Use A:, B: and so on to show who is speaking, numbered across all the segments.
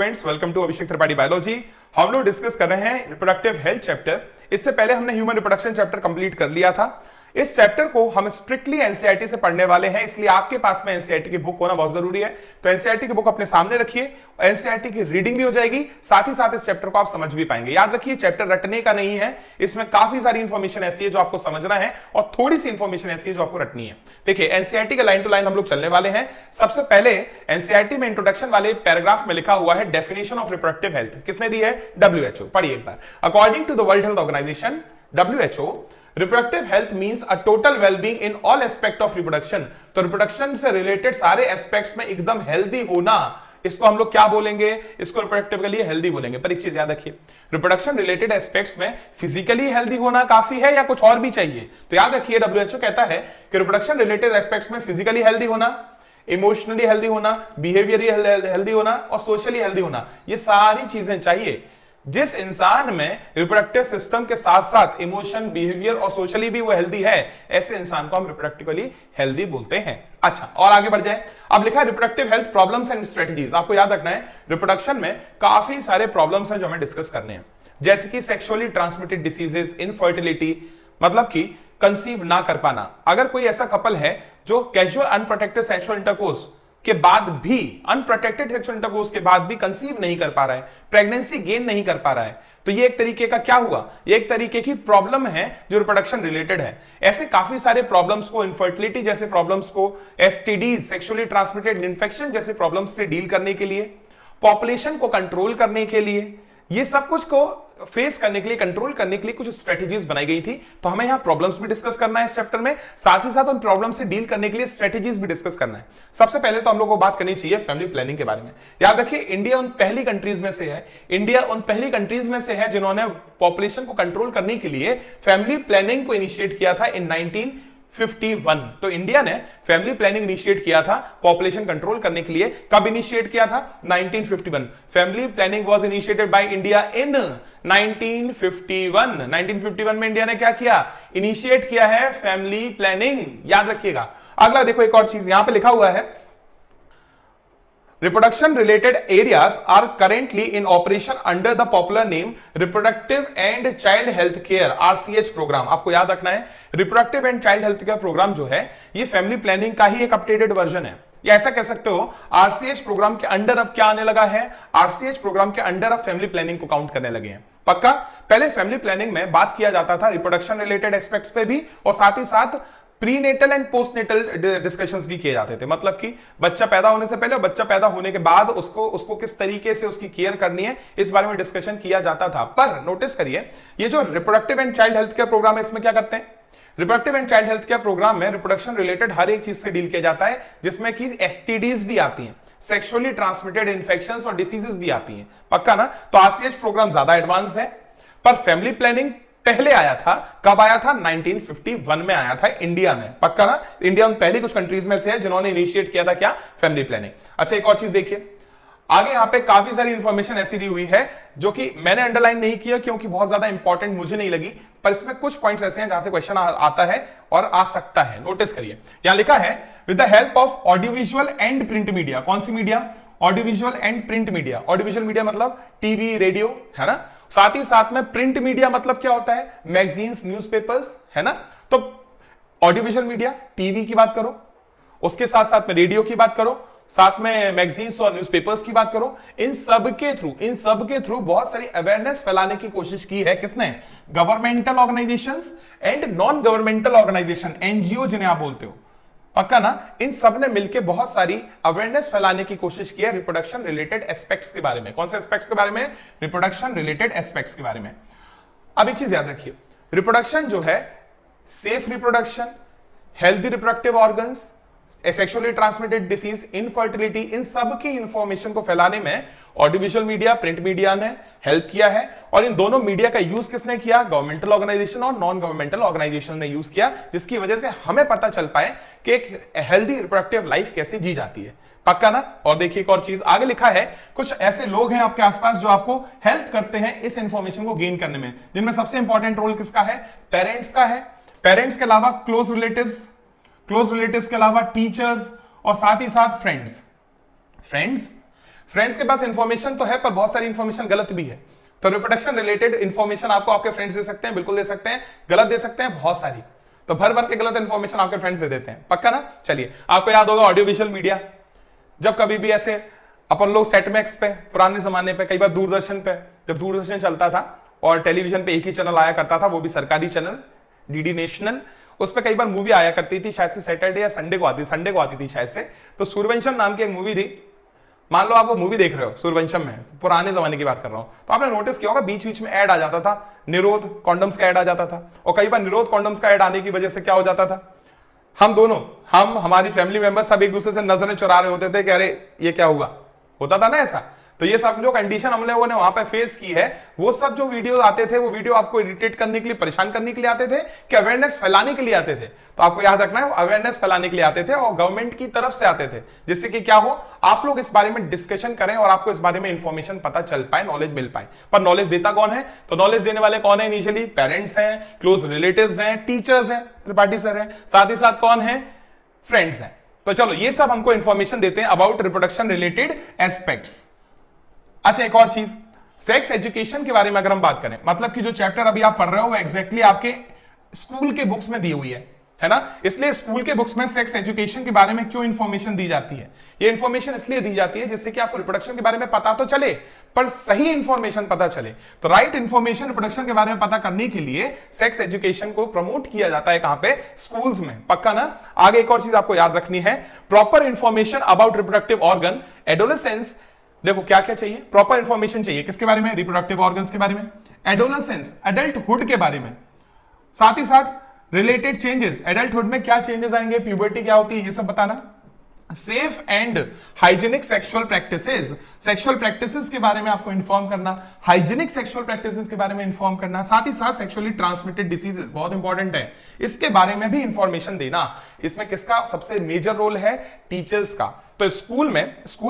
A: Friends, welcome to Abhishek Tripathi biology. हम लोग discuss कर रहे हैं रिप्रोडक्टिव हेल्थ चैप्टर। इससे पहले हमने ह्यूमन रिप्रोडक्शन चैप्टर कंप्लीट कर लिया था। इस चैप्टर को हम स्ट्रिक्टली एनसीईआरटी से पढ़ने वाले हैं, इसलिए आपके पास में एनसीईआरटी की बुक होना बहुत जरूरी है। तो एनसीईआरटी की बुक अपने सामने रखिए, एनसीईआरटी की रीडिंग भी हो जाएगी, साथ ही साथ इस चैप्टर को आप समझ भी पाएंगे। याद रखिए, चैप्टर रटने का नहीं है, इसमें काफी सारी इंफॉर्मेशन ऐसी है जो आपको समझना है और थोड़ी सी इंफॉर्मेशन ऐसी है जो आपको रटनी है। देखिए, एनसीईआरटी के लाइन टू लाइन हम लोग चलने वाले हैं। सबसे पहले एनसीईआरटी में इंट्रोडक्शन वाले पैराग्राफ में लिखा हुआ है डेफिनेशन ऑफ रिप्रोडक्टिव हेल्थ। किसने दी है? डब्ल्यूएचओ। पढ़िए एक बार। According to the world health organization WHO, reproductive health means a total wellbeing in all aspect of reproduction. तो रिप्रोडक्शन से रिलेटेड सारे एस्पेक्ट्स में एकदम हेल्दी होना, इसको हम लोग क्या बोलेंगे? इसको रिप्रोडक्टिव के लिए हेल्दी बोलेंगे। पर एक चीज याद रखिए, रिप्रोडक्शन रिलेटेड एस्पेक्ट्स में फिजिकली हेल्दी होना काफी है या कुछ और भी चाहिए? तो याद रखिए, डब्ल्यूएचओ कहता है कि रिप्रोडक्शन रिलेटेड एस्पेक्ट्स में फिजिकली हेल्दी होना, इमोशनली हेल्दी होना, बिहेवियरली हेल्दी होना और सोशली हेल्दी होना, ये सारी चीजें चाहिए। जिस इंसान में रिप्रोडक्टिव सिस्टम के साथ साथ इमोशन, बिहेवियर और सोशली भी वो हेल्दी है, ऐसे इंसान को हम रिप्रोडक्टिवली हेल्दी बोलते हैं। अच्छा, और आगे बढ़ जाए। अब लिखा है reproductive health problems and strategies. आपको याद रखना है, रिप्रोडक्शन में काफी सारे प्रॉब्लम्स हैं जो हमें डिस्कस करने हैं, जैसे कि सेक्सुअली ट्रांसमिटेड डिसीजेस, इनफर्टिलिटी, मतलब कि कंसीव ना कर पाना। अगर कोई ऐसा कपल है जो कैजुअल अनप्रोटेक्टेड सेक्सुअल इंटरकोर्स के बाद भी, अनप्रोटेक्टेड सेक्सुअल इंटरकोर्स के बाद भी कंसीव नहीं कर पा रहा है, प्रेगनेंसी गेन नहीं कर पा रहा है, तो ये एक तरीके का क्या हुआ? ये एक तरीके की प्रॉब्लम है जो रिप्रोडक्शन रिलेटेड है। ऐसे काफी सारे प्रॉब्लम्स को, इनफर्टिलिटी जैसे प्रॉब्लम्स को, एसटीडीज, सेक्सुअली ट्रांसमिटेड इन्फेक्शन जैसे प्रॉब्लम्स से डील करने के लिए, पॉपुलेशन को कंट्रोल करने के लिए, ये सब कुछ को फेस करने के लिए, कंट्रोल करने के लिए कुछ स्ट्रेटेजीज बनाई गई थी। तो हमें यहां प्रॉब्लम्स भी डिस्कस करना है इस चैप्टर में, साथ ही साथ उन प्रॉब्लम से डील करने के लिए स्ट्रेटेजीज भी डिस्कस करना है। सबसे पहले तो हम लोग को बात करनी चाहिए फैमिली प्लानिंग के बारे में। याद रखिए, इंडिया उन पहली कंट्रीज में से है जिन्होंने पॉपुलेशन को कंट्रोल करने के लिए फैमिली प्लानिंग को इनिशिएट किया था इन 1951। तो इंडिया ने फैमिली प्लानिंग इनिशिएट किया था पॉपुलेशन कंट्रोल करने के लिए। कब इनिशिएट किया था? 1951। Family planning was initiated by India in 1951। 1951 में इंडिया ने क्या किया? इनिशिएट किया है फैमिली प्लानिंग। याद रखिएगा। अगला देखो, एक और चीज यहां पे लिखा हुआ है, reproduction related areas are currently in operation under the popular name reproductive and child health care RCH program। आपको याद रखना है, reproductive and child health care program जो है, ये फैमिली प्लानिंग का ही एक अपडेटेड वर्जन है, या ऐसा कह सकते हो आरसीएच प्रोग्राम के अंडर अब क्या आने लगा है? आरसीएच प्रोग्राम के अंडर अब फैमिली प्लानिंग को काउंट करने लगे हैं। पक्का? पहले फैमिली प्लानिंग में बात किया जाता था रिप्रोडक्शन रिलेटेड एस्पेक्ट्स पे भी, और साथ ही साथ प्रीनेटल एंड पोस्टनेटल डिस्कशंस भी किए जाते थे। मतलब कि बच्चा पैदा होने से पहले और बच्चा पैदा होने के बाद उसको किस तरीके से उसकी केयर करनी है, इस बारे में डिस्कशन किया जाता था। पर नोटिस करिए, ये जो reproductive and child health care programme है, इसमें क्या करते हैं? Reproductive and child health care programme में रिप्रोडक्शन रिलेटेड हर एक चीज से डील किया जाता है, जिसमें कि एसटीडीज भी आती हैं, सेक्सुअली ट्रांसमिटेड इन्फेक्शंस और डिसीजेस भी आती हैं। पक्का ना? तो आरसीएच प्रोग्राम ज्यादा एडवांस है, पर फैमिली प्लानिंग पहले आया था। कब आया था? 1951 में आया था इंडिया में। पक्का ना? इंडिया उन पहली कुछ कंट्रीज में से है जिन्होंने इनिशिएट किया था क्या? Family planning. अच्छा, एक और चीज देखिए, आगे यहां पे काफी सारी इंफॉर्मेशन ऐसी दी हुई है जो कि मैंने अंडरलाइन नहीं किया क्योंकि बहुत ज्यादा इंपॉर्टेंट मुझे नहीं लगी, पर इसमें कुछ पॉइंट्स ऐसे हैं जहां से क्वेश्चन आता है और आ सकता है। नोटिस करिए, यहां लिखा है with the help of audio visual and print media. कौन सी media? Audio visual and print media. Audio visual media मतलब टीवी, रेडियो, है ना? साथ ही साथ में प्रिंट मीडिया मतलब क्या होता है? मैगजीन्स, न्यूज़पेपर्स, है ना? तो ऑडियो विजुअल मीडिया, टीवी की बात करो, उसके साथ साथ में रेडियो की बात करो, साथ में मैगजीन्स और न्यूज़पेपर्स की बात करो, इन सब के थ्रू बहुत सारी अवेयरनेस फैलाने की कोशिश की है। किसने? Governmental organisations and non governmental organisation, NGO जिन्हें आप बोलते हो। पक्का ना? इन सब ने मिलकर बहुत सारी अवेयरनेस फैलाने की कोशिश की है रिप्रोडक्शन रिलेटेड एस्पेक्ट्स के बारे में। कौन से एस्पेक्ट्स के बारे में? रिप्रोडक्शन रिलेटेड एस्पेक्ट्स के बारे में। अब एक चीज याद रखिए, रिप्रोडक्शन जो है, safe reproduction, healthy reproductive organs, sexually transmitted disease, infertility, इन सब की इंफॉर्मेशन को फैलाने में audio visual media, print media ने हेल्प किया है। और इन दोनों मीडिया का यूज किसने किया? गवर्नमेंटल ऑर्गेनाइजेशन और नॉन गवर्नमेंटल ऑर्गेनाइजेशन ने यूज किया, जिसकी वजह से हमें पता चल पाए कि एक हेल्दी रिप्रोडक्टिव लाइफ कैसे जी जाती है। पक्का ना? और देखिए एक और चीज आगे लिखा है, कुछ ऐसे लोग हैं आपके आसपास जो आपको हेल्प करते हैं इस इंफॉर्मेशन को गेन करने में, जिनमें सबसे इंपॉर्टेंट रोल किसका है? पेरेंट्स का है। पेरेंट्स के अलावा क्लोज रिलेटिव्स के अलावा टीचर्स और साथ ही साथ फ्रेंड्स। फ्रेंड्स के पास इंफॉर्मेशन तो है पर बहुत सारी इंफॉर्मेशन गलत भी है। तो रिप्रोडक्शन रिलेटेड इंफॉर्मेशन आपको आपके फ्रेंड्स दे सकते हैं, बिल्कुल दे सकते हैं, गलत दे सकते हैं, बहुत सारी। तो भर भर के गलत इंफॉर्मेशन आपके फ्रेंड्स दे देते हैं, पक्का ना। चलिए, आपको याद होगा ऑडियो विजुअल मीडिया, जब कभी भी ऐसे अपन लोग सेटमैक्स पे, पुराने जमाने पे, कई बार दूरदर्शन पे, जब दूरदर्शन चलता था और टेलीविजन पे एक ही चैनल आया करता था, वो भी सरकारी चैनल डीडी नेशनल, उस पर कई बार मूवी आया करती थी, शायद से सैटरडे या संडे को आती थी शायद से। तो सूर्यवंशम नाम की एक मूवी थी, मान लो आप वो मूवी देख रहे हो सूर्यवंशम में, पुराने जमाने की बात कर रहा हूं, तो आपने नोटिस किया होगा बीच बीच में ऐड आ जाता था, निरोध कॉन्डम्स का ऐड आ जाता था। और कई बार निरोध कॉन्डम्स का ऐड आने की वजह से क्या हो जाता था, हम हमारी फैमिली मेंबर सब एक दूसरे से नजरें चुरा रहे होते थे कि अरे ये क्या हुआ, होता था ना ऐसा। तो ये सब जो कंडीशन हम लोगों ने वहां पे फेस की है, वो सब जो वीडियो आते थे, वो वीडियो आपको इरिटेट करने के लिए, परेशान करने के लिए आते थे कि अवेयरनेस फैलाने के लिए आते थे। तो आपको याद रखना है, वो अवेयरनेस फैलाने के लिए आते थे और गवर्नमेंट की तरफ से आते थे, जिससे कि क्या हो, आप लोग इस बारे में डिस्कशन करें और आपको इस बारे में इंफॉर्मेशन पता चल पाए, नॉलेज मिल पाए। पर नॉलेज देता कौन है, तो नॉलेज देने वाले कौन है इनिशियली, पेरेंट्स हैं, क्लोज रिलेटिव्स हैं, टीचर्स हैं, त्रिपाठी सर हैं, साथ ही साथ कौन है, फ्रेंड्स हैं। तो चलो, ये सब हमको इंफॉर्मेशन देते हैं अबाउट रिप्रोडक्शन रिलेटेड एस्पेक्ट्स। अच्छा, एक और चीज, सेक्स एजुकेशन के बारे में अगर हम बात करें, मतलब कि जो चैप्टर अभी आप पढ़ रहे हो वो एग्जैक्टली आपके स्कूल के बुक्स में दी हुई है ना। इसलिए स्कूल के बुक्स में सेक्स एजुकेशन के बारे में क्यों इंफॉर्मेशन दी जाती है, ये इंफॉर्मेशन इसलिए दी जाती है जिससे कि आपको रिप्रोडक्शन के बारे में पता तो चले, पर सही इंफॉर्मेशन पता चले। तो राइट इंफॉर्मेशन रिप्रोडक्शन के बारे में पता करने के लिए सेक्स एजुकेशन को प्रमोट किया जाता है, कहां पे, स्कूल्स में, पक्का ना। आगे एक और चीज आपको याद रखनी है, proper information about reproductive organ, adolescence. देखो क्या क्या चाहिए, प्रॉपर इंफॉर्मेशन चाहिए, किसके बारे में, रिप्रोडक्टिव ऑर्गन्स के बारे में, एडोलेसेंस, एडल्टहुड के बारे में, साथ ही साथ रिलेटेड चेंजेस, एडल्टहुड में क्या चेंजेस आएंगे, प्यूबर्टी क्या होती है, ये सब बताना। Safe and hygienic sexual practices, sexual practices के बारे में आपको इन्फॉर्म करना, हाइजीनिक सेक्सुअल प्रैक्टिसेस के बारे में इन्फॉर्म करना, साथ ही साथ सेक्सुअली ट्रांसमिटेड डिसीजेस, बहुत इंपॉर्टेंट है, इसके बारे में भी इंफॉर्मेशन देना। इसमें किसका सबसे मेजर रोल है, टीचर्स का। तो स्कूल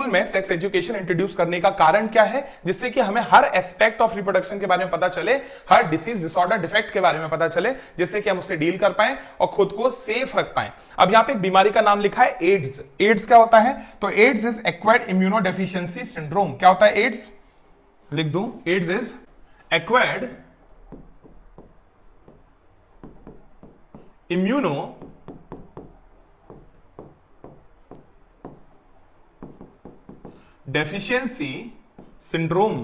A: में सेक्स एजुकेशन इंट्रोड्यूस करने का कारण क्या है, जिससे कि हमें हर एस्पेक्ट ऑफ रिप्रोडक्शन के बारे में पता चले, हर डिसीज डिसऑर्डर डिफेक्ट के बारे में पता चले, जिससे कि हम उससे डील कर पाएं और खुद को सेफ रख पाएं। अब यहां पे एक बीमारी का नाम लिखा है एड्स। एड्स क्या होता है, तो AIDS is acquired immunodeficiency syndrome. क्या होता है एड्स, लिख दूं, AIDS is acquired immunodeficiency syndrome.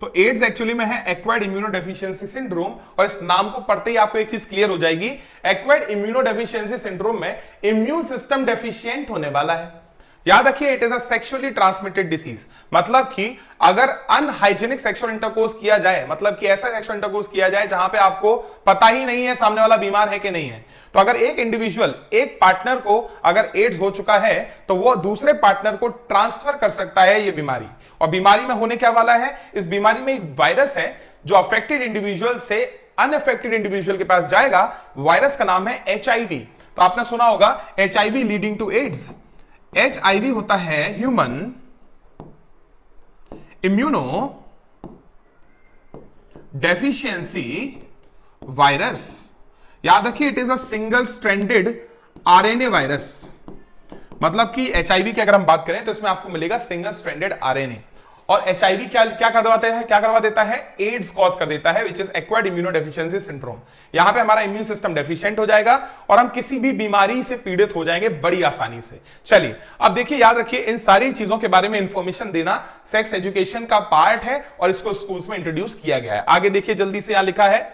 A: तो एड्स एक्चुअली में है एक्वायर्ड इम्यूनोडेफिशिएंसी सिंड्रोम, और इस नाम को पढ़ते ही आपको एक चीज क्लियर हो जाएगी, एक्वायर्ड इम्यूनोडेफिशिएंसी सिंड्रोम में इम्यून सिस्टम डेफिशिएंट होने वाला है। याद रखिए, it is a sexually transmitted disease, मतलब कि अगर अनहाइजीनिक सेक्सुअल इंटरकोर्स किया जाए, मतलब कि ऐसा सेक्सुअल इंटरकोर्स किया जाए जहां पे आपको पता ही नहीं है सामने वाला बीमार है कि नहीं है, तो अगर एक इंडिविजुअल, एक पार्टनर को अगर एड्स हो चुका है तो वो दूसरे पार्टनर को ट्रांसफर कर सकता है ये बीमारी। और बीमारी में होने क्या वाला है, इस बीमारी में एक वायरस है जो अफेक्टेड इंडिविजुअल से अनअफेक्टेड इंडिविजुअल के पास जाएगा। वायरस का नाम है HIV। तो आपने सुना होगा HIV leading to AIDS. HIV होता है ह्यूमन इम्यूनो डेफिशिएंसी वायरस। याद रखिए, it is a single stranded RNA virus, मतलब कि HIV की अगर हम बात करें तो इसमें आपको मिलेगा सिंगल स्ट्रैंडेड RNA। और HIV क्या करवा देता है, एड्स कॉज कर देता है, which is acquired immunodeficiency syndrome. यहां पे हमारा इम्यून सिस्टम डेफिशिएंट हो जाएगा और हम किसी भी बीमारी से पीड़ित हो जाएंगे बड़ी आसानी से। चलिए, अब देखिए, याद रखिए, इन सारी चीजों के बारे में इंफॉर्मेशन देना सेक्स एजुकेशन का पार्ट है और इसको स्कूल्स में इंट्रोड्यूस किया गया है। आगे देखिए जल्दी से, यहां लिखा है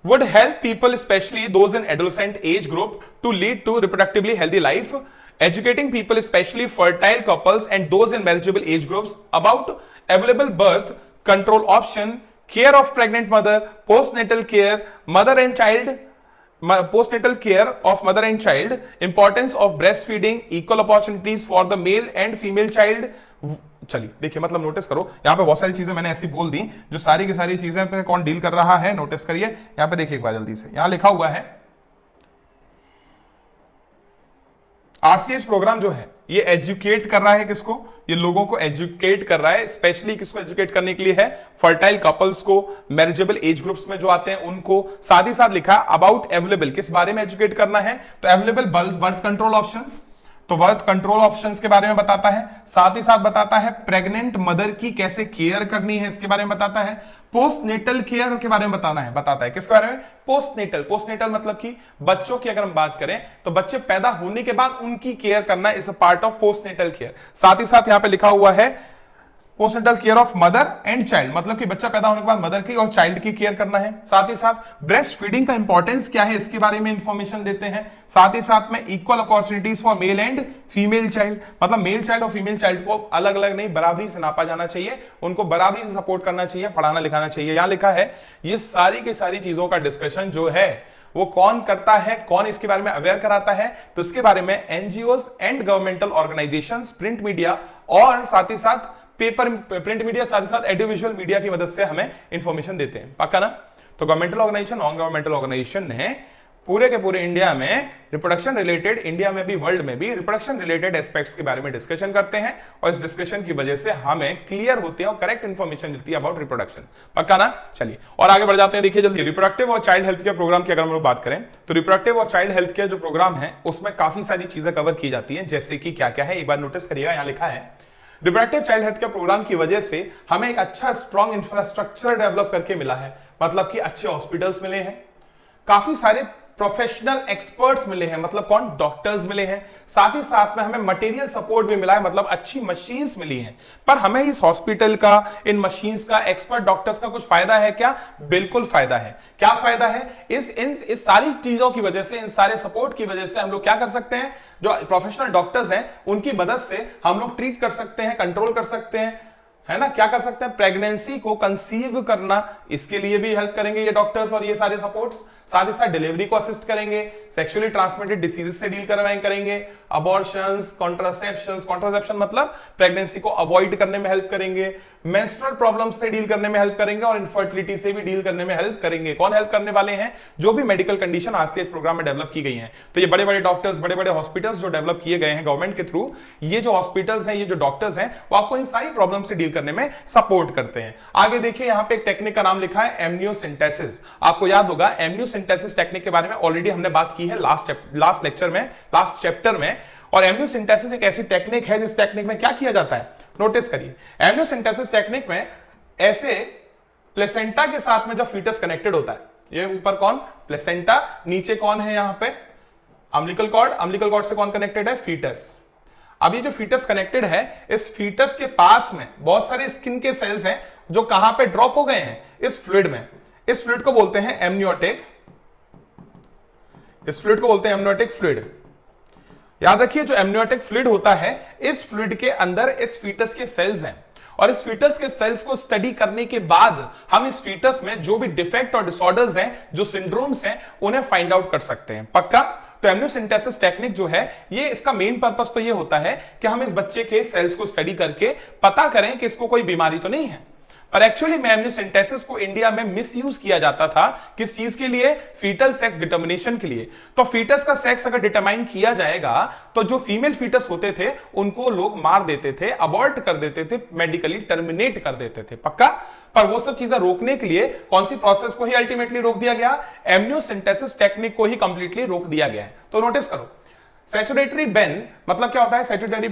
A: would help people, especially those in adolescent age group, to lead to reproductively healthy life, educating people, especially fertile couples and those in marriageable age groups, about available birth control option, care of pregnant mother, postnatal care, mother and child, postnatal care of mother and child, importance of breastfeeding, equal opportunities for the male and female child। चलिए देखिए, मतलब notice करो, यहां पे बहुत सारी चीजें मैंने ऐसी बोल दी जो सारी की सारी चीजें पे कौन डील कर रहा है, नोटिस करिए। यहां पे देखिए एक बार जल्दी से, यहां लिखा हुआ है RCH प्रोग्राम जो है ये एजुकेट कर रहा है किसको, ये लोगों को एजुकेट कर रहा है। स्पेशली किसको एजुकेट करने के लिए है, फर्टाइल कपल्स को, मैरिजेबल एज ग्रुप्स में जो आते हैं उनको। साथ ही साथ लिखा अबाउट अवेलेबल, किस बारे में एजुकेट करना है, तो अवेलेबल बर्थ कंट्रोल ऑप्शंस, तो बर्थ कंट्रोल ऑप्शंस के बारे में बताता है, साथ ही साथ बताता है प्रेग्नेंट मदर की कैसे केयर करनी है इसके बारे में बताता है, पोस्टनेटल केयर के बारे में बताता है किसके बारे में, पोस्टनेटल मतलब कि बच्चों की अगर हम बात करें तो बच्चे पैदा होने के बाद उनकी केयर करना is a part of postnatal care. साथ ही साथ यहां पे लिखा हुआ है postnatal care of mother and child, मतलब कि बच्चा पैदा होने के बाद मदर की और चाइल्ड की केयर करना है। साथ ही साथ ब्रेस्ट फीडिंग का इंपॉर्टेंस क्या है इसके बारे में इंफॉर्मेशन देते हैं। साथ ही साथ में equal opportunities for male and female child, मतलब मेल चाइल्ड और फीमेल चाइल्ड को अलग अलग नहीं बराबरी से नापा जाना चाहिए, उनको बराबरी से सपोर्ट करना चाहिए, पढ़ाना लिखाना चाहिए। यहां लिखा है ये सारी की सारी चीजों का डिस्कशन जो है वो कौन करता है, कौन इसके बारे में अवेयर कराता है, तो इसके बारे में NGOs and governmental organisations, print media और साथ ही साथ प्रिंट मीडिया, साथ ही साथ ऑडियो विजुअल मीडिया की मदद से हमें इंफॉर्मेशन देते हैं। पक्का ना? तो governmental organisation, non governmental organisation ने पूरे के पूरे इंडिया में रिप्रोडक्शन रिलेटेड, इंडिया में भी वर्ल्ड में भी रिप्रोडक्शन रिलेटेड एस्पेक्ट्स के बारे में डिस्कशन करते हैं और इस डिस्कशन की वजह से हमें क्लियर होती है और करेक्ट इंफॉर्मेशन मिलती है अबाउट रिप्रोडक्शन। पक्का ना? चलिए और आगे बढ़ जाते हैं। देखिए जल्दी, रिप्रोडक्टिव और चाइल्ड हेल्थ केयर प्रोग्राम की अगर हम लोग बात करें तो रिप्रोडक्टिव और चाइल्ड हेल्थ केयर जो प्रोग्राम है उसमें काफी सारी चीजें कवर की जाती है, जैसे कि क्या क्या है एक बार नोटिस करिएगा। यहां लिखा है reproductive child health care programme की वजह से हमें एक अच्छा स्ट्रॉन्ग इंफ्रास्ट्रक्चर डेवलप करके मिला है, मतलब कि अच्छे हॉस्पिटल्स मिले हैं, काफी सारे प्रोफेशनल एक्सपर्ट्स मिले हैं, मतलब कौन, डॉक्टर्स मिले हैं, साथ ही साथ में हमें मटेरियल सपोर्ट भी मिला है, मतलब अच्छी मशीन्स मिली हैं। पर हमें इस हॉस्पिटल का, इन मशीन्स का, एक्सपर्ट डॉक्टर्स का कुछ फायदा है क्या? बिल्कुल फायदा है। क्या फायदा है? इस सारी चीजों की वजह से, इन सारे सपोर्ट की वजह से हम लोग क्या कर सकते हैं, जो प्रोफेशनल डॉक्टर्स हैं उनकी मदद से हम लोग ट्रीट कर सकते हैं, कंट्रोल कर सकते हैं, है ना, क्या कर सकते हैं, प्रेगनेंसी को कंसीव करना, इसके लिए भी हेल्प करेंगे ये डॉक्टर्स और ये सारे सपोर्ट्स। साथ ही साथ डिलीवरी को असिस्ट करेंगे, सेक्सुअली ट्रांसमिटेड डिसीजेस से डील करेंगे, अबॉर्शंस, कॉन्ट्रासेप्शन मतलब प्रेगनेंसी को अवॉइड करने में हेल्प करेंगे, मेंस्ट्रुअल प्रॉब्लम्स से डील करने में हेल्प करेंगे और इनफर्टिलिटी से भी डील करने में हेल्प करेंगे। कौन हेल्प करने वाले हैं? जो भी मेडिकल कंडीशन आज से इस प्रोग्राम में डेवलप की गई हैं। तो ये बड़े बड़े डॉक्टर्स, बड़े बड़े हॉस्पिटल्स जो डेवलप किए गए हैं गवर्नमेंट के थ्रू, ये जो हॉस्पिटल्स हैं, ये जो डॉक्टर्स हैं, वो आपको इन सारी प्रॉब्लम से डील करने में सपोर्ट करते हैं। आगे देखिए यहां पे एक टेक्निक का नाम लिखा है एमनियोसिंथेसिस। आपको याद होगा एमनियोसिंथेसिस टेक्निक के बारे में ऑलरेडी हमने बात की है लास्ट लेक्चर में, लास्ट चैप्टर में। और एमनियोसिंथेसिस एक ऐसी टेक्निक है जिस टेक्निक में क्या किया जाता है, नोटिस करिए। एमनियोसिंथेसिस टेक्निक में ऐसे प्लेसेंटा के साथ में जब फीटस कनेक्टेड होता है, ये ऊपर कौन, प्लेसेंटा, नीचे कौन है यहां पे, अम्बिलिकल कॉर्ड, अम्बिलिकल कॉर्ड से कौन कनेक्टेड है, फीटस। अब ये जो फीटस कनेक्टेड है, इस फीटस के पास में बहुत सारे स्किन के सेल्स हैं जो कहां पे ड्रॉप हो गए हैं, इस फ्लूइड में। इस फ्लूइड को बोलते हैं एमनियोटिक, इस फ्लूइड को बोलते हैं एमनियोटिक फ्लूइड। याद रखिए जो एमनियोटिक फ्लूइड होता है, इस फ्लूइड के अंदर इस फीटस के सेल्स हैं और इस फीटस के सेल्स को स्टडी करने के बाद हम इस फीटस में जो भी डिफेक्ट और डिसऑर्डर्स हैं, जो सिंड्रोम्स हैं, उन्हें फाइंड आउट कर सकते हैं। पक्का? तो एमनियोसिंथेसिस टेक्निक जो है, ये इसका मेन पर्पस तो ये होता है कि हम इस बच्चे के सेल्स को स्टडी करके पता करें कि इसको कोई बीमारी तो नहीं है। पर एक्चुअली में एमनियोसिंथेसिस को इंडिया में मिसयूज किया जाता था, किस चीज के लिए, फीटल सेक्स डिटर्मिनेशन के लिए। तो फीटस का सेक्स अगर डिटरमाइन किया जाएगा तो जो फीमेल फीटस होते थे उनको लोग मार देते थे, अबॉर्ट कर देते थे, मेडिकली टर्मिनेट कर देते थे। पक्का? पर वो सब चीजें रोकने के लिए कौन सी प्रोसेस को ही अल्टीमेटली रोक दिया गया, एमनियोसिंथेसिस टेक्निक को ही कंप्लीटली रोक दिया गया है। तो नोटिस करो, सैचुरेटरी बेन मतलब क्या होता है, सैचुरेटरी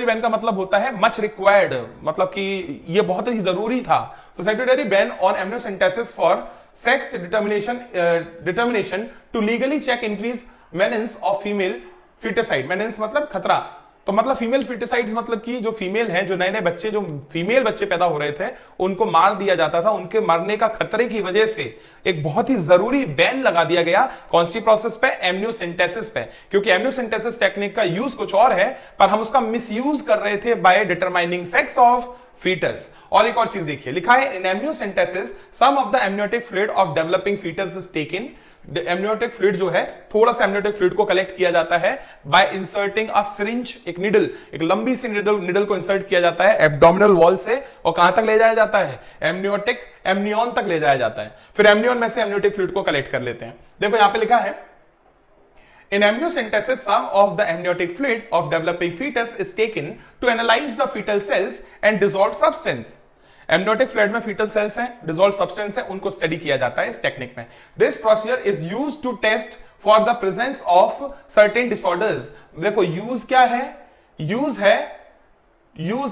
A: बेन का मतलब होता है मच रिक्वायर्ड, मतलब कि ये बहुत ही जरूरी था। तो statutory ban on amniocentesis for sex determination to legally check increase menace of female foeticide. Menace मतलब खतरा, तो मतलब फीमेल फीटिसाइड्स मतलब कि जो फीमेल हैं, जो नए नए बच्चे, जो फीमेल बच्चे पैदा हो रहे थे, उनको मार दिया जाता था। उनके मरने का खतरे की वजह से एक बहुत ही जरूरी बैन लगा दिया गया। कौन सी प्रोसेस पे, एमनियोसिंथेसिस पे, क्योंकि एमनियोसिंथेसिस टेक्निक का यूज कुछ और है पर हम उसका मिसयूज कर रहे थे by determining sex of foetus. और एक और चीज देखिए, लिखा है in amniocentesis some of the amniotic fluid of developing foetus is taken. Amniotic fluid जो है, थोड़ा सा एमनियोटिक फ्लूइड को कलेक्ट किया जाता है बाय इंसर्टिंग अ सिरिंज, एक निडल, एक लंबी सी निडल को इंसर्ट किया जाता है एब्डोमिनल वॉल से, और कहां तक ले जाया जाता है, एमनियन तक ले जाया जाता है। फिर एमनियन में से एमनियोटिक फ्लूइड को कलेक्ट कर लेते हैं। देखो यहां पे लिखा है in amniocentesis some of the amniotic fluid of developing fetus is taken to analyze the fetal cells and dissolved substance। Amniotic fluid में फीटल सेल्स हैं, डिसॉल्व सब्सटेंस है, उनको स्टडी किया जाता है इस टेक्निक में। This procedure is used to test for the presence of certain disorders. देखो यूज क्या है, यूज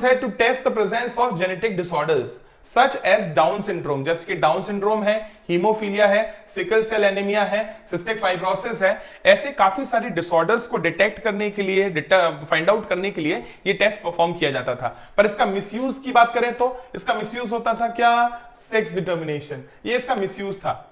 A: है to test the presence of genetic disorders such as Down syndrome, जैसे कि डाउन सिंड्रोम है, हीमोफीलिया है, सिकल सेल एनीमिया है, cystic fibrosis है। ऐसे काफी सारे डिसऑर्डर्स को डिटेक्ट करने के लिए, फाइंड आउट करने के लिए ये टेस्ट परफॉर्म किया जाता था। पर इसका मिसयूज की बात करें तो इसका मिसयूज होता था क्या, सेक्स डिटर्मिनेशन, ये इसका मिसयूज था।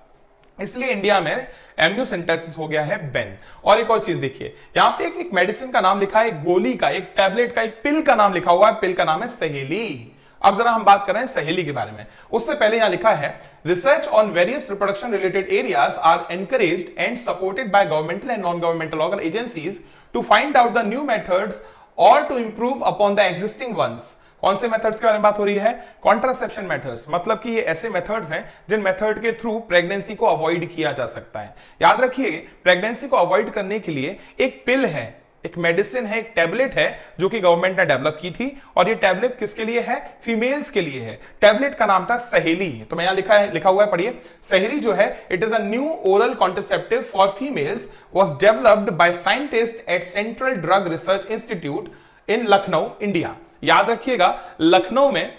A: इसलिए इंडिया में एम्नियोसेंटेसिस हो गया है बैन। और एक और चीज देखिए, यहां पे एक मेडिसिन का नाम लिखा है, एक गोली का, एक टैबलेट का, एक पिल का नाम लिखा हुआ है, पिल का नाम है सहेली। अब जरा हम बात कर रहे हैं सहेली के बारे में। उससे पहले यहां लिखा है, research on various reproduction related areas are encouraged and supported by governmental and non governmental agencies to find out the new methods or to improve upon the existing ones. कौन से मेथड्स के बारे में बात हो रही है, कॉन्ट्रासेप्शन मेथड्स, मतलब कि ये ऐसे मेथड्स हैं जिन मेथड के थ्रू प्रेगनेंसी को अवॉइड किया जा सकता है। याद रखिए, प्रेगनेंसी को अवॉइड करने के लिए एक पिल है, एक मेडिसिन है, एक टैबलेट है जो कि गवर्नमेंट ने डेवलप की थी। और ये टैबलेट किसके लिए है, फीमेल्स के लिए है। टैबलेट का नाम था सहेली। तो मैं यहां लिखा हुआ है, पढ़िए। सहेली जो है, it is a new oral contraceptive for females, was developed by scientist at central drug research institute in Lucknow, India. याद रखिएगा, लखनऊ में,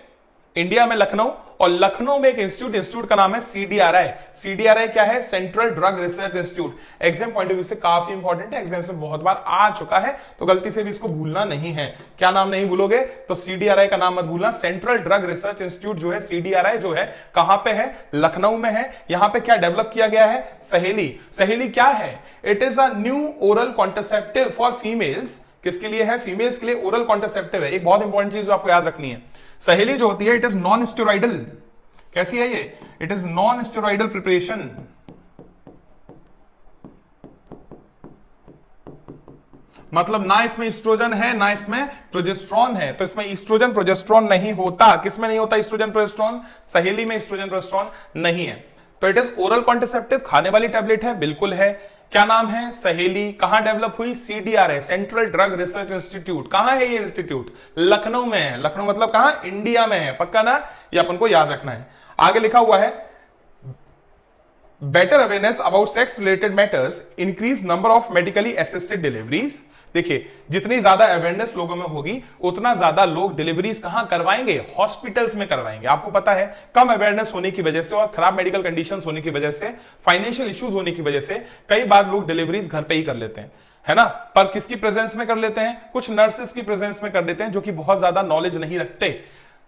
A: इंडिया में लखनऊ, और लखनऊ में एक इंस्टीट्यूट का नाम है सीडीआरआई। सीडीआरआई क्या है, central drug research institute. Exam point of view से काफी इंपॉर्टेंट है, एग्जाम से बहुत बार आ चुका है, तो गलती से भी इसको भूलना नहीं है। क्या नाम नहीं भूलोगे, तो सीडीआरआई का नाम मत भूलना। सेंट्रल ड्रग रिसर्च इंस्टीट्यूट जो है, सीडीआरआई जो है, कहां पे है, लखनऊ में है। यहां पे क्या डेवलप किया गया है, सहेली। सहेली क्या है, it is a new oral contraceptive for females. किसके लिए है, फीमेल्स के लिए ओरल कॉन्ट्रासेप्टिव है। एक बहुत इंपॉर्टेंट चीज जो आपको याद रखनी है, सहेली जो होती है, इट इज नॉन स्टेरॉइडल। कैसी है ये, it is non steroidal preparation. मतलब ना इसमें ईस्ट्रोजन है, ना इसमें प्रोजेस्ट्रॉन है। तो इसमें ईस्ट्रोजन प्रोजेस्ट्रॉन नहीं होता। किसमें नहीं होता ईस्ट्रोजन प्रोजेस्ट्रॉन, सहेली में ईस्ट्रोजन प्रोजेस्ट्रॉन नहीं है। तो इट इज ओरल कॉन्ट्रासेप्टिव, खाने वाली टैबलेट है, बिल्कुल है। क्या नाम है, सहेली। कहां डेवलप हुई, CDRI, central drug research institute. कहां है ये इंस्टीट्यूट, लखनऊ में है। लखनऊ मतलब कहां, इंडिया में है, पक्का ना, ये अपन को याद रखना है। आगे लिखा हुआ है, better awareness about sex related matters, increase number of medically assisted deliveries. देखिए, जितनी ज्यादा अवेयरनेस लोगों में होगी, उतना ज्यादा लोग डिलीवरीज कहां करवाएंगे, हॉस्पिटल्स में करवाएंगे। आपको पता है, कम अवेयरनेस होने की वजह से और खराब मेडिकल कंडीशंस होने की वजह से, फाइनेंशियल इश्यूज होने की वजह से कई बार लोग डिलीवरीज घर पे ही कर लेते हैं, है ना। पर किसकी प्रेजेंस में कर लेते हैं, कुछ नर्सेस की प्रेजेंस में कर लेते हैं, जो कि बहुत ज्यादा नॉलेज नहीं रखते।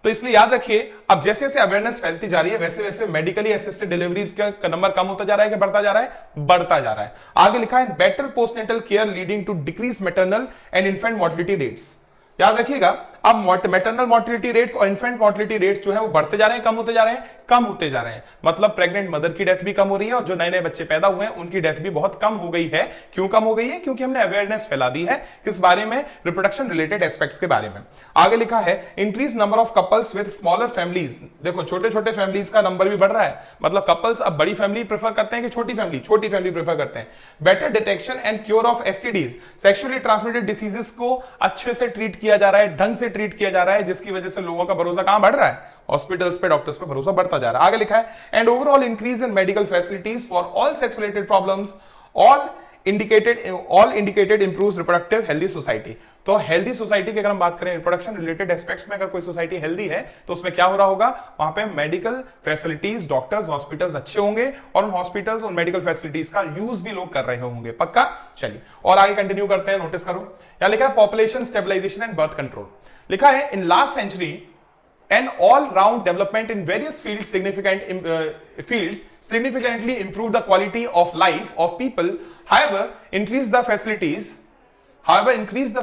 A: तो इसलिए याद रखिए, अब जैसे जैसे अवेयरनेस फैलती जा रही है, वैसे वैसे मेडिकली असिस्टेड डिलीवरीज का नंबर कम होता जा रहा है कि बढ़ता जा रहा है, बढ़ता जा रहा है। आगे लिखा है, better postnatal care leading to decrease maternal and infant mortality rates. याद रखिएगा, अब मैटरनल मोर्टिलिटी रेट्स और इन्फेंट मोर्टिलिटी रेट्स जो है वो बढ़ते जा रहे हैं, कम होते जा रहे हैं, कम होते जा रहे हैं। मतलब प्रेग्नेंट मदर की डेथ भी कम हो रही है, और जो नए नए बच्चे पैदा हुए हैं उनकी डेथ भी बहुत कम हो गई है। क्यों कम हो गई है, क्योंकि हमने अवेयरनेस फैला दी है किस बारे में, रिप्रोडक्शन रिलेटेड एस्पेक्ट्स के बारे में। आगे लिखा है, increase number of couples with smaller families. देखो, छोटे छोटे फैमिलीज का नंबर भी बढ़ रहा है। मतलब कपल्स अब बड़ी फैमिली प्रेफर करते हैं कि छोटी फैमिली, छोटी फैमिली प्रेफर करते हैं। Better detection and cure of STDs, sexually transmitted diseases को अच्छे से ट्रीट किया जा रहा है, ढंग से ट्रीट किया जा रहा है, जिसकी वजह से लोगों का भरोसा कहां बढ़ रहा है, हॉस्पिटल्स पे, डॉक्टर्स पे भरोसा बढ़ता जा रहा है। आगे लिखा है, and overall increase in medical facilities for all sex related problems, all indicated improves reproductive healthy society. तो हेल्दी सोसाइटी की अगर हम बात करें, रिप्रोडक्शन रिलेटेड एस्पेक्ट्स में अगर कोई सोसाइटी हेल्दी है, तो उसमें क्या हो रहा होगा, वहां पे मेडिकल फैसिलिटीज, डॉक्टर्स, हॉस्पिटल्स अच्छे होंगे, और उन हॉस्पिटल्स और मेडिकल फैसिलिटीज का यूज भी लोग कर रहे होंगे, पक्का। चलिए और आगे कंटिन्यू करते हैं, नोटिस करो, यहां लिखा है, population stabilisation and birth control. लिखा है, in last century an all-round development in various fields significantly improved the quality of life of people. However, increase the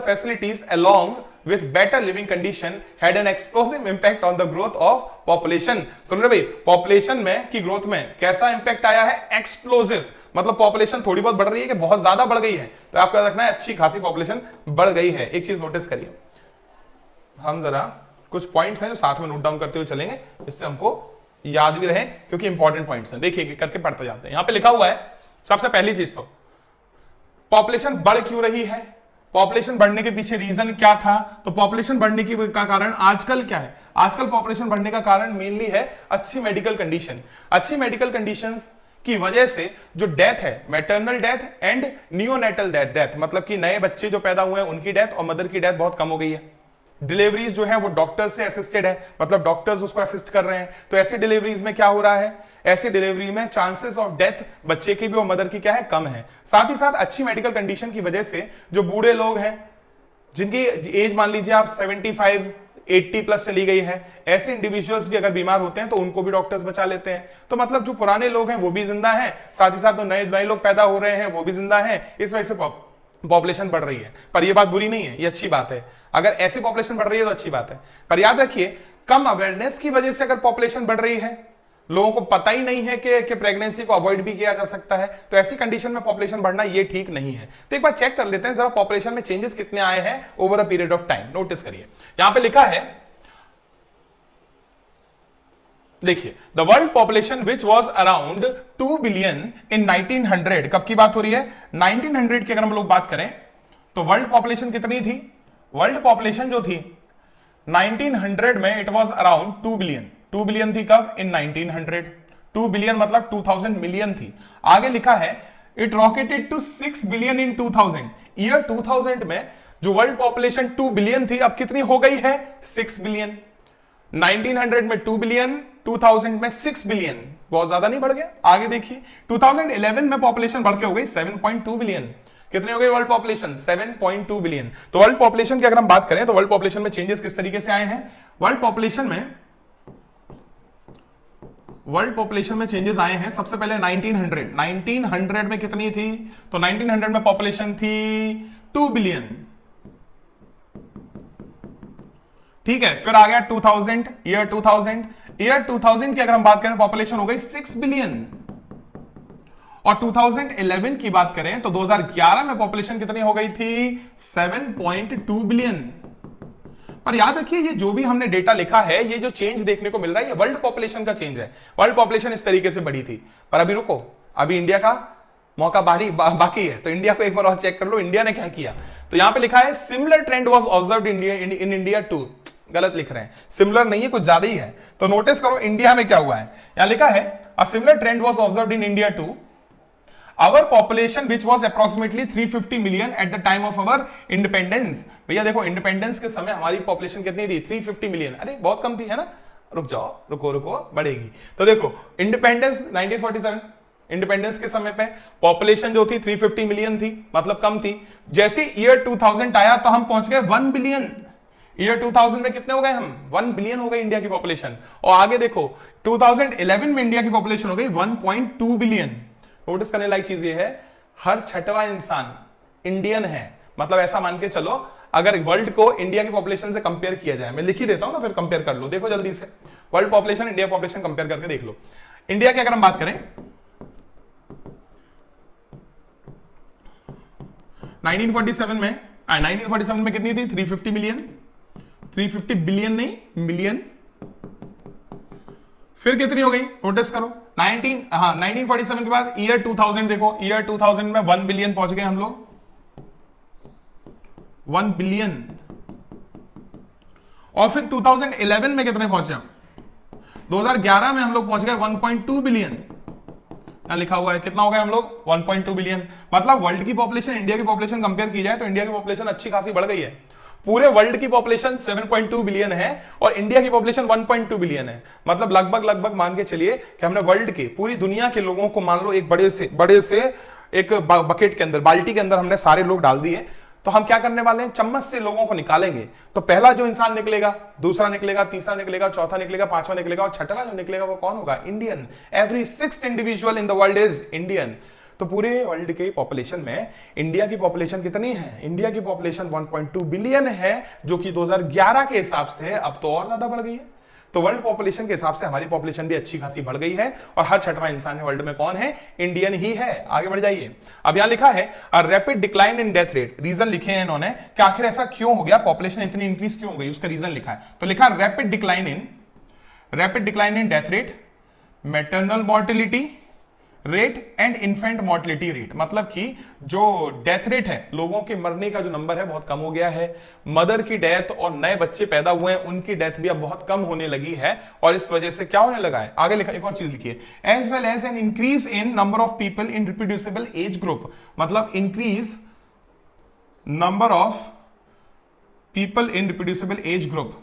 A: facilities along with better living condition had an explosive impact on the growth of population. सुन रहे भाई, population में की growth में कैसा impact आया है, explosive. मतलब population थोड़ी बहुत बढ़ रही है कि बहुत ज्यादा बढ़ गई है, तो आपको याद रखना है अच्छी खासी पॉपुलेशन बढ़ गई है। एक चीज नोटिस करिए, हम जरा कुछ पॉइंट्स हैं जो साथ में नोट डाउन करते हुए चलेंगे, इससे हमको याद भी रहे, क्योंकि इंपॉर्टेंट पॉइंट्स हैं। देखिए करके पढ़ते जाते हैं। यहां पे लिखा हुआ है, सबसे पहली चीज तो पॉपुलेशन बढ़ क्यों रही है, पॉपुलेशन बढ़ने के पीछे रीजन क्या था। तो पॉपुलेशन बढ़ने की का कारण आजकल क्या है, आजकल पॉपुलेशन बढ़ने का कारण मेनली है अच्छी मेडिकल कंडीशन। अच्छी मेडिकल कंडीशंस की वजह से जो डेथ है, maternal death and neonatal death, मतलब कि नए बच्चे जो पैदा हुए हैं उनकी डेथ और मदर की डेथ बहुत कम हो गई है। डिलीवरीज जो है वो डॉक्टर्स से असिस्टेड है, मतलब डॉक्टर्स उसको असिस्ट कर रहे हैं। तो ऐसी डिलीवरीज में क्या हो रहा है, ऐसी डिलीवरी में चांसेस ऑफ डेथ बच्चे की भी और मदर की क्या है, कम है। साथ ही साथ अच्छी मेडिकल कंडीशन की वजह से जो बूढ़े लोग हैं जिनकी एज मान लीजिए आप 75 80 प्लस चली गई है, ऐसे इंडिविजुअल्स भी अगर बीमार होते हैं तो उनको भी डॉक्टर्स बचा लेते हैं। तो मतलब जो पुराने लोग हैं वो भी जिंदा हैं, साथ ही साथ जो नए लोग पैदा हो रहे हैं वो भी जिंदा हैं। इस वजह से पॉपुलेशन बढ़ रही है। पर ये बात बुरी नहीं है, ये अच्छी बात है। अगर ऐसी पॉपुलेशन बढ़ रही है तो अच्छी बात है। पर याद रखिए, कम अवेयरनेस की वजह से अगर पॉपुलेशन बढ़ रही है, लोगों को पता ही नहीं है कि प्रेगनेंसी को अवॉइड भी किया जा सकता है, तो ऐसी कंडीशन में पॉपुलेशन बढ़ना ये ठीक नहीं है। तो एक बार चेक कर लेते हैं जरा पॉपुलेशन में चेंजेस कितने आए हैं over a period of time. Notice करिए, यहां पे लिखा है, देखिए, the world population which was around 2 billion in 1900। कब की बात हो रही है, 1900 की अगर हम लोग बात करें तो वर्ल्ड पॉपुलेशन कितनी थी, वर्ल्ड पॉपुलेशन जो थी 1900 में it was around 2 billion. 2 billion थी कब, इन 1900। 2 बिलियन मतलब 2000 मिलियन थी। आगे लिखा है it rocketed to 6 billion in 2000। Year 2000 में जो वर्ल्ड पॉपुलेशन 2 बिलियन थी अब कितनी हो गई है, 6 बिलियन। 1900 में 2 बिलियन, 2000 में 6 बिलियन, बहुत ज्यादा नहीं बढ़ गया। आगे देखिए 2011 में पॉपुलेशन बढ़ के हो गई 7.2 बिलियन। कितनी हो गई वर्ल्ड पॉपुलेशन, 7.2 बिलियन। तो वर्ल्ड पॉपुलेशन की अगर हम बात करें तो वर्ल्ड पॉपुलेशन में चेंजेस किस तरीके से आए हैं, वर्ल्ड पॉपुलेशन में चेंजेस आए हैं। सबसे पहले 1900 में कितनी थी, तो 1900 में पॉपुलेशन थी 2 बिलियन, ठीक है। फिर आ गया 2000, ईयर 2000 की अगर हम बात करें पॉपुलेशन हो गई 6 बिलियन। और 2011 की बात करें तो 2011 में पॉपुलेशन कितनी हो गई थी, 7.2 बिलियन। पर याद रखिए, ये जो भी हमने डेटा लिखा है, ये जो चेंज देखने को मिल रहा है ये वर्ल्ड पॉपुलेशन का चेंज है। वर्ल्ड पॉपुलेशन इस तरीके से बढ़ी थी। पर अभी रुको, अभी इंडिया का मौका बाकी है, तो इंडिया को एक बार और चेक कर लो इंडिया ने क्या किया। तो यहां पे लिखा है similar trend was observed in India too. गलत लिख रहे हैं, सिमिलर नहीं है, कुछ ज्यादा ही है। तो नोटिस करो इंडिया में क्या हुआ है, यहां लिखा है a similar trend was observed in India too. Our population which was approximately 350 million at the time of our independence। भैया देखो, इंडिपेंडेंस के समय हमारी पॉपुलेशन कितनी थी, 350 मिलियन। अरे बहुत कम थी, है ना। रुक जाओ, रुको बढ़ेगी। तो देखो इंडिपेंडेंस 1947, इंडिपेंडेंस के समय पे पॉपुलेशन जो थी 350 मिलियन थी, मतलब कम थी। जैसे ईयर 2000 आया तो हम पहुंच गए 1 बिलियन। ईयर 2000 में कितने हो गए हम, 1 बिलियन हो गई इंडिया की पॉपुलेशन। और आगे देखो 2011 में इंडिया की पॉपुलेशन हो गई 1.2 बिलियन। नोटिस करने लायक चीज ये है, हर छठवां इंसान इंडियन है। मतलब ऐसा मान के चलो, अगर वर्ल्ड को इंडिया की पॉपुलेशन से कंपेयर किया जाए, मैं लिख ही देता हूं ना, फिर कंपेयर कर लो। देखो जल्दी से, world population India population compare करके देख लो। इंडिया की अगर हम बात करें 1947 में कितनी थी, 350 मिलियन, 350 बिलियन नहीं, मिलियन। फिर कितनी हो गई, नोटिस करो 1947 के बाद ईयर 2000 देखो, ईयर 2000 में 1 बिलियन पहुंच गए हम लोग, 1 बिलियन। और फिर 2011 में कितने पहुंचे, 2011 में हम लोग पहुंच गए 1.2 बिलियन। यहां लिखा हुआ है कितना हो गया हम लोग, 1.2 बिलियन। मतलब वर्ल्ड की पॉपुलेशन इंडिया की पॉपुलेशन कंपेयर की जाए तो इंडिया की पॉपुलेशन अच्छी खासी बढ़ गई है। पूरे वर्ल्ड की पॉपुलेशन 7.2 बिलियन है और इंडिया की पॉपुलेशन 1.2 बिलियन है। मतलब लगभग मान के चलिए कि हमने वर्ल्ड के, पूरी दुनिया के लोगों को मान लो एक बड़े से एक बकेट के अंदर, बाल्टी के अंदर हमने सारे लोग डाल दिए। तो हम क्या करने वाले हैं, चम्मच से लोगों को निकालेंगे। तो पहला जो इंसान निकलेगा, दूसरा निकलेगा, तीसरा निकलेगा, चौथा निकलेगा, पांचवा निकलेगा और छठवां जो निकलेगा वो कौन होगा, Indian. Every 6th individual in the world is Indian. तो पूरे वर्ल्ड के पॉपुलेशन में इंडिया की पॉपुलेशन कितनी है, इंडिया की पॉपुलेशन 1.2 बिलियन है, जो कि 2011 के हिसाब से अब तो और ज्यादा बढ़ गई है। तो वर्ल्ड पॉपुलेशन के हिसाब से हमारी पॉपुलेशन भी अच्छी खासी बढ़ गई है और हर छठवां इंसान वर्ल्ड में कौन है, इंडियन ही है। आगे बढ़ जाइए, अब यहां लिखा है a rapid decline in death rate. Reason लिखे हैं इन्होंने कि आखिर ऐसा क्यों हो गया, पॉपुलेशन इतनी इंक्रीज क्यों हो गई, उसका रीजन लिखा है। तो लिखा rapid decline in death rate, maternal mortality, rate and infant mortality rate, मतलब कि जो डेथ रेट है, लोगों के मरने का जो नंबर है बहुत कम हो गया है। मदर की डेथ और नए बच्चे पैदा हुए हैं उनकी डेथ भी अब बहुत कम होने लगी है, और इस वजह से क्या होने लगा है, आगे लिखा एक और चीज लिखिए, as well as an increase in number of people in reproducible age group, मतलब increase number of people in reproducible age group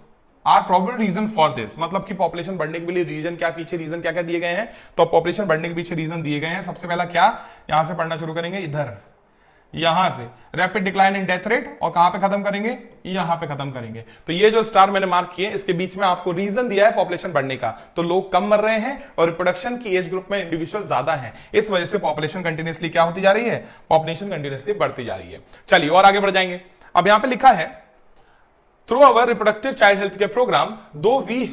A: are probable reason for this, मतलब कि पॉपुलेशन बढ़ने के लिए रीजन क्या, पीछे रीजन क्या क्या दिए गए हैं, तो पॉपुलेशन बढ़ने के पीछे रीजन दिए गए हैं। सबसे पहला क्या, यहां से पढ़ना शुरू करेंगे, इधर यहां से rapid decline in death rate, और कहां पे खत्म करेंगे, यहां पे खत्म करेंगे। तो ये जो स्टार मैंने मार्क किए इसके बीच में आपको रीजन दिया है पॉपुलेशन बढ़ने का, तो लोग कम मर रहे हैं और रिप्रोडक्शन की एज ग्रुप में इंडिविजुअल ज्यादा है, इस वजह से पॉपुलेशन कंटिन्यूसली क्या होती जा रही है, पॉपुलेशन कंटिन्यूसली बढ़ती जा रही है। चलिए और आगे बढ़ जाएंगे। अब यहां पे लिखा है, through our reproductive child health care program, though we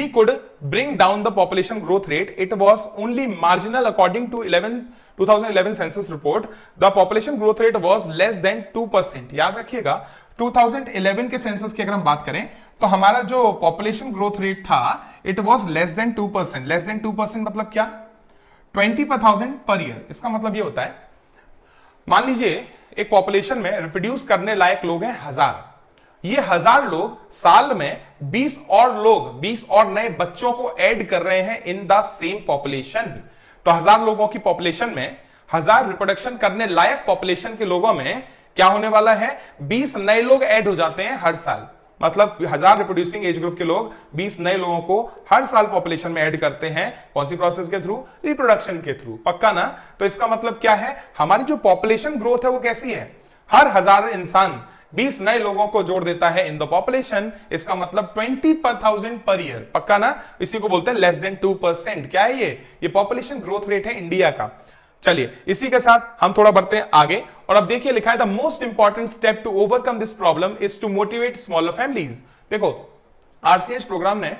A: could bring down the population growth rate, it was only marginal. According to 2011 census report, the population growth rate was less than 2%. याद रखिएगा 2011 के census की अगर हम बात करें तो हमारा जो पॉपुलेशन ग्रोथ रेट था it was less than 2%। Less than 2% मतलब क्या, 20/1000 पर ईयर। इसका मतलब ये होता है, मान लीजिए एक पॉपुलेशन में रिप्रोड्यूस करने लायक लोग हैं 1000, ये 1000 लोग साल में 20 और नए बच्चों को ऐड कर रहे हैं इन द सेम पॉपुलेशन। तो 1000 लोगों की पॉपुलेशन में 1000 रिप्रोडक्शन करने लायक पॉपुलेशन के लोगों में क्या होने वाला है, 20 नए लोग ऐड हो जाते हैं हर साल, मतलब 1000 रिप्रोड्यूसिंग एज ग्रुप के लोग 20 नए लोगों को हर साल पॉपुलेशन में ऐड करते हैं, कौन सी प्रोसेस के थ्रू, रिप्रोडक्शन के थ्रू, पक्का ना। तो इसका मतलब क्या है, हमारी जो पॉपुलेशन ग्रोथ है वो कैसी है, हर 1000 इंसान 20 नए लोगों को जोड़ देता है इन द पॉपुलेशन, इसका मतलब 20/1000 पर ईयर, पक्का ना। इसी को बोलते हैं लेस देन 2%। क्या है ये पॉपुलेशन ग्रोथ रेट है इंडिया का। चलिए इसी के साथ हम थोड़ा बढ़ते हैं आगे, और अब देखिए लिखा है the most important step to overcome this problem is to motivate smaller families. देखो आरसीएच प्रोग्राम ने,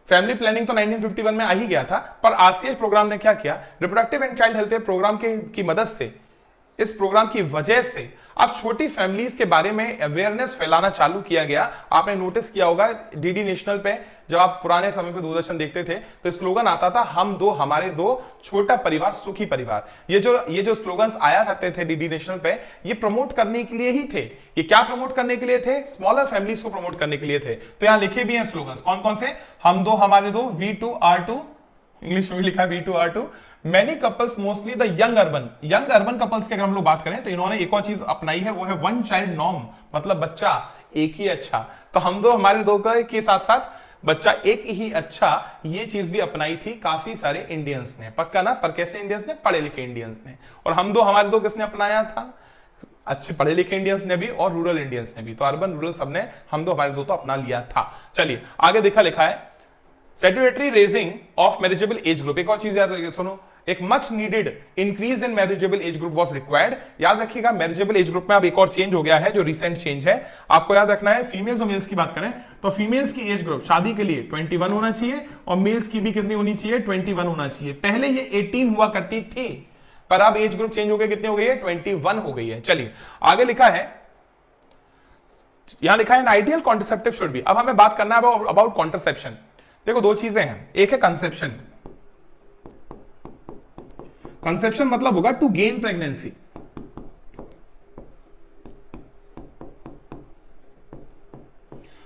A: फैमिली प्लानिंग तो 1951 में आ ही गया था, पर आरसीएच प्रोग्राम ने क्या किया, reproductive and child health programme की मदद से, इस प्रोग्राम की वजह से अब छोटी फैमिलीज के बारे में अवेयरनेस फैलाना चालू किया गया। आपने नोटिस किया होगा डीडी नेशनल पे जब आप पुराने समय पे दूरदर्शन देखते थे तो स्लोगन आता था, हम दो हमारे दो, छोटा परिवार सुखी परिवार। ये जो स्लोगन्स आया करते थे डीडी नेशनल पे, ये प्रमोट करने के लिए ही थे। ये क्या प्रमोट करने के लिए थे, स्मॉलर फैमिलीज को प्रमोट करने के लिए थे। तो यहां लिखे भी हैं स्लोगन्स, कौन कौन से, हम दो हमारे दो, V2R2, इंग्लिश में भी लिखा है V2R2। Many couples, mostly the young urban couples की अगर हम लोग बात करें तो इन्होंने एक और चीज अपनाई है, वो है वन चाइल्ड नॉर्म, मतलब बच्चा एक ही अच्छा। तो हम दो हमारे दो के साथ साथ बच्चा एक ही अच्छा, ये चीज भी अपनाई थी काफी सारे इंडियंस ने, पक्का ना। पर कैसे इंडियंस ने, पढ़े लिखे इंडियंस ने। और हम दो हमारे दो किसने अपनाया था, अच्छे पढ़े लिखे इंडियंस ने भी और रूरल इंडियंस ने भी। तो अर्बन रूरल सबने हम दो हमारे दो तो अपना लिया था। चलिए आगे लिखा है statutory raising of marriageable age group. एक और चीज याद रखिए, सुनो, एक much needed increase in marriageable age group was required. याद रखिएगा मैरिजेबल एज ग्रुप में अब एक और चेंज हो गया है जो रिसेंट चेंज है, आपको याद रखना है। फीमेल्स और मेल्स की बात करें तो फीमेल्स की एज ग्रुप शादी के लिए 21 होना चाहिए, और मेल्स की भी कितनी होनी चाहिए, 21 होना चाहिए। पहले ये 18 हुआ करती थी, पर अब एज ग्रुप चेंज हो गया, कितनी हो गई है, 21 हो गई है। चलिए आगे लिखा है, यहां लिखा है an ideal contraceptive should be. अब हमें बात करना है अबाउट कॉन्ट्रासेप्शन। देखो दो चीजें हैं, एक है कंसेप्शन, कंसेप्शन मतलब होगा टू गेन प्रेगनेंसी,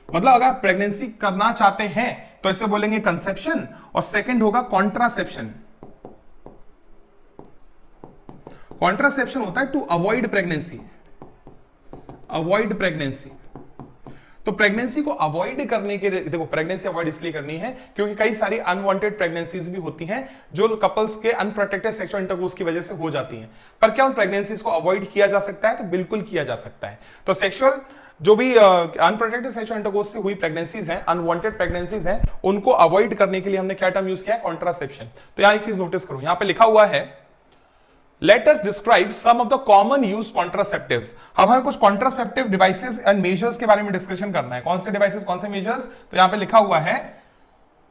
A: मतलब अगर प्रेगनेंसी करना चाहते हैं तो इसे बोलेंगे कंसेप्शन, और सेकंड होगा कॉन्ट्रासेप्शन। कॉन्ट्रासेप्शन होता है to avoid pregnancy, avoid pregnancy. तो प्रेगनेंसी को अवॉइड करने के लिए, देखो प्रेगनेंसी अवॉइड इसलिए करनी है क्योंकि कई सारी अनवांटेड प्रेगनेंसीज भी होती हैं जो कपल्स के अनप्रोटेक्टेड सेक्सुअल इंटरकोर्स की वजह से हो जाती हैं। पर क्या उन प्रेगनेंसीज को अवॉइड किया जा सकता है, तो बिल्कुल किया जा सकता है। तो सेक्सुअल जो भी अनप्रोटेक्टेड सेक्सुअल इंटरकोर्स से हुई प्रेगनेंसीज हैं, अनवांटेड प्रेगनेंसीज हैं, उनको अवॉइड करने के लिए हमने क्या टर्म यूज किया है, कॉन्ट्रासेप्शन। तो यहां एक चीज नोटिस करो, यहां पे लिखा हुआ है Let us describe some of the common used contraceptives। अब हमें कुछ कॉन्ट्रासेप्टिव डिवाइसेस एंड मेजर्स के बारे में डिस्कशन करना है। कौन से डिवाइसेस, कौन से मेजर्स, तो यहां पे लिखा हुआ है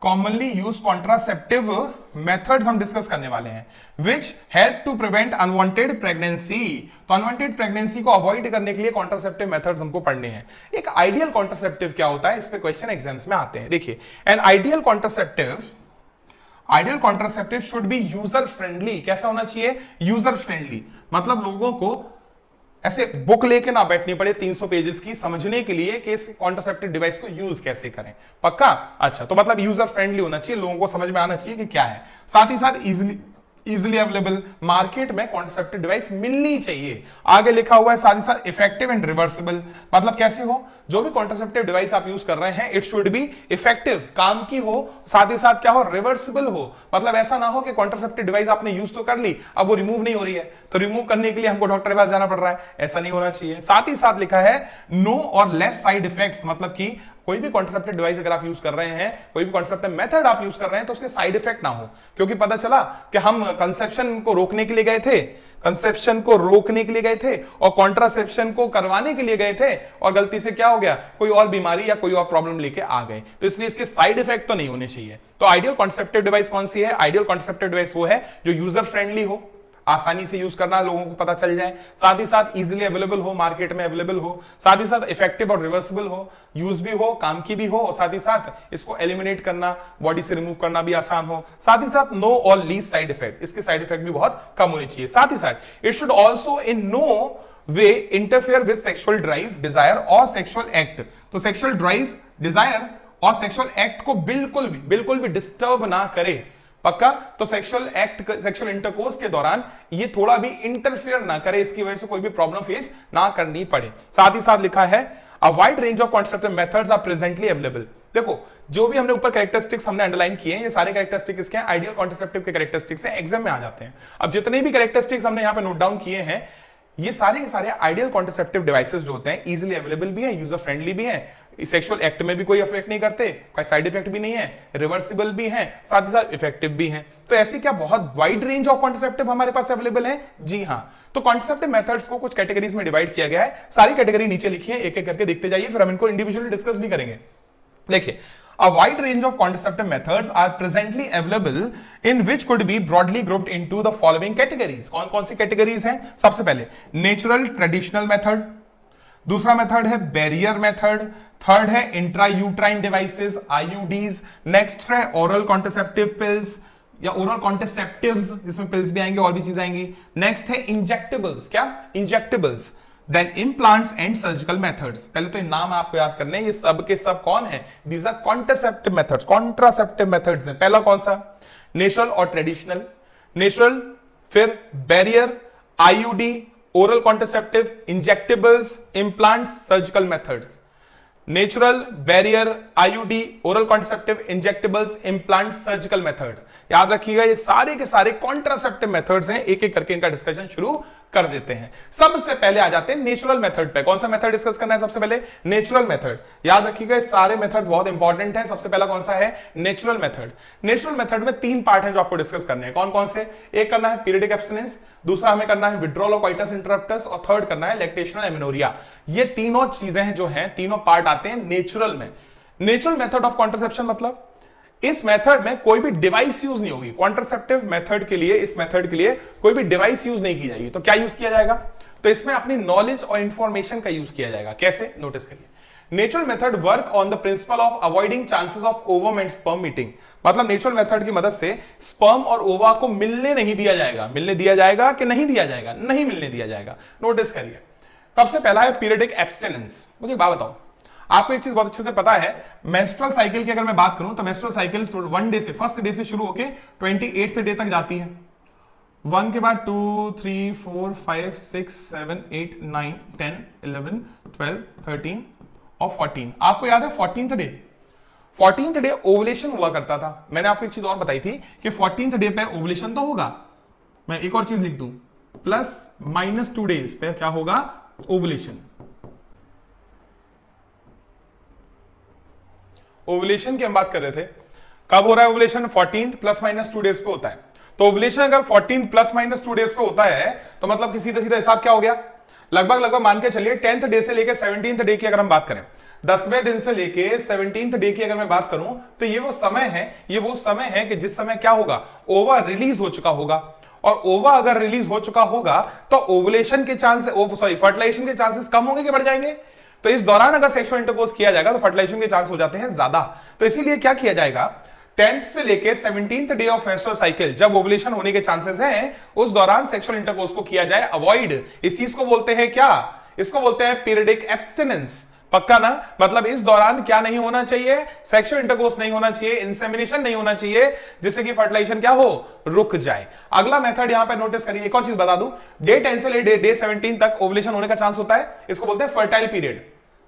A: कॉमनली यूज कॉन्ट्रासेप्टिव मेथड्स हम डिस्कस करने वाले हैं, which help to prevent unwanted pregnancy. तो अनवांटेड प्रेगनेंसी को अवॉइड करने के लिए कॉन्ट्रासेप्टिव मेथड्स हमको पढ़ने हैं। एक आइडियल कॉन्ट्रासेप्टिव क्या होता है, इस पे क्वेश्चन एग्जाम्स में आते हैं। देखिए an ideal contraceptive ideal contraceptive should be user friendly. कैसा होना चाहिए? यूजर फ्रेंडली, मतलब लोगों को ऐसे बुक लेके ना बैठनी पड़े 300 पेजेस की समझने के लिए कि इस कॉन्ट्रासेप्टिव डिवाइस को यूज कैसे करें। पक्का? अच्छा, तो मतलब यूजर फ्रेंडली होना चाहिए, लोगों को समझ में आना चाहिए कि क्या है। साथ ही साथ इजिली अवेलेबल, मार्केट में कॉन्ट्रासेप्टिव डिवाइस मिलनी चाहिए। आगे लिखा हुआ है साथ ही साथ इफेक्टिव एंड रिवर्सिबल, मतलब कैसे हो, जो भी कॉन्ट्रासेप्टिव डिवाइस आप यूज कर रहे हैं इट शुड बी इफेक्टिव, काम की हो, साथ ही साथ क्या हो, रिवर्सिबल हो, मतलब ऐसा ना हो कि कॉन्ट्रासेप्टिव डिवाइस आपने यूज तो कर ली, अब वो रिमूव नहीं हो रही है, तो रिमूव करने के लिए हमको डॉक्टर के पास जाना पड़ रहा है, ऐसा नहीं होना चाहिए। साथ ही साथ लिखा है नो और लेस साइड इफेक्ट्स, मतलब कि कोई भी कॉन्ट्रासेप्टिव डिवाइस अगर आप यूज कर रहे हैं, कोई भी कॉन्ट्रासेप्टिव मेथड आप यूज कर रहे हैं, तो उसके साइड इफेक्ट ना हो। क्योंकि पता चला कि हम कंसेप्शन को रोकने के लिए गए थे, कंसेप्शन को रोकने के लिए गए थे और कॉन्ट्रासेप्शन को करवाने के लिए गए थे, और गलती से क्या हो गया, कोई और बीमारी या कोई और प्रॉब्लम लेके आ गए, तो इसलिए इसके साइड इफेक्ट तो नहीं होने चाहिए। तो आइडियल कॉन्ट्रासेप्टिव डिवाइस कौन सी है? आइडियल कॉन्ट्रासेप्टिव डिवाइस वो है जो यूजर फ्रेंडली हो, आसानी से यूज करना, लोगों को पता चल जाए, साथ ही साथ इजीली अवेलेबल हो, मार्केट में अवेलेबल हो, साथ ही साथ इफेक्टिव और रिवर्सिबल हो, यूज भी हो, काम की भी हो, और साथ ही साथ इसको एलिमिनेट करना, बॉडी से रिमूव करना भी आसान हो, साथ ही साथ नो और लीस्ट साइड इफेक्ट, इसके साइड इफेक्ट भी बहुत कम होने चाहिए। साथ ही साथ it should also in no way interfere with sexual drive, desire और सेक्सुअल एक्ट। तो सेक्सुअल ड्राइव, डिजायर और सेक्सुअल एक्ट को बिल्कुल भी डिस्टर्ब ना करे। पक्का? तो सेक्सुअल एक्ट, सेक्सुअल इंटरकोर्स के दौरान ये थोड़ा भी इंटरफेयर ना करे, इसकी वजह से कोई भी प्रॉब्लम फेस ना करनी पड़े। साथ ही साथ लिखा है a wide range of contraceptive methods are presently available. देखो, जो भी हमने ऊपर कैरेक्टरिस्टिक्स हमने अंडरलाइन किए हैं, ये सारे कैरेक्टरिस्टिक्स इसके आइडियल कॉन्ट्रासेप्टिव के कैरेक्टरिस्टिक्स हैं, एग्जाम में आ जाते हैं। अब जितने भी कैरेक्टरिस्टिक्स हमने यहां पे नोट डाउन किए हैं, ये सारे के सारे आइडियल कॉन्ट्रासेप्टिव डिवाइसेस जो होते हैं इजीली अवेलेबल भी है, यूजर फ्रेंडली भी है, सेक्सुअल एक्ट में भी कोई इफेक्ट नहीं करते, कोई साइड इफेक्ट भी नहीं है, रिवर्सिबल भी है, साथ ही साथ इफेक्टिव भी है। तो ऐसी क्या बहुत वाइड रेंज ऑफ कॉन्ट्रासेप्टिव हमारे पास अवेलेबल है? जी हां। तो कॉन्ट्रासेप्टिव मेथड्स को कुछ कैटेगरीज में डिवाइड किया गया है, सारी कैटेगरी नीचे लिखी है, एक एक करके देखते जाइए, फिर हम इनको इंडिविजुअली डिस्कस भी करेंगे। देखिए, a wide range of contraceptive methods are presently available in which could be broadly grouped into the following categories। कौन कौन सी कैटेगरीज हैं? सबसे पहले नेचुरल ट्रेडिशनल मेथड, दूसरा मेथड है बैरियर मेथड, थर्ड है इंट्रायूट्राइन डिवाइसेस आईयूडीज, नेक्स्ट है oral contraceptive pills या ओरल कॉन्ट्रासेप्टिव्स, जिसमें पिल्स भी आएंगे और भी चीजें आएंगी, नेक्स्ट है इंजेक्टेबल्स, क्या injectables, then implants and surgical methods. पहले तो ये नाम आपको याद करने हैं, ये सब के सब कौन है? These are contraceptive methods, contraceptive methods हैं। पहला कौन सा? नेचुरल और ट्रेडिशनल, नेचुरल, फिर barrier, IUD, oral contraceptive, injectables, implants, surgical methods. Natural, barrier, IUD, oral contraceptive, injectables, implants, surgical methods. याद रखिएगा ये सारे के सारे कॉन्ट्रासेप्टिव मेथड्स हैं, एक एक करके इनका डिस्कशन शुरू कर देते हैं। सबसे पहले आ जाते हैं नेचुरल मेथड पे। कौन सा मेथड डिस्कस करना है सबसे पहले? Natural method. याद रखिएगा सारे मेथड बहुत इंपॉर्टेंट हैं। सबसे पहला कौन सा है? Natural method. नेचुरल मेथड में 3 पार्ट हैं जो आपको डिस्कस करने हैं। कौन कौन से? एक करना है पीरियडिक एब्स्टिनेंस, दूसरा हमें करना है विड्रॉल ऑफ कोइटस इंटरप्टस, और थर्ड करना है लैक्टेशनल एमेनोरिया। ये तीनों चीजें हैं जो हैं, तीनों पार्ट आते हैं नेचुरल में। नेचुरल मेथड ऑफ कॉन्ट्रासेप्शन मतलब इस मेथड में कोई भी डिवाइस यूज नहीं होगी। कॉन्ट्रासेप्टिव मेथड के लिए, इस मेथड के लिए कोई भी डिवाइस यूज नहीं की जाएगी। तो क्या यूज किया जाएगा? तो इसमें अपनी नॉलेज और इंफॉर्मेशन का यूज किया जाएगा। कैसे? नोटिस करिए। Natural method work on the principle of avoiding chances of ovum and sperm meeting. मतलब नेचुरल मेथड की मदद से स्पर्म और ओवा को मिलने नहीं दिया जाएगा। मिलने दिया जाएगा कि नहीं दिया जाएगा? नहीं मिलने दिया जाएगा। नोटिस करिए। सबसे पहला है पीरियडिक एब्स्टिनेंस। मुझे एक बात बताओ, आपको एक चीज बहुत अच्छे से पता है, मेंस्ट्रुअल साइकिल की अगर मैं बात करूं तो मेंस्ट्रुअल साइकिल 1 डे से, फर्स्ट डे से शुरू होकर 28th डे तक जाती है। 1 के बाद 2, 3, 4, 5, 6, 7, 8, 9, 10, 11, 12, 13 और 14। आपको याद है 14th day? 14th day ovulation हुआ करता था। मैंने आपको एक चीज और बताई थी कि 14th डे पे ओवुलेशन तो होगा। मैं एक और चीज लिख दूं, +- 2 डेज पे क्या होगा? ओवुलेशन। ओवुलेशन की हम बात कर रहे थे, कब हो रहा है ओवुलेशन? 14th +- 2 डेज पे होता है। तो ओवुलेशन अगर 14 +- 2 डेज पे होता है तो मतलब कि सीधा सीधा हिसाब क्या हो गया? लगभग मान के चलिए 10th डे से लेके 17th डे की अगर हम बात करें, 10वें दिन से लेके 17th डे की अगर मैं बात करूं, तो ये वो समय है कि जिस समय क्या होगा? ओवा रिलीज हो चुका होगा। और ओवा अगर रिलीज हो चुका होगा तो ओवुलेशन के चांसेस, फर्टिलाइजेशन के चांसेस कम होंगे कि बढ़ जाएंगे? तो इस दौरान अगर सेक्सुअल इंटरकोर्स किया जाएगा तो फर्टिलाइजेशन के चांस हो जाते हैं ज्यादा। तो इसीलिए क्या किया जाएगा? 10th से लेके 17th day of menstrual cycle जब ओवुलेशन होने के चांसेस हैं, उस दौरान सेक्सुअल इंटरकोर्स को किया जाए अवॉइड। इस चीज को बोलते हैं क्या? इसको बोलते हैं पीरियडिक एब्स्टिनेंस। पक्का ना? मतलब इस दौरान क्या नहीं होना चाहिए? सेक्सुअल इंटरकोर्स नहीं होना चाहिए, इंसेमिनेशन नहीं होना चाहिए, जिससे कि फर्टिलाइजेशन क्या हो? रुक जाए। अगला मेथड यहां पे नोटिस करिए, एक और चीज बता दूं, डे 10 से ले डे 17 तक ओवुलेशन होने का चांस होता है, इसको बोलते हैं फर्टाइल पीरियड।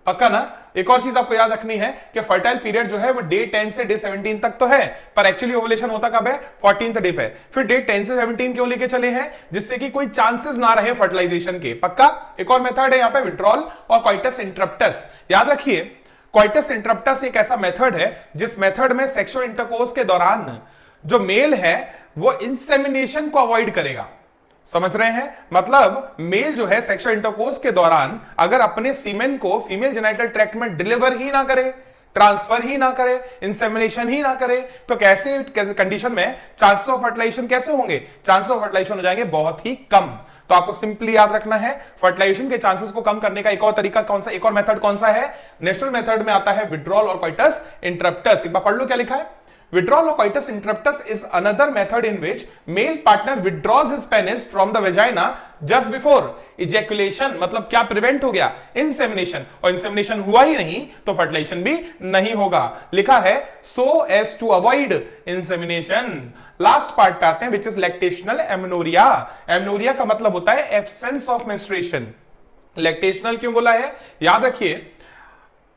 A: पक्का ना? एक और चीज आपको याद रखनी है कि फर्टाइल पीरियड जो है वो डे 10 से डे 17 तक तो है, पर एक्चुअली ओवुलेशन होता कब है? 14th डे पे। फिर डे 10 से 17 क्यों लेके चले हैं? जिससे कि कोई चांसेस ना रहे फर्टिलाइजेशन के। पक्का? एक और मेथड है यहां पे विड्रॉल और कॉइटस इंटरप्टस। याद रखिए, कॉइटस इंटरप्टस एक ऐसा मेथड है जिस मेथड में सेक्सुअल इंटरकोर्स के दौरान जो मेल है वो इंसेमिनेशन को अवॉइड करेगा। समझ रहे हैं? मतलब मेल जो है सेक्सुअल इंटरकोर्स के दौरान अगर अपने सीमेन को फीमेल जेनिटल ट्रैक्ट में डिलीवर ही ना करे, ट्रांसफर ही ना करे, इंसेमिनेशन ही ना करे, तो कैसे कंडीशन में चांसेस ऑफ फर्टिलाइजेशन कैसे होंगे? चांसेस ऑफ फर्टिलाइजेशन हो जाएंगे बहुत ही कम। तो आपको सिंपली याद रखना है, फर्टिलाइजेशन के चांसेस को कम करने का एक और तरीका कौन सा, एक और मेथड कौन सा है? नेचुरल मेथड में आता है विड्रॉल और कॉइटस इंटरप्टस। एक बार पढ़ लो क्या लिखा है। Withdrawal or coitus interruptus is another method in which male partner withdraws his penis from the vagina just before ejaculation। मतलब क्या प्रिवेंट हो गया? इंसेमिनेशन। और इंसेमिनेशन हुआ ही नहीं तो फर्टिलाइजेशन भी नहीं होगा। लिखा है so as to avoid insemination। Last part पे आते हैं which is lactational amenorrhea। Amenorrhoea का मतलब होता है absence of menstruation। लैक्टेशनल क्यों बोला है? याद रखिए,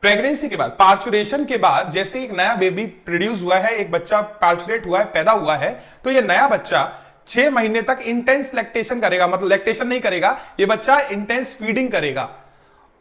A: प्रेगनेंसी के बाद, पार्चुरेशन के बाद जैसे एक नया बेबी प्रोड्यूस हुआ है, एक बच्चा पार्चुरेट हुआ है, पैदा हुआ है, तो ये नया बच्चा 6 महीने तक इंटेंस लैक्टेशन करेगा। मतलब लैक्टेशन नहीं करेगा, ये बच्चा इंटेंस फीडिंग करेगा।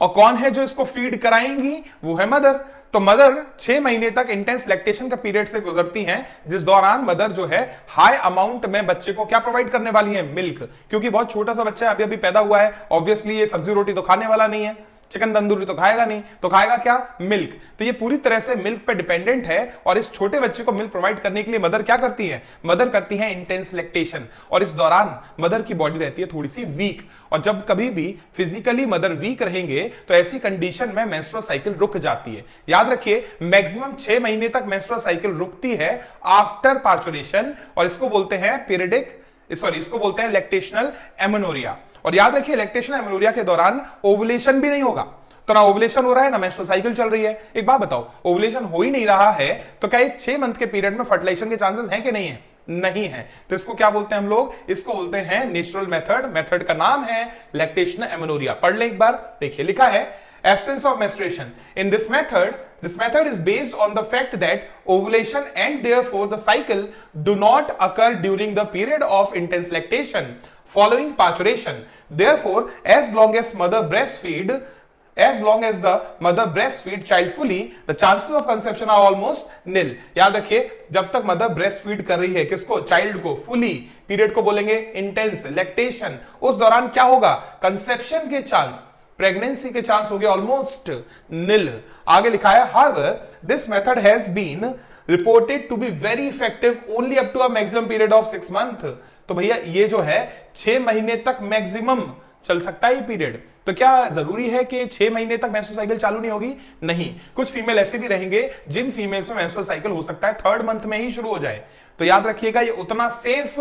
A: और कौन है जो इसको फीड कराएंगी? वो है मदर। तो मदर 6 महीने तक इंटेंस लैक्टेशन का पीरियड से गुजरती हैं, जिस दौरान मदर जो है हाई अमाउंट में बच्चे को क्या प्रोवाइड करने वाली है? मिल्क। क्योंकि बहुत छोटा सा बच्चा है, अभी अभी पैदा हुआ है, ऑब्वियसली ये सब्जी रोटी तो खाने वाला नहीं है, चिकन तंदूरी तो खाएगा नहीं, तो खाएगा क्या? मिल्क। तो ये पूरी तरह से मिल्क पे डिपेंडेंट है, और इस छोटे बच्चे को मिल्क प्रोवाइड करने के लिए मदर क्या करती है? मदर करती है इंटेंस लैक्टेशन। और इस दौरान मदर की बॉडी रहती है थोड़ी सी वीक, और जब कभी भी फिजिकली मदर वीक रहेंगे तो ऐसी कंडीशन में मेंस्ट्रुअल साइकिल रुक जाती है। याद रखिए, मैक्सिमम 6 महीने तक मेंस्ट्रुअल साइकिल रुकती है आफ्टर पार्चुरेशन, और इसको बोलते हैं इसको बोलते हैं लैक्टेशनल एमेनोरिया। और याद रखिए, लैक्टेशनल एमेनोरिया के दौरान ओवुलेशन भी नहीं होगा। तो ना ओवुलेशन हो रहा है ना मेंस्ट्रुअल साइकिल चल रही है। एक बात बताओ, ओवुलेशन हो ही नहीं रहा है तो क्या इस 6 मंथ के पीरियड में फर्टिलाइजेशन के चांसेस हैं कि नहीं है? नहीं है। तो इसको क्या बोलते हैं हम लोग? इसको बोलते हैं नेचुरल मेथड। मेथड का नाम है लैक्टेशनल एमेनोरिया। पढ़ ले एक बार, देखिए लिखा है absence of menstruation in this method is based on the fact that ovulation and therefore the cycle do not occur during the period of intense lactation following parturition. Therefore, as long as the mother breastfeed child fully, the chances of conception are almost nil। याद रखिए, जब तक mother breast feed कर रही है किसको? Child को। Fully period को बोलेंगे इंटेंस लैक्टेशन। उस दौरान क्या होगा? कंसेप्शन के चांस, प्रेगनेंसी के चांस हो गए ऑलमोस्ट निल। आगे लिखा है however this method has been reported to be very effective only up to a maximum period of 6 months। तो भैया ये जो है 6 महीने तक मैक्सिमम चल सकता है ये पीरियड। तो क्या जरूरी है कि 6 महीने तक मेंस्ट्रुअल साइकिल चालू नहीं होगी? नहीं। कुछ फीमेल ऐसे भी रहेंगे जिन फीमेल्स में मेंस्ट्रुअल साइकिल हो सकता है 3rd मंथ में ही शुरू हो जाए। तो याद रखिएगा, ये उतना सेफ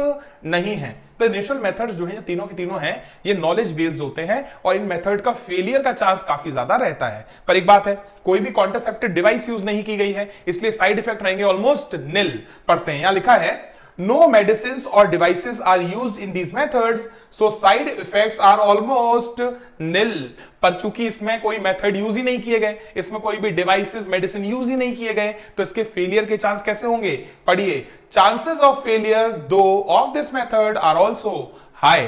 A: नहीं है। तो नेचुरल मेथड्स जो हैं, तीनों के तीनों हैं, ये नॉलेज बेस्ड होते हैं, और इन मेथड का फेलियर का चांस काफी ज्यादा रहता है। पर एक बात है, कोई भी कॉन्ट्रासेप्टिव डिवाइस यूज नहीं की गई है, इसलिए साइड इफेक्ट रहेंगे ऑलमोस्ट निल। पढ़ते हैं, यहां लिखा है no medicines or devices are used in these methods so side effects are almost nil। पर चूंकि इसमें कोई मेथड यूज ही नहीं किए गए, इसमें कोई भी डिवाइसेस मेडिसिन यूज ही नहीं किए गए, तो इसके फेलियर के चांस कैसे होंगे? पढ़िए, chances of failure too of this method are also high.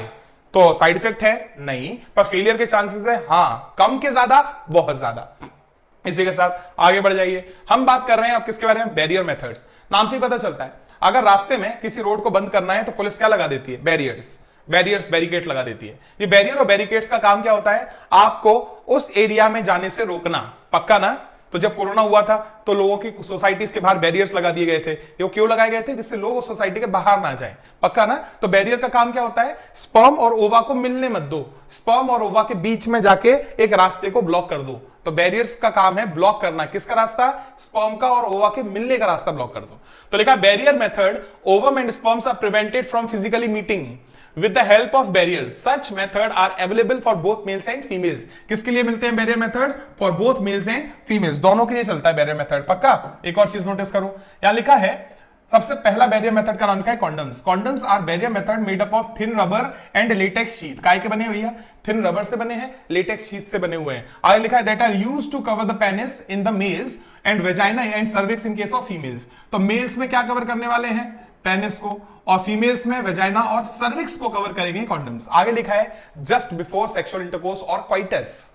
A: तो साइड इफेक्ट है नहीं, पर फेलियर के चांसेस है हाँ, कम के ज्यादा, बहुत ज्यादा। इसी के साथ आगे बढ़ जाइए। हम बात कर रहे हैं अब किसके बारे में? Barrier methods. नाम से ही पता चलता है, अगर रास्ते में किसी रोड को बंद करना है तो पुलिस क्या लगा देती है? बैरिकेड लगा देती है। ये बैरियर और बैरिकेड्स का काम क्या होता है? आपको उस एरिया में जाने से रोकना। पक्का ना? तो जब कोरोना हुआ था तो लोगों की सोसाइटीज के बाहर बैरियर्स लगा दिए गए थे। ये क्यों लगाए गए थे? जिससे लोग सोसाइटी के बाहर ना जाए। पक्का ना? तो बैरियर का काम क्या होता है? स्पर्म और ओवा को मिलने मत दो, स्पर्म और ओवा के बीच में जाके एक रास्ते को ब्लॉक कर दो। तो बैरियर्स का काम है ब्लॉक करना। किसका रास्ता? स्पर्म का और ओवा के मिलने का रास्ता ब्लॉक कर दो। तो लिखा barrier method, ovum and sperms are prevented from physically meeting with the help of barriers. Such method are available for both males and females. किसके लिए मिलते हैं barrier methods? For both males and females, दोनों के लिए चलता है barrier method. पक्का? एक और चीज नोटिस करो, यहां लिखा है सबसे पहला बैरियर मेथड का नाम लिखा है condoms. Condoms are barrier method made up of thin rubber and latex sheet. काय के बने भैया? थिन रबर से बने हैं, लेटेक्स शीट से बने हुए हैं। आगे लिखा है that are used to cover the penis in the males and vagina and cervix in case of females. तो मेल्स में क्या कवर करने वाले हैं? पेनिस को, और फीमेल्स में वेजाइना और सर्विक्स को कवर करेंगे कॉन्डम्स। आगे लिखा है जस्ट बिफोर सेक्सुअल इंटरकोर्स और coitus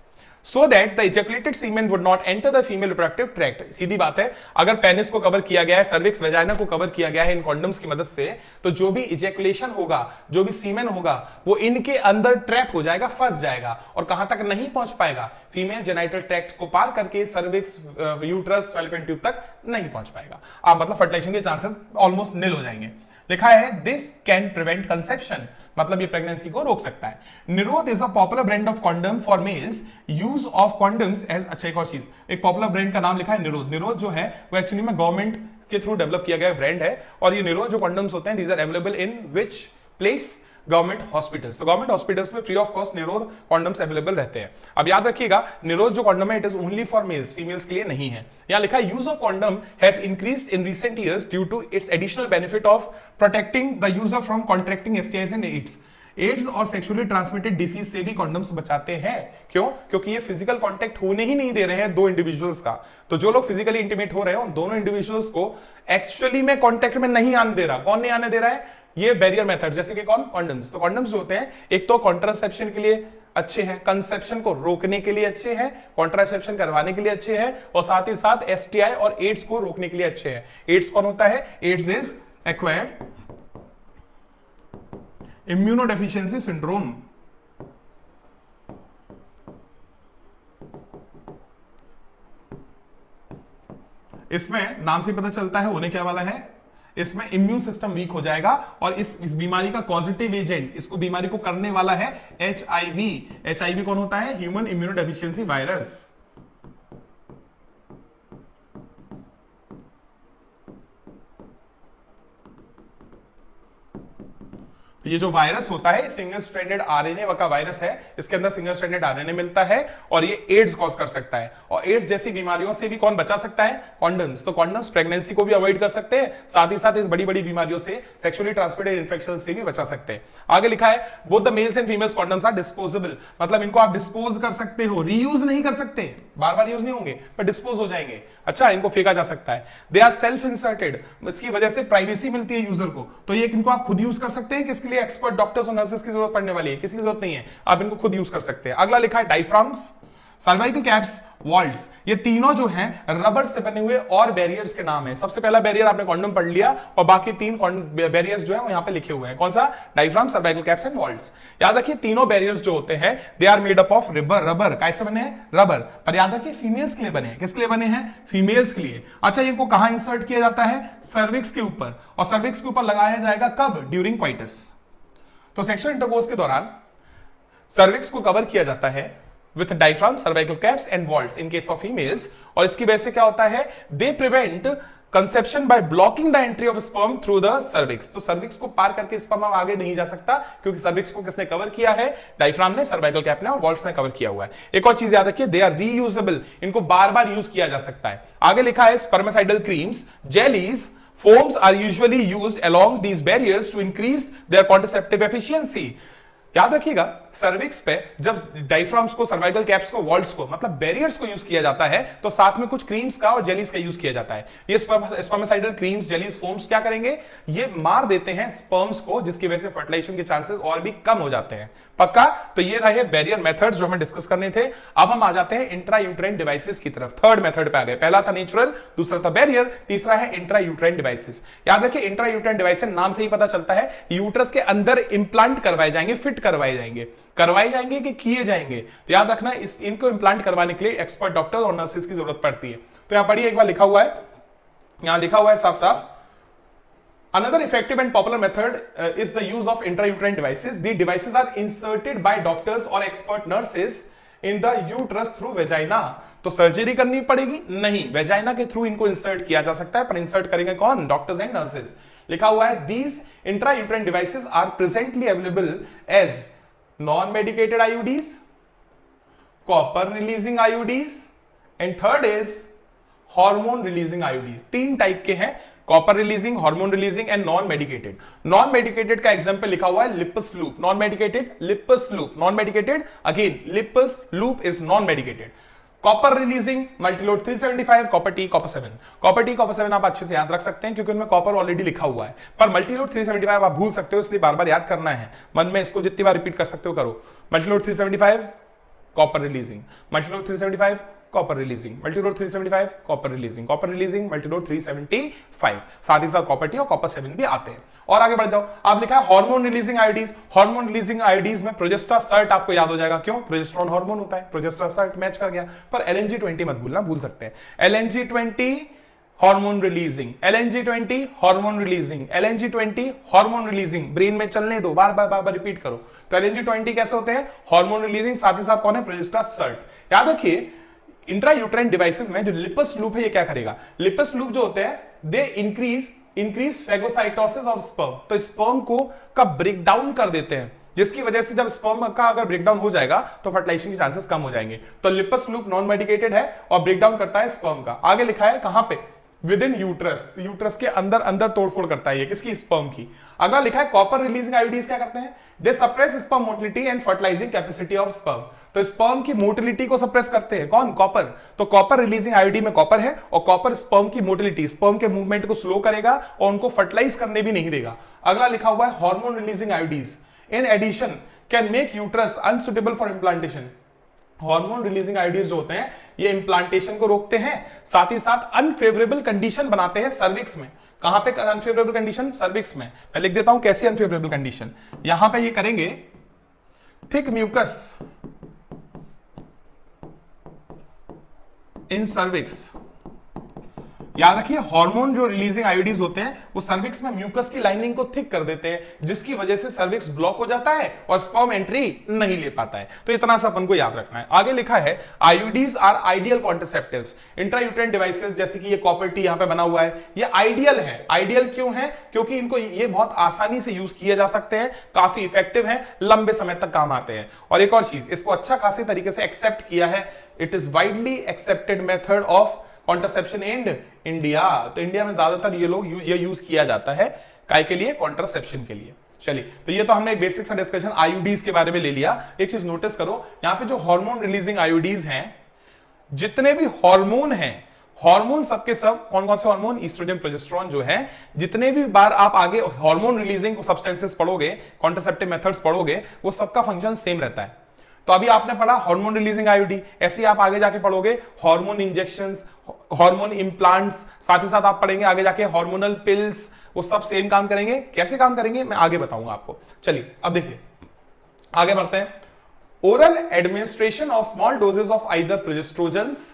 A: so that the ejaculated semen would not enter the female reproductive tract। सीधी बात है, अगर पेनिस को कवर किया गया है, सर्विक्स वेजाइना को कवर किया गया है इन कॉन्डम्स की मदद से, तो जो भी इजेकुलेशन होगा, जो भी सीमेन होगा, वो इनके अंदर ट्रैप हो जाएगा, फंस जाएगा और कहां तक नहीं पहुंच पाएगा? फीमेल जेनाइटल ट्रैक्ट को पार करके सर्विक्स, यूट्रस, फैलोपियन ट्यूब तक नहीं पहुंच पाएगा। आप मतलब फर्टिलाइजेशन के चांसेस ऑलमोस्ट निल हो जाएंगे। लिखा है दिस कैन प्रिवेंट कंसेप्शन, मतलब ये प्रेगनेंसी को रोक सकता है। Nirodh is a popular brand of condom for males, use of condoms as. अच्छा, एक और चीज, एक पॉपुलर ब्रांड का नाम लिखा है निरोध। निरोध जो है वो एक्चुअली में गवर्नमेंट के थ्रू डेवलप किया गया ब्रांड है, और ये निरोध जो कॉन्डम्स होते हैं these are available in which place? Government hospitals. तो गवर्नमेंट हॉस्पिटल्स में free of cost Nirodh condoms available रहते हैं। अब याद रखिएगा, निरोध जो कॉन्डम है it is only for males, females के लिए नहीं है। यहां लिखा है use of condom has increased in recent years due to its additional benefit of protecting the user from contracting STIs and AIDS. AIDS और सेक्सुअली ट्रांसमिटेड डिसीज से भी कॉन्डम्स बचाते हैं। क्यों? क्योंकि ये फिजिकल कांटेक्ट होने ही नहीं दे रहे हैं दो इंडिविजुअल्स का। तो जो लोग फिजिकली इंटीमेट हो रहे हैं उन दोनों इंडिविजुअल्स को एक्चुअली में कांटेक्ट में नहीं आने दे रहा। कौन नहीं आने दे रहा है? ये बैरियर मेथड, जैसे कि कौन? कॉन्डम्स। तो कॉन्डम्स जो होते हैं एक तो कॉन्ट्रासेप्शन के लिए अच्छे हैं, कंसेप्शन को रोकने के लिए अच्छे हैं, कॉन्ट्रासेप्शन करवाने के लिए अच्छे हैं, और साथ ही साथ एसटीआई और एड्स को रोकने के लिए अच्छे हैं। एड्स कौन होता है? AIDS is acquired immunodeficiency syndrome. इसमें नाम से पता चलता है होने क्या वाला है, इसमें इम्यून सिस्टम वीक हो जाएगा, और इस बीमारी का पॉजिटिव एजेंट, इसको बीमारी को करने वाला है एचआईवी। एचआईवी कौन होता है? Human immunodeficiency virus. ये जो वायरस होता है सिंगल स्ट्रैंडेड आरएनए का वायरस है, इसके अंदर सिंगल स्ट्रैंडेड आरएनए मिलता है, और ये एड्स कॉज कर सकता है। और एड्स जैसी बीमारियों से भी कौन बचा सकता है? कॉन्डम्स। तो कॉन्डम्स प्रेगनेंसी को भी अवॉइड कर सकते हैं, साथ ही साथ इस बड़ी बड़ी बीमारियों से, सेक्सुअली ट्रांसमिटेड इन्फेक्शन से भी बचा सकते हैं। आगे लिखा है both the males and females condoms are disposable, मतलब इनको आप डिस्पोज कर सकते हो, रीयूज नहीं कर सकते, बार बार यूज नहीं होंगे पर डिस्पोज हो जाएंगे। अच्छा, इनको फेंका जा सकता है। दे आर सेल्फ इंसर्टेड, इसकी वजह से प्राइवेसी मिलती है यूजर को। तो ये इनको आप खुद यूज कर सकते हैं, किसके लिए? एक्सपर्ट डॉक्टर्स और नर्सेस की जरूरत पड़ने वाली है, किसी की जरूरत नहीं है, आप इनको खुद यूज कर सकते हैं। अगला लिखा है डायफ्राम्स, सर्वाइकल कैप्स, वॉल्ट्स। ये तीनों जो हैं रबर से बने हुए और बैरियर्स के नाम है। सबसे पहला बैरियर आपने कॉन्डम पढ़ लिया, और बाकी तीन बैरियर्स जो है वो यहां पे लिखे हुए हैं। कौन सा? Diaphragm, cervical caps and vaults. याद रखिए तीनों बैरियर्स जो होते हैं they are made up of rubber. Rubber कैसे बने हैं? रबर। पर याद रखिए फीमेल्स के लिए बने हैं। किसके लिए बने हैं? फीमेल्स के लिए। अच्छा, इनको कहां इंसर्ट किया जाता है? सर्विक्स के ऊपर, और सर्विक्स के ऊपर लगाया जाएगा कब? During coitus. तो सेक्सुअल इंटरकोर्स के दौरान सर्विक्स को कवर किया जाता है with diaphragm, cervical caps and vaults in case of females, और इसकी वजह से क्या होता है? They prevent conception by blocking the entry of sperm through the cervix. तो सर्विक्स को पार करके स्पर्म आगे नहीं जा सकता, क्योंकि सर्विक्स को किसने कवर किया है? डायफ्राम ने, सर्वाइकल कैप ने और वॉल्ट्स ने कवर किया हुआ है। एक और चीज याद रखिए, दे आर रीयूजेबल, इनको बार बार यूज किया जा सकता है। आगे लिखा है spermicidal creams, jellies, foams are usually used along these barriers to increase their contraceptive efficiency। याद रखिएगा सर्विक्स पे जब डायफ्राम्स को, सर्वाइकल कैप्स को, वॉल्ट्स को, मतलब बैरियर्स को यूज किया जाता है, तो साथ में कुछ क्रीम्स का और जेलीज का यूज किया जाता है। ये स्पर्मेसाइडल क्रीम्स, जेलीज, फोम्स क्या करेंगे? ये मार देते हैं स्पर्म्स को, जिसकी वजह से फर्टिलाइजेशन के चांसेस और भी कम हो जाते हैं। पक्का? तो ये रहे बैरियर मेथड्स जो हमें डिस्कस करने थे। अब हम आ जाते हैं इंट्रा यूट्राइन डिवाइसेस की तरफ। थर्ड मेथड पे आ गए। पहला था नेचुरल, दूसरा था बैरियर, तीसरा है इंट्रा यूट्राइन डिवाइसेस। याद रखिए इंट्रा यूट्राइन डिवाइसेस नाम से ही पता चलता है यूट्रस के अंदर इंप्लांट करवाए जाएंगे, फिट फिट करवाए जाएंगे कि किए जाएंगे? तो याद रखना इनको इंप्लांट करवाने के लिए एक्सपर्ट डॉक्टर और नर्सेस की जरूरत पड़ती है। तो यहां पढ़िए, एक बार लिखा हुआ है, यहां लिखा हुआ है साफ साफ, another effective and popular method is the use of intrauterine devices. The devices are inserted by doctors or expert nurses in the uterus through vagina. तो सर्जरी करनी पड़ेगी? नहीं, वेजाइना के थ्रू इनको इंसर्ट किया जा सकता है, पर इंसर्ट करेंगे कौन? Doctors and nurses. लिखा हुआ है these intrauterine devices are presently available as non-medicated IUDs, copper releasing IUDs and third is hormone releasing IUDs। तीन टाइप के हैं, copper releasing, hormone releasing and non medicated. Non medicated का example लिखा हुआ है lips loop. Non medicated lips loop, non medicated again lips loop is non medicated. Copper releasing Multiload 375, copper T, copper 7। Copper T, copper 7 आप अच्छे से याद रख सकते हैं क्योंकि उनमें कॉपर ऑलरेडी लिखा हुआ है, पर मल्टीलोड 375 आप भूल सकते हो, इसलिए बार बार याद करना है। मन में इसको जितनी बार रिपीट कर सकते हो करो। Multiload 375 copper releasing, Multiload 375 copper releasing, Multiload 375 copper releasing, copper releasing Multiload 375, साथ ही साथ कॉपर टी और कॉपर 7 भी आते हैं। और आगे बढ़ जाओ, आप लिखा है हार्मोन रिलीजिंग आयोडीज। हार्मोन रिलीजिंग आयोडीज में प्रोजेस्टेरोन आपको याद हो जाएगा, क्यों? प्रोजेस्टेरोन हार्मोन होता है, प्रोजेस्टेरोन मैच कर गया। पर LNG20 मत भूलना, भूल सकते हैं। LNG20 hormone releasing, LNG20 hormone releasing, LNG20 hormone releasing, brain में चलने दो, बार बार रिपीट करो। तो LNG20 कैसे होते हैं? हार्मोन रिलीजिंग, साथ ही साथ कौन है? प्रोजेस्टेरोन। याद रखिए इंट्रायूट्राइन डिवाइसेस में जो लिपस लूप है ये क्या करेगा? लिपस लूप जो होते हैं they increase phagocytosis of sperm. तो स्पर्म को का ब्रेक डाउन कर देते हैं, जिसकी वजह से जब स्पर्म का अगर ब्रेकडाउन हो जाएगा तो फर्टिलाइजेशन के चांसेस कम हो जाएंगे। तो लिपस लूप नॉन मेडिकेटेड है और ब्रेकडाउन करता है स्पर्म का। आगे लिखा है कहां पे? विद इन यूट्रस, यूट्रस के अंदर अंदर तोड़फोड़ करता है ये, किसकी? स्पर्म की। अगला लिखा है कॉपर रिलीजिंग आयोडीज क्या करते हैं? They suppress sperm motility and fertilising capacity of sperm. तो स्पर्म की मोटिलिटी को सप्रेस करते हैं कौन? कॉपर। तो कॉपर रिलीजिंग आयोडी में कॉपर है और कॉपर स्पर्म की मोटिलिटी, स्पर्म के मूवमेंट को स्लो करेगा और उनको फर्टिलाइज करने भी नहीं देगा। अगला लिखा हुआ है hormone releasing IUDs in addition can make uterus unsuitable for implantation. Hormone releasing IUDs जो होते हैं ये इंप्लांटेशन को रोकते हैं, साथ ही साथ अनफेवरेबल कंडीशन बनाते हैं सर्विक्स में। कहां पे अनफेवरेबल कंडीशन? सर्विक्स में। मैं लिख देता हूं कैसी अनफेवरेबल कंडीशन। यहां पे ये करेंगे थिक म्यूकस इन सर्विक्स। याद रखिए हार्मोन जो रिलीजिंग आयोडीज होते हैं वो सर्विक्स में म्यूकस की लाइनिंग को थिक कर देते हैं, जिसकी वजह से सर्विक्स ब्लॉक हो जाता है और स्पर्म एंट्री नहीं ले पाता है। तो इतना सा अपन को याद रखना है। आगे लिखा है IUDs are ideal contraceptives. Intrauterine devices जैसे कि ये कॉपर टी यहां पे बना हुआ है, ये आइडियल है। आइडियल क्यों है? क्योंकि इनको ये बहुत आसानी से यूज किए जा सकते हैं, काफी इफेक्टिव है, लंबे समय तक काम आते हैं। और एक और चीज, इसको अच्छा खासी तरीके से एक्सेप्ट किया है। It is widely accepted method of contraception in India. तो इंडिया में ज्यादातर ये यूज किया जाता है काय के लिए? कॉन्ट्रासेप्शन के लिए। चलिए, तो ये तो हमने एक बेसिक सा डिस्कशन आईयूडीज के बारे में ले लिया। एक चीज नोटिस करो, यहां पे जो हार्मोन रिलीजिंग आईयूडीज हैं, जितने भी हार्मोन हैं, हार्मोन सबके सब कौन कौन से हार्मोन? ईस्ट्रोजन, प्रोजेस्टेरोन जो है। जितने भी बार आप आगे हार्मोन रिलीजिंग सब्सटेंसेस पढ़ोगे, कॉन्ट्रासेप्टिव मेथड्स पढ़ोगे, वो सबका फंक्शन सेम रहता है। तो अभी आपने पढ़ा हार्मोन रिलीजिंग आईयूडी, ऐसे ही आप आगे जाके पढ़ोगे हार्मोन इंजेक्शंस, हार्मोन इंप्लांट्स, साथ ही साथ आप पढ़ेंगे आगे जाके हार्मोनल पिल्स, वो सब सेम काम करेंगे। कैसे काम करेंगे मैं आगे बताऊंगा आपको। चलिए अब देखिए आगे बढ़ते हैं। Oral administration of small doses of either progestogens,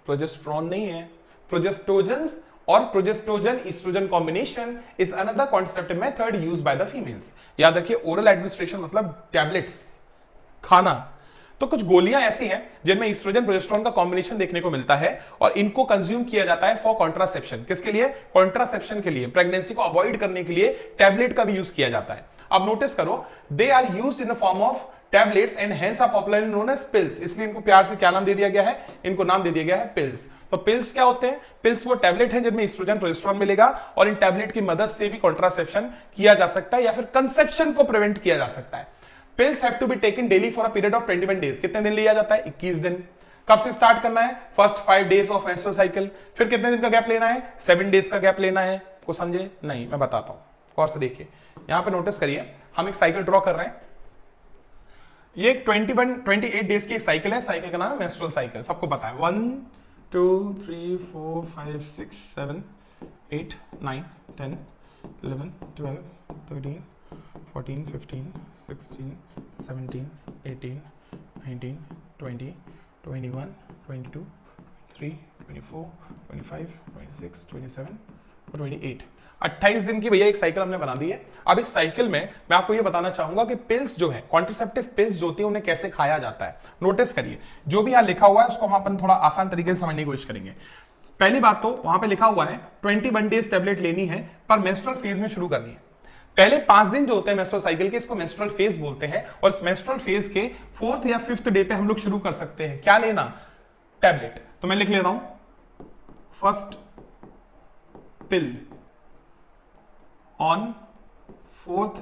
A: progesterone नहीं है, प्रोजेस्ट्रोजन्स और progestogen oestrogen combination is another contraceptive method used by the females. याद रखिए ओरल एडमिनिस्ट्रेशन मतलब टैबलेट्स, खाना। तो कुछ गोलियां ऐसी हैं जिनमें ईस्ट्रोजन प्रोजेस्टेरोन का कॉम्बिनेशन देखने को मिलता है और इनको कंज्यूम किया जाता है फॉर कॉन्ट्रासेप्शन। किसके लिए? कॉन्ट्रासेप्शन के लिए, प्रेगनेंसी को अवॉइड करने के लिए टैबलेट का भी यूज किया जाता है। अब नोटिस करो, they are used in the form of tablets and hence are popularly known as pills. इसलिए इनको प्यार से क्या नाम दे दिया गया है? इनको नाम दे दिया गया है पिल्स। तो पिल्स क्या होते हैं? पिल्स वो टैबलेट हैं जिनमें ईस्ट्रोजन प्रोजेस्टेरोन मिलेगा और इन टैबलेट की मदद से भी कॉन्ट्रासेप्शन किया जा सकता है या फिर कंसेप्शन को प्रिवेंट किया जा सकता है। Pills have to be taken daily for a period of 21 days. कितने दिन लिया जाता है? 21 दिन। कब से स्टार्ट करना है? First 5 days of menstrual cycle। फिर कितने दिन का गैप लेना है? 7 days का गैप लेना है। को समझे? नहीं, मैं बताता हूं। और से देखिए, यहां पे नोटिस करिए, हम एक साइकिल ड्रॉ कर रहे हैं। ये एक 28 डेज की एक साइकिल है। साइकिल का नाम है मेंस्ट्रुअल साइकिल, सबको पता है। 1 2 3 4 5 6 7 8 9 10 11 12 13 14, 15, 16, 17, 18, 19, 20, 21, 22, 23, 24, 25, 26, 27 और 28। 28 दिन की भैया एक साइकिल हमने बना दी है। अब इस साइकिल में मैं आपको ये बताना चाहूंगा कि पिल्स जो है, कॉन्ट्रासेप्टिव पिल्स जो होती है, उन्हें कैसे खाया जाता है। नोटिस करिए, जो भी यहां लिखा हुआ है उसको हम अपन थोड़ा आसान तरीके से समझने की कोशिश करेंगे। पहली बात तो वहां पे लिखा हुआ है 21 डेज टेबलेट लेनी है, पर मेंस्ट्रुअल फेज में शुरू करनी है। पहले 5 दिन जो होते हैं मेंस्ट्रुअल साइकिल के, इसको मेंस्ट्रुअल फेज बोलते हैं, और इस मेंस्ट्रुअल फेज के 4th या 5th डे पे हम लोग शुरू कर सकते हैं क्या लेना, टैबलेट। तो मैं लिख लेता हूं, first pill on 4th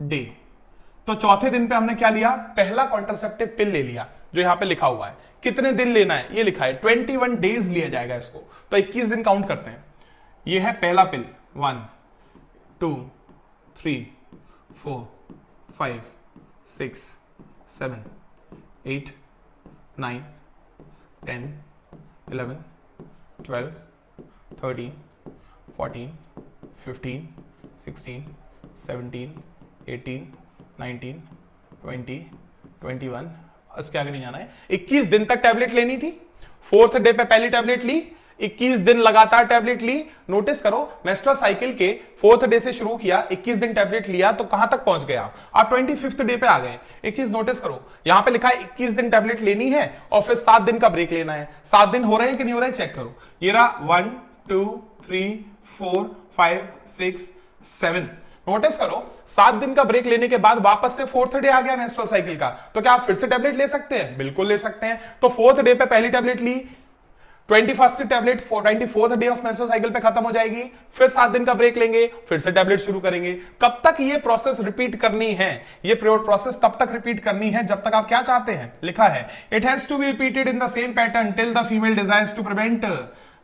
A: day. तो चौथे दिन पे हमने क्या लिया, पहला कॉन्ट्रासेप्टिव पिल ले लिया, जो यहां पे लिखा हुआ है। कितने दिन लेना है ये लिखा है, 21 डेज लिया जाएगा इसको। तो 21 दिन काउंट करते हैं। ये है पहला पिल, 1 2 3 4 5 6 7 8 9 10 11 12 13 14 15 16 17 18 19 20 21, इसके आगे नहीं जाना है। 21 दिन तक टैबलेट लेनी थी। 4th डे पे पहली टैबलेट ली, 21 दिन लगातार टैबलेट ली। नोटिस करो, मेंस्ट्रुअल साइकिल के 4th डे से शुरू किया, 21 दिन टैबलेट लिया, तो कहां तक पहुंच गया आप 25th डे पे आ गए। एक चीज नोटिस करो, यहां पे लिखा है 21 दिन टैबलेट लेनी है और फिर 7 दिन का ब्रेक लेना है। 7 दिन हो रहे हैं कि नहीं हो रहे हैं चेक करो। ये रहा 1 2 3 4 5 6 7। नोटिस करो, 7 दिन का ब्रेक लेने के बाद वापस से 4th डे आ गया मेंस्ट्रुअल साइकिल का। तो क्या आप फिर से टैबलेट ले सकते हैं? बिल्कुल ले सकते हैं। तो 4th डे पे पहली टैबलेट ली, 21st tablet 24th day of menstrual cycle पे खत्म हो जाएगी, फिर 7 दिन का ब्रेक लेंगे, फिर से टैबलेट शुरू करेंगे। कब तक ये प्रोसेस रिपीट करनी है? ये प्रोसेस तब तक रिपीट करनी है जब तक आप क्या चाहते हैं, लिखा है it has to be repeated in the same pattern till the female desires to prevent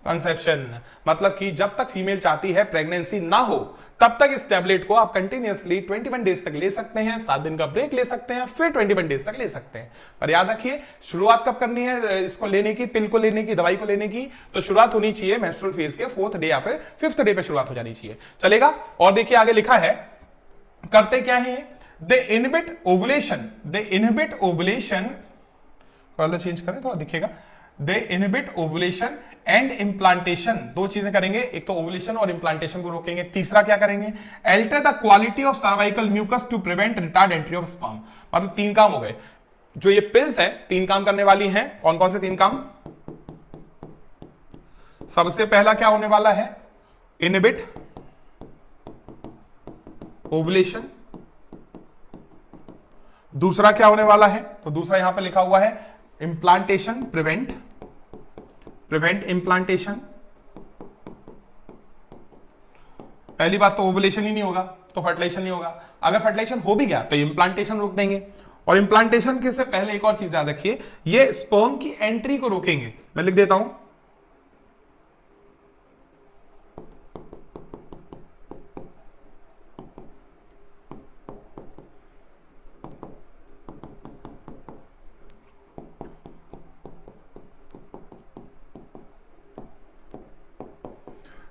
A: conception. मतलब कि जब तक फीमेल चाहती है प्रेगनेंसी ना हो, तब तक इस टैबलेट को आप कंटिन्यूअसली 21 डेज तक ले सकते हैं, 7 दिन का ब्रेक ले सकते हैं, फिर 21 डेज तक ले सकते हैं। पर याद रखिए, शुरुआत कब करनी है इसको लेने की, पिल को लेने की, दवाई को लेने की? तो शुरुआत होनी चाहिए मेंस्ट्रुअल फेज के 4th डे या फिर 5th डे पे शुरुआत हो जानी चाहिए। चलेगा? और देखिए आगे लिखा है, करते क्या है, दे इनहिबिट ओवुलेशन। दे इनहिबिट ओवुलेशन, कलर चेंज करें थोड़ा दिखेगा। दे इनहिबिट ओवुलेशन एंड इम्प्लांटेशन। 2 चीजें करेंगे, एक तो ओवुलेशन और इम्प्लांटेशन को रोकेंगे। तीसरा क्या करेंगे, alter the quality of cervical mucus to prevent retard entry of sperm. मतलब 3 काम हो गए। जो ये पिल्स है 3 काम करने वाली हैं। कौन कौन से 3 काम? सबसे पहला क्या होने वाला है, इनहिबिट ओवुलेशन। दूसरा क्या होने वाला है, तो दूसरा यहां पे लिखा हुआ है इम्प्लांटेशन, प्रिवेंट इम्प्लांटेशन। पहली बात तो ओवुलेशन ही नहीं होगा तो फर्टिलाइजेशन नहीं होगा। अगर फर्टिलाइजेशन हो भी गया तो इम्प्लांटेशन रोक देंगे। और इम्प्लांटेशन के से पहले एक और चीज याद रखिए, ये स्पर्म की एंट्री को रोकेंगे। मैं लिख देता हूं,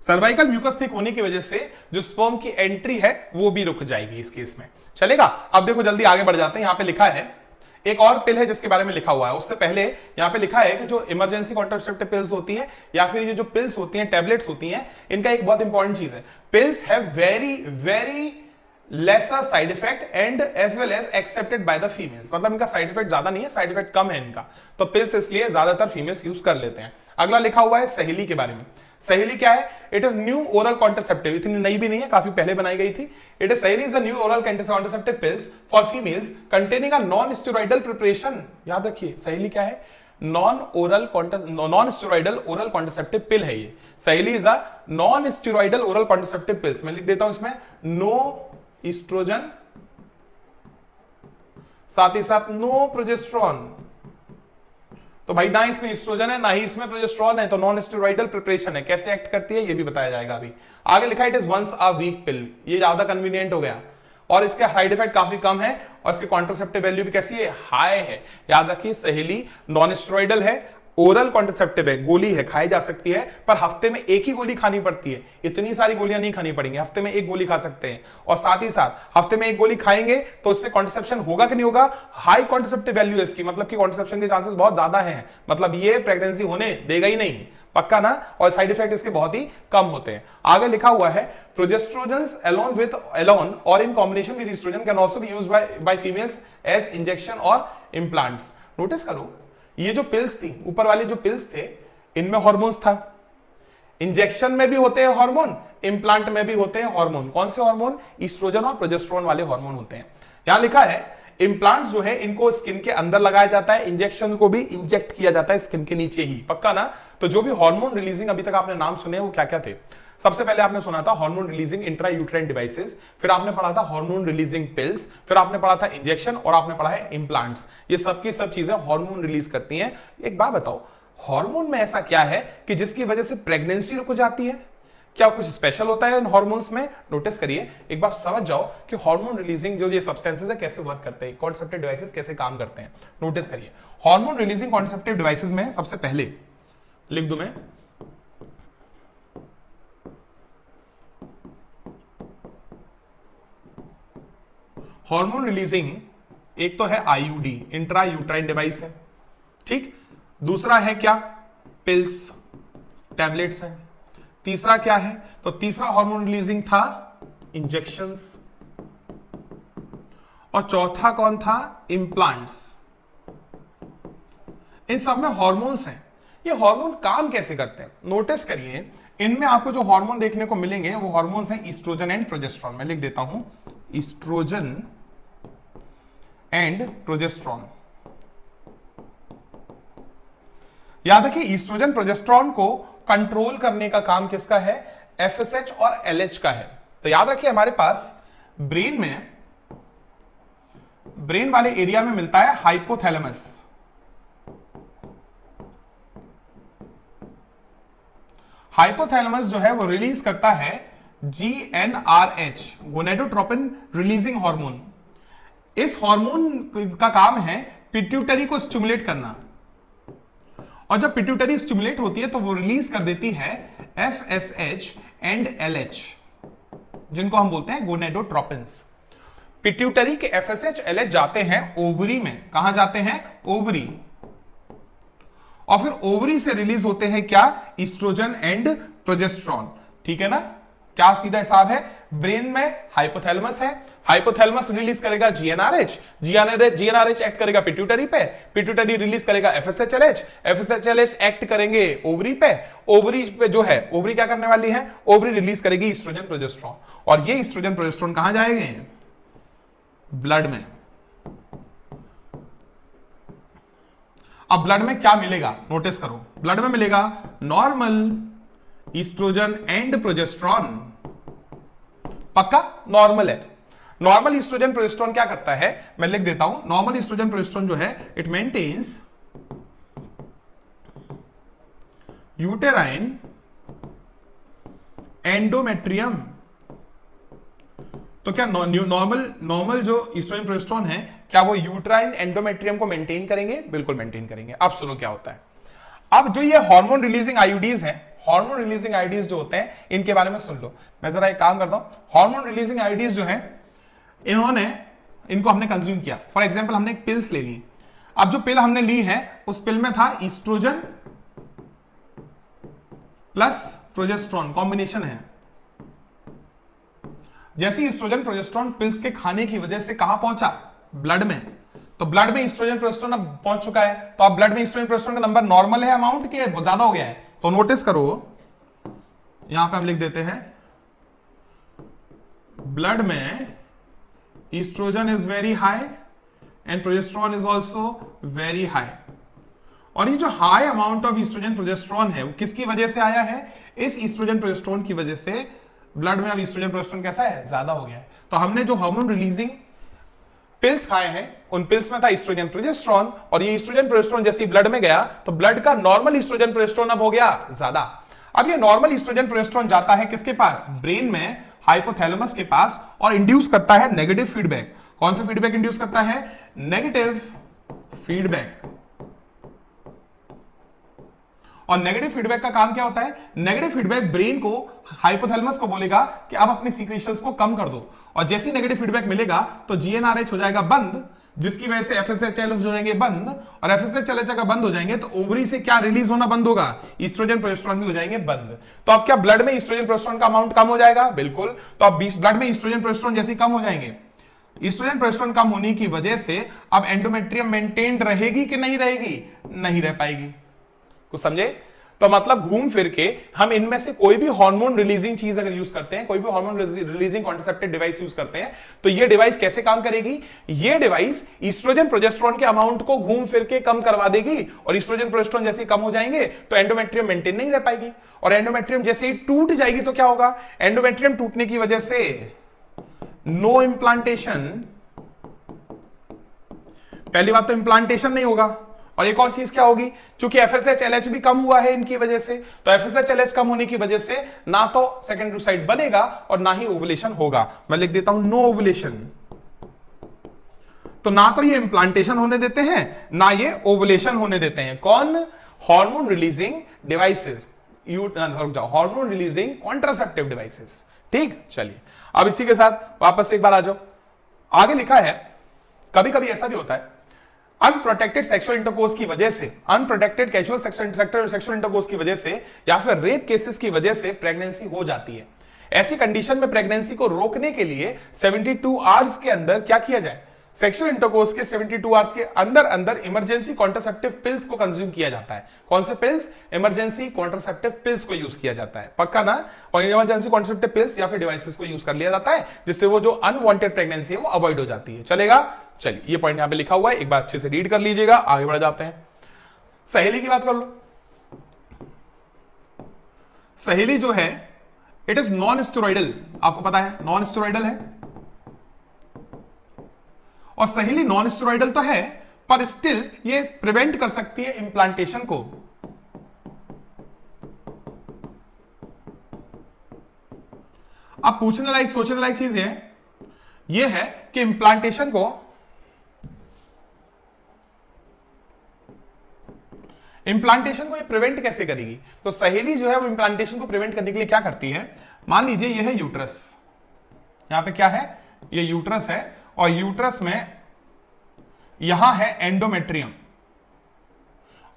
A: सर्वाइकल म्यूकस थिक होने की वजह से जो स्पर्म की एंट्री है वो भी रुक जाएगी इस केस में। चलेगा? अब देखो जल्दी आगे बढ़ जाते हैं। यहां पे लिखा है एक और पिल है जिसके बारे में लिखा हुआ है। उससे पहले यहां पे लिखा है कि जो इमरजेंसी कॉन्ट्रासेप्टिव पिल्स होती है या फिर ये जो पिल्स होती हैं, टैबलेट्स होती हैं, इनका एक बहुत इंपॉर्टेंट चीज है, pills have very lesser side effect and as well as accepted by the females. मतलब इनका साइड इफेक्ट ज्यादा नहीं है, साइड इफेक्ट कम है इनका। तो पिल्स इसलिए ज्यादातर फीमेल्स यूज कर लेते हैं। अगला लिखा हुआ है सहेली के बारे में। सहेली क्या है? It is new oral contraceptive. इतनी नई भी नहीं है, काफी पहले बनाई गई थी। इट इज सहेली is a new oral contraceptive pills for females containing a non steroidal preparation. याद रखिए, सहेली क्या है? नॉन स्टेरॉइडल ओरल कॉन्ट्रासेप्टिव पिल है ये। सहेली is a non steroidal oral contraceptive pills. मैं लिख देता हूं इसमें नो ईस्ट्रोजन, साथ ही साथ नो प्रोजेस्टेरॉन। तो भाई ना इसमें एस्ट्रोजन है ना ही इसमें प्रोजेस्टेरॉन है, तो नॉन स्टेरॉइडल प्रिपरेशन है। कैसे एक्ट करती है ये भी बताया जाएगा अभी। आगे लिखा है it is once a week pill. ये ज्यादा कन्वीनियंट हो गया और इसके साइड इफेक्ट काफी कम है और इसकी कॉन्ट्रासेप्टिव वैल्यू भी कैसी है? हाई है। याद रखिए, सहेली नॉन स्टेरॉइडल है, ओरल कॉन्ट्रासेप्टिव है, गोली है, खाई जा सकती है, पर हफ्ते में एक ही गोली खानी पड़ती है, इतनी सारी गोलियां नहीं खानी पड़ेंगी, हफ्ते में एक गोली खा सकते हैं। और साथ ही साथ हफ्ते में एक गोली खाएंगे तो इससे कॉन्ट्रासेप्शन होगा कि नहीं होगा, हाई कॉन्ट्रासेप्टिव वैल्यू है इसकी, मतलब कि कॉन्ट्रासेप्शन के चांसेस बहुत ज्यादा हैं, मतलब ये प्रेगनेंसी होने देगा ही नहीं, पक्का ना। और साइड इफेक्ट इसके बहुत ही कम होते हैं। आगे लिखा हुआ है प्रोजेस्ट्रोजेंस alone और in combination with estrogen can also be used by females as injection और implants। नोटिस करो ये जो पिल्स थी, ऊपर वाले जो पिल्स थे, इनमें हार्मोन्स था, इंजेक्शन में भी होते हैं हार्मोन, इम्प्लांट में भी होते हैं हार्मोन। कौन से हार्मोन? ईस्ट्रोजन और प्रोजेस्टेरोन वाले हार्मोन होते हैं। यहां लिखा है इम्प्लांट्स जो है इनको स्किन के अंदर लगाया जाता है, इंजेक्शन को भी इंजेक्ट किया जाता है स्किन के नीचे ही, पक्का ना। तो जो भी हार्मोन रिलीजिंग अभी तक आपने नाम सुने वो क्या क्या थे? सबसे पहले आपने सुना था hormone releasing intra uterine devices, फिर आपने पढ़ा था हार्मोन रिलीजिंग पिल्स, फिर आपने पढ़ा था इंजेक्शन, और आपने पढ़ा है इम्प्लांट्स। ये सब की सब चीजें हार्मोन रिलीज करती हैं। एक बात बताओ, हार्मोन में ऐसा क्या है कि जिसकी वजह से प्रेगनेंसी रुक जाती है? क्या कुछ स्पेशल होता है इन हार्मोन्स में? नोटिस करिए, एक बार समझ जाओ कि हार्मोन रिलीजिंग जो ये सब्सटेंसेस है कैसे वर्क करते हैं, कॉन्सेप्टिव डिवाइसेस कैसे काम करते हैं। नोटिस करिए, हार्मोन रिलीजिंग कॉन्सेप्टिव डिवाइसेस में सबसे पहले लिख दूं मैं, हार्मोन रिलीजिंग एक तो है आईयूडी, इंट्रा यूट्राइन डिवाइस है, ठीक। दूसरा है क्या? पिल्स, टैबलेट्स है। तीसरा क्या है? तो तीसरा हार्मोन रिलीजिंग था इंजेक्शंस, और चौथा कौन था? इम्प्लांट्स। इन सब में हार्मोन्स हैं। ये हार्मोन काम कैसे करते हैं? नोटिस करिए, इनमें आपको जो हार्मोन देखने को मिलेंगे वो हार्मोन्स हैं ईस्ट्रोजन एंड प्रोजेस्टेरोन। मैं लिख देता हूं ईस्ट्रोजन एंड प्रोजेस्टेरोन। याद रखिए, ईस्ट्रोजन प्रोजेस्टेरोन को कंट्रोल करने का काम किसका है? एफएसएच और एलएच का है। तो याद रखिए, हमारे पास ब्रेन में, ब्रेन वाले एरिया में मिलता है हाइपोथैलेमस। हाइपोथैलेमस जो है वो रिलीज करता है GnRH, गोनेडोट्रोपिन रिलीजिंग हार्मोन। इस हार्मोन का काम है पिट्यूटरी को स्टिमुलेट करना, और जब पिट्यूटरी स्टिमुलेट होती है तो वो रिलीज कर देती है FSH एंड LH, जिनको हम बोलते हैं गोनेडोट्रोपिन्स। पिट्यूटरी के FSH LH जाते हैं ओवरी में। कहां जाते हैं? ओवरी। और फिर ओवरी से रिलीज होते हैं क्या? Oestrogen and progesterone. ठीक है ना? क्या सीधा हिसाब है? ब्रेन में हाइपोथैलेमस है, हाइपोथैलेमस रिलीज करेगा GnRH, GnRH एक्ट करेगा पिट्यूटरी पे, पिट्यूटरी रिलीज करेगा FSH-LH, FSH-LH एक्ट करेंगे ओवरी पे, ओवरी पे जो है, ओवरी क्या करने वाली है? ओवरी रिलीज करेगी ईस्ट्रोजन प्रोजेस्टेरोन, और ये ईस्ट्रोजन प्रोजेस्टेरोन कहां जाएंगे? ब्लड में। अब ब्लड में क्या मिलेगा? नोटिस करो, ब्लड में मिलेगा नॉर्मल ईस्ट्रोजन एंड प्रोजेस्टेरोन। पक्का नॉर्मल है। नॉर्मल ईस्ट्रोजन प्रोजेस्टेरोन क्या करता है? मैं लिख देता हूं, नॉर्मल ईस्ट्रोजन प्रोजेस्टेरोन जो है इट मेंटेन्स यूटेराइन एंडोमेट्रियम। तो क्या नॉर्मल जो ईस्ट्रोजन प्रोजेस्टेरोन है, क्या वो यूट्राइन एंडोमेट्रियम को मेंटेन करेंगे? बिल्कुल मेंटेन करेंगे। अब सुनो क्या होता है। अब जो ये हार्मोन रिलीजिंग आईयूडीज हैं, हार्मोन रिलीजिंग आईयूडीज जो होते हैं, इनके बारे में सुन लो। मैं जरा एक काम करता हूं, हार्मोन रिलीजिंग आईयूडीज जो है, इनको हमने कंज्यूम किया। फॉर एग्जांपल हमने एक पिल्स ले ली। अब जो पिल हमने ली है उस पिल में था ईस्ट्रोजन प्लस प्रोजेस्टेरोन, कॉम्बिनेशन है। जैसे ईस्ट्रोजन प्रोजेस्टेरोन पिल्स के खाने की वजह से कहां पहुंचा? ब्लड में। तो ब्लड में ईस्ट्रोजन प्रोजेस्टेरोन अब पहुंच चुका है, तो अब ब्लड में ईस्ट्रोजन प्रोजेस्टेरोन का नंबर नॉर्मल है अमाउंट के ज्यादा हो गया है? तो नोटिस करो, यहां पे हम लिख देते हैं ब्लड में oestrogen is very high and progesterone is also very high. और ये जो high amount of oestrogen progesterone है वो किसकी वजह से आया है? इस ईस्ट्रोजन प्रोजेस्टेरोन की वजह से ब्लड में अब ईस्ट्रोजन प्रोजेस्टेरोन कैसा है? ज्यादा हो गया है। तो हमने जो हार्मोन रिलीजिंग पिल्स खाए हैं, उन पिल्स में था ईस्ट्रोजन प्रोजेस्टेरोन, और ये ईस्ट्रोजन प्रोजेस्टेरोन जैसे ब्लड में गया तो ब्लड का नॉर्मल ईस्ट्रोजन प्रोजेस्टेरोन अब हो गया ज्यादा। अब ये नॉर्मल ईस्ट्रोजन प्रोजेस्टेरोन जाता है किसके पास? ब्रेन में हाइपोथैलेमस के पास, और इंड्यूस करता है नेगेटिव फीडबैक। कौन सा फीडबैक इंड्यूस करता है? Negative feedback. और नेगेटिव फीडबैक का काम क्या होता है? नेगेटिव फीडबैक ब्रेन को, हाइपोथैलेमस को बोलेगा कि अब अपनी सीक्रेशंस को कम कर दो, और जैसे नेगेटिव फीडबैक मिलेगा तो जीएनआरएच हो जाएगा बंद, जिसकी वजह से एफएसएचएल हो जाएंगे बंद, और एफएसएचएल अगर बंद हो जाएंगे तो ओवरी से क्या रिलीज होना बंद होगा? ईस्ट्रोजन प्रोजेस्टेरोन भी हो जाएंगे बंद। तो अब क्या ब्लड में ईस्ट्रोजन प्रोजेस्टेरोन का अमाउंट कम हो जाएगा? बिल्कुल। तो अब ब्लड में ईस्ट्रोजन प्रोजेस्टेरोन जैसे कम हो जाएंगे, ईस्ट्रोजन प्रोजेस्टेरोन कम होने की वजह से अब एंडोमेट्रियम मेंटेन्ड रहेगी कि नहीं रहेगी? नहीं रह पाएगी। कुछ समझे? तो मतलब घूम फिर के हम इनमें से कोई भी हार्मोन रिलीजिंग चीज अगर यूज करते हैं, कोई भी hormone releasing contraceptive device use करते हैं, तो ये डिवाइस कैसे काम करेगी? ये डिवाइस ईस्ट्रोजन प्रोजेस्टेरोन के अमाउंट को घूम फिर के कम करवा देगी, और ईस्ट्रोजन प्रोजेस्टेरोन जैसे कम हो जाएंगे तो एंडोमेट्रियम मेंटेन नहीं रह पाएगी, और एंडोमेट्रियम जैसे ही टूट जाएगी तो क्या होगा? एंडोमेट्रियम टूटने की वजह से नो इम्प्लांटेशन, पहली बात तो इम्प्लांटेशन नहीं होगा, और एक और चीज क्या होगी? क्योंकि एफएसएच-एलएच भी कम हुआ है इनकी वजह से, तो एफएसएच-एलएच कम होने की वजह से ना तो सेकेंडरी साइट बनेगा और ना ही ओवुलेशन होगा। मैं लिख देता हूं नो ओवुलेशन। तो ना तो ये इम्प्लांटेशन होने देते हैं, ना ये ओवुलेशन होने देते हैं। कौन? Hormone releasing devices, hormone releasing contraceptive devices. ठीक, चलिए अब इसी के साथ वापस एक बार आ जाओ। आगे लिखा है कभी कभी ऐसा भी होता है अनप्रोटेक्टेड सेक्सुअल इंटरकोर्स की वजह से, अनप्रोटेक्टेड कैजुअल सेक्सुअल इंटरकोर्स की वजह से, या फिर रेप केसेस की वजह से प्रेगनेंसी हो जाती है। ऐसी कंडीशन में प्रेगनेंसी को रोकने के लिए 72 आवर्स के अंदर क्या किया जाए? सेक्सुअल इंटरकोर्स के 72 आवर्स के अंदर अंदर इमरजेंसी कॉन्ट्रासेप्टिव पिल्स को कंज्यूम किया जाता है। कौन से पिल्स? इमरजेंसी कॉन्ट्रासेप्टिव पिल्स को यूज किया जाता है, पक्का ना? और इमरजेंसी कॉन्ट्रासेप्टिव पिल्स या फिर डिवाइसेस को यूज कर लिया जाता है, जिससे वो जो अनवांटेड प्रेगनेंसी है वो अवॉइड हो जाती है। चलेगा? चलिए ये पॉइंट यहां पे लिखा हुआ है, एक बार अच्छे से रीड कर लीजिएगा। आगे बढ़ जाते हैं। सहेली की बात कर लो। सहेली जो है इट इज नॉन स्टेरॉइडल, आपको पता है नॉन स्टेरॉइडल है, और सहेली नॉन स्टेरॉइडल तो है पर स्टिल ये प्रिवेंट कर सकती है इंप्लांटेशन को। अब पूछने लायक सोचने लायक चीज ये है कि इंप्लांटेशन को ये प्रिवेंट कैसे करेगी? तो सहेली जो है वो इंप्लांटेशन को प्रिवेंट करने के लिए क्या करती है? मान लीजिए ये है यूट्रस, यहां पे क्या है? ये यूट्रस है, और यूट्रस में यहां है एंडोमेट्रियम,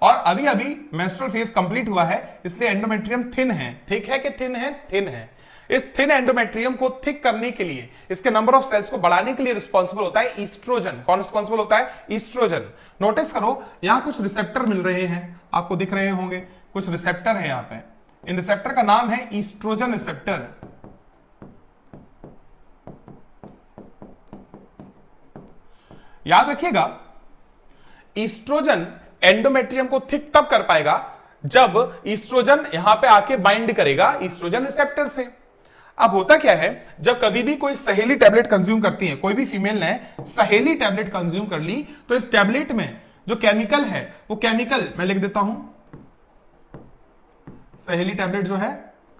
A: और अभी अभी मेंस्ट्रुअल फेज कंप्लीट हुआ है, इसलिए एंडोमेट्रियम थिन है। ठीक है कि थिन है? थिन है। इस थिन एंडोमेट्रियम को थिक करने के लिए, इसके नंबर ऑफ सेल्स को बढ़ाने के लिए रिस्पॉन्सिबल होता है ईस्ट्रोजन। कौन रिस्पॉन्सिबल होता है? ईस्ट्रोजन। नोटिस करो यहां कुछ रिसेप्टर मिल रहे हैं, आपको दिख रहे होंगे कुछ रिसेप्टर है यहां पे। इन रिसेप्टर का नाम है ईस्ट्रोजन रिसेप्टर। याद रखिएगा ईस्ट्रोजन एंडोमेट्रियम को थिक तब कर पाएगा जब ईस्ट्रोजन यहां पे आके बाइंड करेगा ईस्ट्रोजन रिसेप्टर से। अब होता क्या है, जब कभी भी कोई सहेली टैबलेट कंज्यूम करती है, कोई भी फीमेल ने सहेली टैबलेट कंज्यूम कर ली, तो इस टैबलेट में जो केमिकल है वो केमिकल मैं लिख देता हूं। सहेली टैबलेट जो है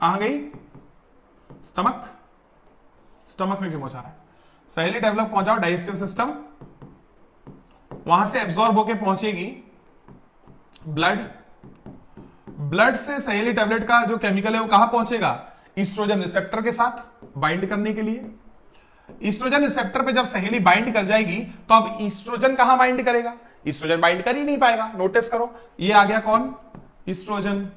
A: कहां गई? स्टमक में क्यों पहुंचा रहा है? सहेली टैबलेट पहुंचाओ डाइजेस्टिव सिस्टम, वहां से एब्जॉर्ब होके पहुंचेगी ब्लड से सहेली टैबलेट का जो केमिकल है वो कहां पहुंचेगा? ईस्ट्रोजन रिसेप्टर के साथ बाइंड करने के लिए। ईस्ट्रोजन रिसेप्टर पे जब सहेली बाइंड कर जाएगी तो अब ईस्ट्रोजन कहां बाइंड करेगा? ईस्ट्रोजन बाइंड कर ही नहीं पाएगा। नोटिस करो ये आ गया कौन? ईस्ट्रोजन।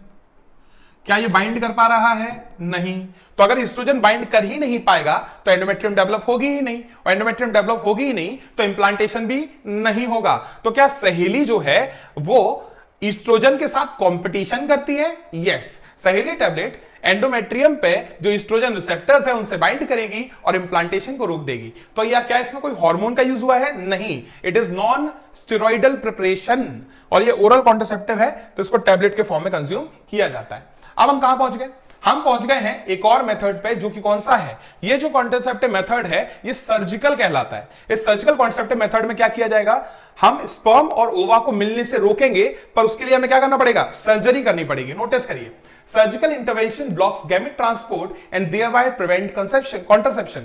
A: क्या ये बाइंड कर पा रहा है? नहीं। तो अगर ईस्ट्रोजन बाइंड कर ही नहीं पाएगा तो एंडोमेट्रियम डेवलप होगी ही नहीं, और एंडोमेट्रियम डेवलप होगी ही नहीं तो इंप्लांटेशन भी नहीं होगा। तो क्या सहेली जो है वो ईस्ट्रोजन के साथ कंपटीशन करती है? यस। सहेली टैबलेट एंडोमेट्रियम पे जो ईस्ट्रोजन रिसेप्टर्स है उनसे बाइंड करेगी और इंप्लांटेशन को रोक देगी। तो या क्या इसमें कोई हार्मोन का यूज हुआ है? नहीं। It is non steroidal preparation, और ये ओरल कॉन्ट्रासेप्टिव है तो इसको टैबलेट के फॉर्म में कंज्यूम किया जाता है। अब हम कहां पहुंच गए? हम पहुंच गए हैं एक और मेथड पे, जो कि कौन सा है? ये जो कॉन्ट्रासेप्टिव मेथड है ये सर्जिकल कहलाता है। इस सर्जिकल कॉन्ट्रासेप्टिव मेथड में क्या किया जाएगा? हम स्पर्म और ओवा को मिलने से रोकेंगे, पर उसके लिए हमें क्या करना पड़ेगा? सर्जरी करनी पड़ेगी। नोटिस करिए, surgical intervention blocks gamete transport and thereby prevent conception, contraception,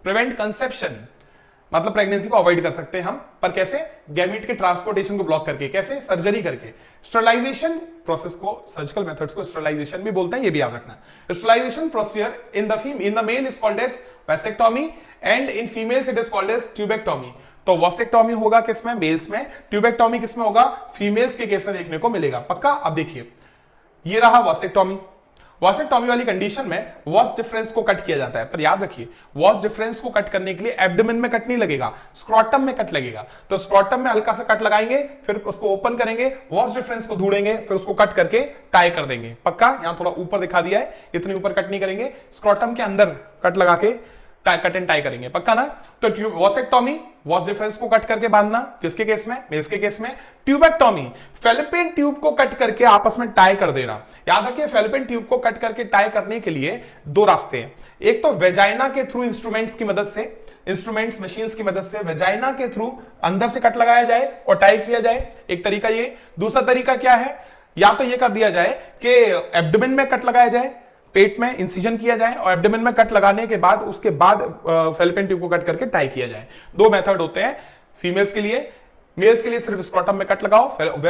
A: prevent conception. मतलब प्रेगनेंसी को अवॉइड कर सकते हैं हम, पर कैसे? गैमीट के ट्रांसपोर्टेशन को ब्लॉक करके। कैसे? सर्जरी करके। स्टरलाइजेशन प्रोसेस को, सर्जिकल मेथड्स को स्टरलाइजेशन भी बोलते हैं, ये भी याद रखना। Sterilisation procedure in the male is called as vasectomy and in females it is called as tubectomy. तो वॉसेक्टोमी होगा किसमें? मेल्स में। ट्यूबेक्टोमी किसमें होगा? फीमेल्स के केस में देखने को मिलेगा। पक्का? अब देखिए, ये रहा वॉसेक्टोमी। वॉसेक्टोमी वाली कंडीशन में वॉस डिफरेंस को कट किया जाता है, पर याद रखिए वॉस डिफरेंस को कट करने के लिए एब्डोमेन में कट नहीं लगेगा, स्क्रॉटम में कट लगेगा। तो स्क्रॉटम में हल्का सा कट लगाएंगे, फिर उसको ओपन करेंगे, वॉस डिफरेंस को ढूंढेंगे, फिर उसको कट करके टाई कर देंगे। पक्का? यहां थोड़ा ऊपर दिखा दिया है, इतने ऊपर कट नहीं करेंगे, स्क्रॉटम के अंदर कट लगा के कट एंड टाई करेंगे। पक्का ना? तो वॉसेक्टोमी, वॉस डिफरेंस को कट करके बांधना, किसके केस में? मेल्स के केस में। ट्यूबेक्टोमी, फेलोपियन ट्यूब को कट करके आपस में टाई कर देना। याद रखिए फेलोपियन ट्यूब को कट करके टाई करने के लिए दो रास्ते हैं। एक तो वेजाइना के थ्रू इंस्ट्रूमेंट्स की मदद से, इंस्ट्रूमेंट्स मशीन्स की मदद से वेजाइना के थ्रू अंदर से कट लगाया जाए और टाई किया जाए, एक तरीका ये। दूसरा तरीका क्या है? या तो ये कर दिया जाए कि एब्डोमेन में कट लगाया जाए, पेट में इंसिजन किया जाए और एब्डोमेन में कट लगाने के बाद उसके बाद फेलोपियन ट्यूब को कट करके टाई किया जाए। दो मेथड होते हैं फीमेल्स के लिए। मेल्स के लिए सिर्फ स्क्रॉटम में कट लगाओ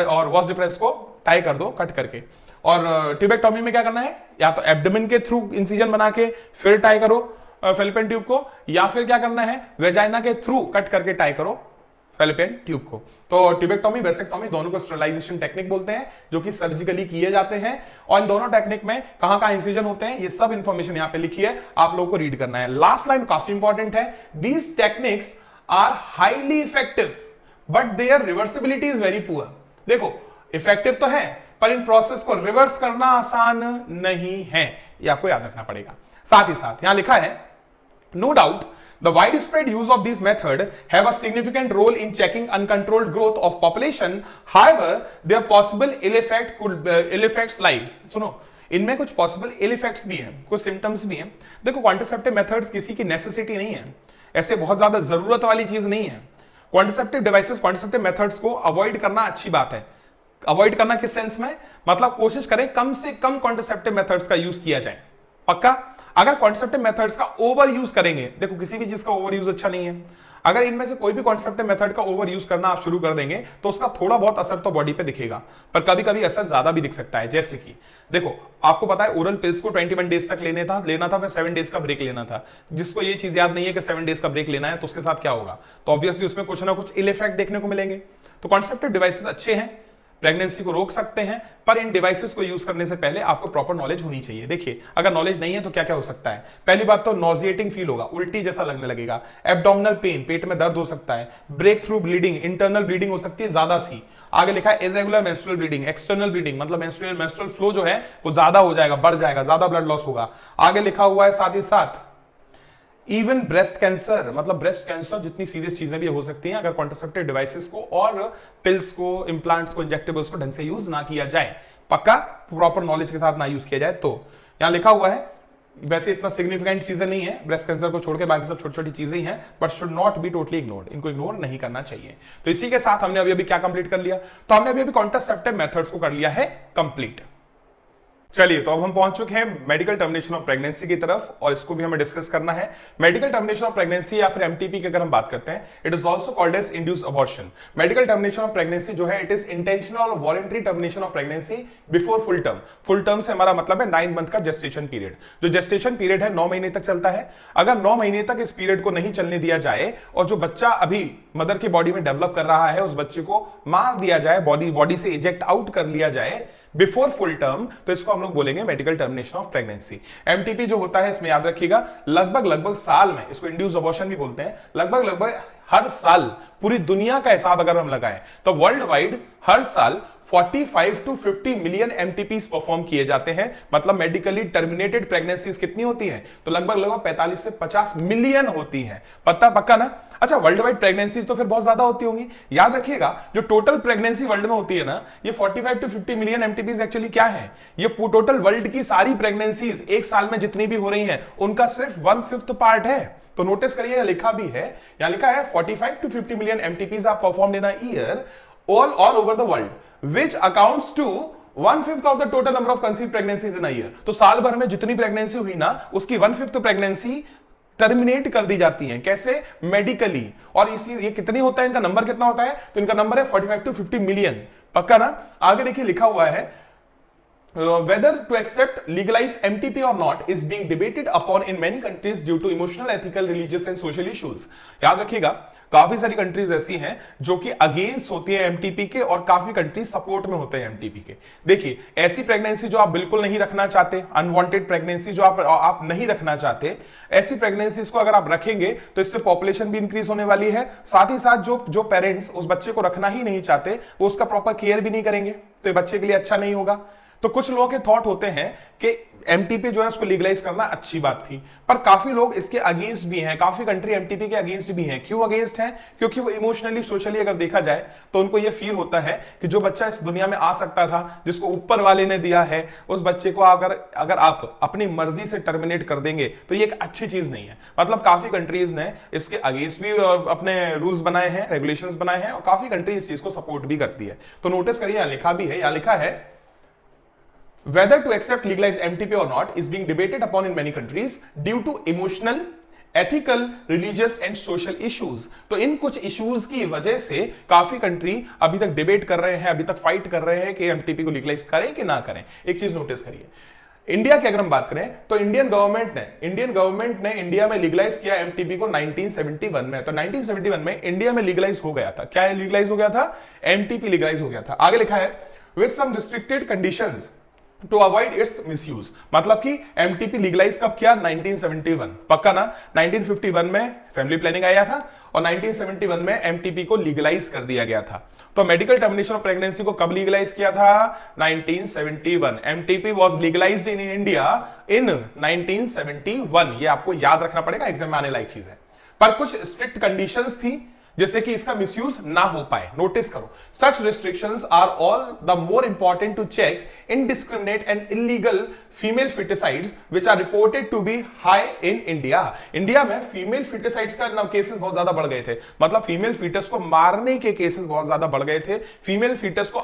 A: और वॉस डिफरेंस को टाई कर दो कट करके। और ट्यूबेक्टोमी में क्या करना है? या तो एब्डोमेन के थ्रू इंसिजन बना के फिर टाई करो फेलोपियन ट्यूब को, या फिर क्या करना है? वेजाइना के थ्रू कट करके टाई करो फेलोपियन ट्यूब को। तो ट्यूबेक्टोमी, वैसेक्टोमी दोनों को स्टरलाइजेशन टेक्निक बोलते हैं, जो कि सर्जिकली किए जाते हैं। और इन दोनों टेक्निक में कहां इंसिजन होते हैं, ये सब इंफॉर्मेशन यहां पे लिखी है, आप लोगों को रीड करना है। लास्ट लाइन काफी इंपॉर्टेंट है, these techniques are highly effective but their reversibility is very poor. देखो इफेक्टिव तो है, पर इन प्रोसेस को रिवर्स करना आसान नहीं है, ये आपको याद रखना पड़ेगा। साथ ही साथ यहां लिखा है, no doubt the widespread use of these method have a significant role in checking uncontrolled growth of population. However, their possible ill effects like, सुनो, इनमें कुछ पॉसिबल इल इफेक्ट्स भी हैं, कुछ सिम्टम्स भी हैं। देखो कॉन्ट्रासेप्टिव मेथड्स किसी की नेसेसिटी नहीं है, ऐसे बहुत ज्यादा जरूरत वाली चीज नहीं है। कॉन्ट्रासेप्टिव डिवाइसेस, कॉन्ट्रासेप्टिव मेथड्स को अवॉइड करना अच्छी बात है। अवॉइड करना किस सेंस में? मतलब कोशिश करें कम से कम कॉन्ट्रासेप्टिव मेथड्स का यूज किया जाए। पक्का? अगर कॉन्सेप्टिव मेथड्स का ओवर यूज करेंगे, देखो किसी भी चीज का ओवर यूज अच्छा नहीं है, अगर इनमें से कोई भी कॉन्सेप्टिव मेथड का ओवर यूज करना आप शुरू कर देंगे तो उसका थोड़ा बहुत असर तो बॉडी पे दिखेगा, पर कभी कभी असर ज्यादा भी दिख सकता है। जैसे कि देखो आपको पता है ओरल पिल्स को 21 डेज तक लेना था, फिर 7 डेज का ब्रेक लेना था। जिसको ये चीज याद नहीं है कि 7 डेज का ब्रेक लेना है तो उसके साथ क्या होगा, तो ऑब्वियसली उसमें कुछ ना कुछ इल इफेक्ट देखने को मिलेंगे। तो कॉन्सेप्टिव डिवाइसेस अच्छे हैं, प्रेगनेंसी को रोक सकते हैं, पर इन डिवाइसेस को यूज करने से पहले आपको प्रॉपर नॉलेज होनी चाहिए। देखिए अगर नॉलेज नहीं है तो क्या क्या हो सकता है। पहली बात तो नॉजिएटिंग फील होगा, उल्टी जैसा लगने लगेगा, एब्डोमिनल पेन, पेट में दर्द हो सकता है, breakthrough bleeding, internal bleeding हो सकती है ज्यादा सी। आगे लिखा है irregular menstrual bleeding, external bleeding मतलब मेंस्ट्रुअल फ्लो जो है वो ज्यादा हो जाएगा, बढ़ जाएगा, ज्यादा ब्लड लॉस होगा। आगे लिखा हुआ है साथ ही साथ इवन ब्रेस्ट कैंसर, मतलब ब्रेस्ट कैंसर जितनी सीरियस चीजें भी हो सकती हैं अगर कॉन्ट्रासेप्टिव डिवाइसेस को और पिल्स को, इंप्लांट्स को, इंजेक्टेबल्स को ढंग से यूज ना किया जाए। पक्का? प्रॉपर नॉलेज के साथ ना यूज किया जाए तो। यहां लिखा हुआ है, वैसे इतना सिग्निफिकेंट चीजें नहीं है, ब्रेस्ट कैंसर को छोड़ के बाकी सब छोटी छोटी चीजें ही हैं, but should not be totally ignored, इनको इग्नोर नहीं करना चाहिए। तो इसी के साथ हमने अभी क्या कंप्लीट कर लिया, तो हमने अभी कॉन्ट्रासेप्टिव मेथड्स को कर लिया है कंप्लीट। चलिए तो अब हम पहुंच चुके हैं मेडिकल टर्मिनेशन ऑफ प्रेगनेंसी की तरफ, और इसको भी हमें डिस्कस करना है। मेडिकल टर्मिनेशन ऑफ प्रेगनेंसी या फिर एमटीपी की अगर हम बात करते हैं, it is also called as induce abortion. Medical termination of pregnancy जो है इट इज इंटेंशनल और voluntary termination of pregnancy before full term. Full term से हमारा मतलब है 9 मंथ का जेस्टेशन पीरियड। जो जेस्टेशन पीरियड है 9 महीने तक चलता है। अगर 9 महीने तक इस पीरियड को नहीं चलने दिया जाए और जो बच्चा अभी मदर की बॉडी में डेवलप कर रहा है उस बच्चे को मार दिया जाए, बॉडी से इजेक्ट आउट कर लिया जाए बिफोर फुल टर्म, तो इसको हम लोग बोलेंगे medical termination of pregnancy. MTP जो होता है इसमें याद रखिएगा लगभग साल में, इसको इंड्यूस अबॉर्शन भी बोलते हैं, लगभग हर साल पूरी दुनिया का हिसाब अगर हम लगाएं तो वर्ल्ड वाइड हर साल 45 to 50 मिलियन एमटीपीज परफॉर्म किए जाते हैं। मतलब मेडिकली टर्मिनेटेड प्रेगनेंसीज कितनी होती हैं, तो लगभग 45 से 50 मिलियन होती हैं। पक्का ना? अच्छा वर्ल्ड वाइड प्रेगनेंसीज तो फिर बहुत ज्यादा होती होंगी। याद रखिएगा जो टोटल प्रेगनेंसी वर्ल्ड में होती है ना, ये 45 to 50 मिलियन एमटीपीज एक्चुअली क्या है, ये टोटल वर्ल्ड की सारी प्रेगनेंसीज एक साल में जितनी भी हो रही हैं उनका सिर्फ 1/5 पार्ट है। तो नोटिस करिए लिखा भी है, यहां लिखा है 45 to 50 million MTPs are performed in a year all over the world, which accounts to 1/5 of the total number of conceived pregnancies in a year। तो साल भर में जितनी प्रेगनेंसी हुई ना उसकी 1/5 प्रेगनेंसी टर्मिनेट कर दी जाती हैं। कैसे? मेडिकली। और इसलिए ये कितनी होता है, इनका नंबर कितना होता है? तो इनका नंबर है 45 to 50 मिलियन। पक्का ना? आगे देखिए लिखा हुआ है whether to accept legalize MTP or not is being debated upon in many countries due to emotional, ethical, religious and social issues। याद रखिएगा, काफी सारी कंट्रीज ऐसी हैं जो कि अगेंस्ट होती है एमटीपी के और काफी कंट्रीज सपोर्ट में होते हैं एमटीपी के। देखिए, ऐसी प्रेगनेंसी जो आप बिल्कुल नहीं रखना चाहते, अनवांटेड प्रेगनेंसी जो आप नहीं रखना चाहते, ऐसी प्रेगनेंसीज को अगर आप रखेंगे तो इससे पॉपुलेशन भी इंक्रीज होने वाली है। साथ ही साथ जो पेरेंट्स उस बच्चे को रखना ही नहीं चाहते वो उसका प्रॉपर केयर भी नहीं करेंगे, तो ये बच्चे के लिए अच्छा नहीं होगा। तो कुछ लोगों के थॉट होते हैं कि एमटीपी जो है उसको लीगलाइज करना अच्छी बात थी, पर काफी लोग इसके अगेंस्ट भी हैं, काफी कंट्री एमटीपी के अगेंस्ट भी हैं। क्यों अगेंस्ट हैं? क्योंकि वो इमोशनली, सोशली अगर देखा जाए तो उनको ये फील होता है कि जो बच्चा इस दुनिया में आ सकता था, जिसको ऊपर वाले ने दिया है, उस बच्चे को अगर आप अपनी मर्जी से टर्मिनेट कर देंगे तो ये एक अच्छी चीज नहीं है। मतलब काफी कंट्रीज ने इसके अगेंस्ट भी अपने रूल्स बनाए हैं, रेगुलेशंस बनाए हैं, और काफी कंट्री इस चीज को सपोर्ट भी करती है। तो नोटिस करिए, यहां लिखा भी है, यहां लिखा है whether to accept legalized MTP or not is being debated upon in many countries due to emotional, ethical, religious and social issues। तो इन कुछ इश्यूज की वजह से काफी कंट्री अभी तक डिबेट कर रहे हैं, अभी तक फाइट कर रहे हैं कि एमटीपी को लीगलाइज करें कि ना करें। एक चीज नोटिस करिए, इंडिया की अगर हम बात करें तो इंडियन गवर्नमेंट ने इंडिया में लीगलाइज किया एमटीपी को 1971 में। तो 1971 में इंडिया में लीगलाइज हो गया था। क्या लीगलाइज हो गया था? एमटीपी लीगलाइज हो गया था। आगे लिखा है with some restricted conditions to avoid its misuse. मतलब कि एमटीपी लीगलाइज कब किया? 1971। पक्का ना? 1951 में फैमिली प्लानिंग आया था और 1971 में एमटीपी को लीगलाइज कर दिया गया था। तो मेडिकल टर्मिनेशन ऑफ प्रेगनेंसी को कब लीगलाइज किया था? 1971। MTP was legalised in India in 1971। ये आपको याद रखना पड़ेगा, एग्जाम में आने लायक चीज है। पर कुछ स्ट्रिक्ट कंडीशंस थी जिससे कि इसका मिसयूज ना हो पाए। नोटिस करो, such restrictions are all the more important to check indiscriminate and illegal female foeticides which are reported to be high in India. India में फीमेल फिटिसाइड्स का केसेस बहुत ज्यादा बढ़ गए थे। मतलब फीमेल फीटस को मारने के केसेस बहुत ज्यादा बढ़ गए थे। फीमेल फीटस को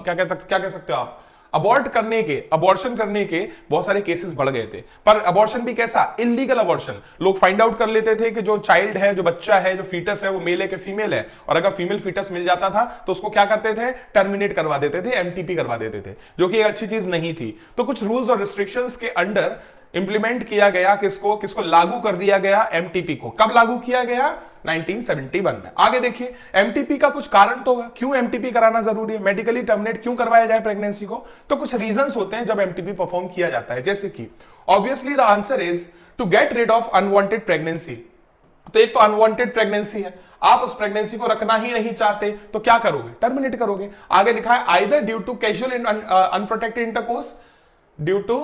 A: क्या कह सकते हो आप, अबॉर्शन करने के बहुत सारे केसेस बढ़ गए थे। पर अबॉर्शन भी कैसा? Illegal abortion. लोग फाइंड आउट कर लेते थे कि जो चाइल्ड है, जो बच्चा है, जो फीटस है, वो मेल है कि फीमेल है, और अगर फीमेल फीटस मिल जाता था तो उसको क्या करते थे? टर्मिनेट करवा देते थे, एमटीपी करवा देते थे, जो कि एक अच्छी चीज नहीं थी। तो कुछ रूल्स और रिस्ट्रिक्शंस के अंडर इंप्लीमेंट किया गया, किसको लागू कर दिया गया? एमटीपी को। कब लागू किया गया? 1971 में। आगे देखिए, एमटीपी का कुछ कारण तो होगा, क्यों एमटीपी कराना जरूरी है, मेडिकली टर्मिनेट क्यों करवाया जाए प्रेगनेंसी को। तो कुछ रीजंस होते हैं जब एमटीपी परफॉर्म किया जाता है, जैसे कि obviously the answer is to get rid of unwanted pregnancy. तो एक तो अनवांटेड प्रेगनेंसी है, आप उस प्रेगनेंसी को रखना ही नहीं चाहते, तो क्या करोगे? टर्मिनेट करोगे। आगे लिखा है either due to casual unprotected intercourse, due to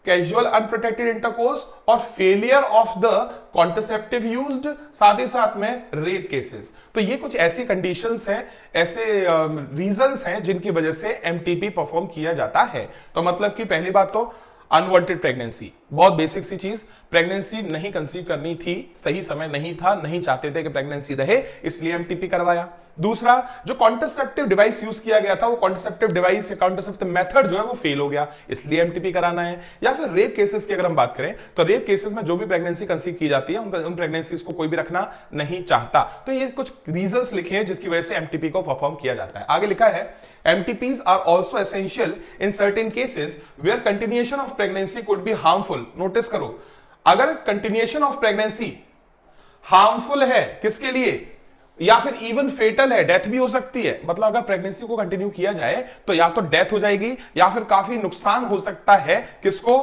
A: casual unprotected intercourse or failure of the contraceptive used, साथ ही साथ में रेप केसेस। तो ये कुछ ऐसी कंडीशंस हैं, ऐसे रीजंस हैं जिनकी वजह से एमटीपी परफॉर्म किया जाता है। तो मतलब कि पहली बात तो अनवांटेड प्रेगनेंसी, बहुत बेसिक सी चीज, प्रेगनेंसी नहीं कंसीव करनी थी, सही समय नहीं था, नहीं चाहते थे कि प्रेगनेंसी रहे, इसलिए एमटीपी करवाया। दूसरा, जो कॉन्ट्रासेप्टिव डिवाइस यूज किया गया था, वो कॉन्ट्रासेप्टिव डिवाइस या कॉन्ट्रासेप्टिव मेथड जो है वो फेल हो गया, इसलिए एमटीपी कराना है। या फिर रेप केसेस की अगर हम बात करें तो रेप केसेस में जो भी प्रेगनेंसी कंसीव की जाती है उन प्रेगनेंसीज को कोई भी रखना नहीं चाहता। तो ये कुछ रीजंस लिखे हैं जिसकी वजह से एमटीपी को परफॉर्म किया जाता है। आगे लिखा है MTPs are also essential in certain cases where continuation of pregnancy could be harmful। Notice करो, अगर continuation of pregnancy harmful है किसके लिए, या फिर इवन फेटल है, डेथ भी हो सकती है। मतलब अगर प्रेगनेंसी को कंटिन्यू किया जाए तो या तो डेथ हो जाएगी या फिर काफी नुकसान हो सकता है, किसको?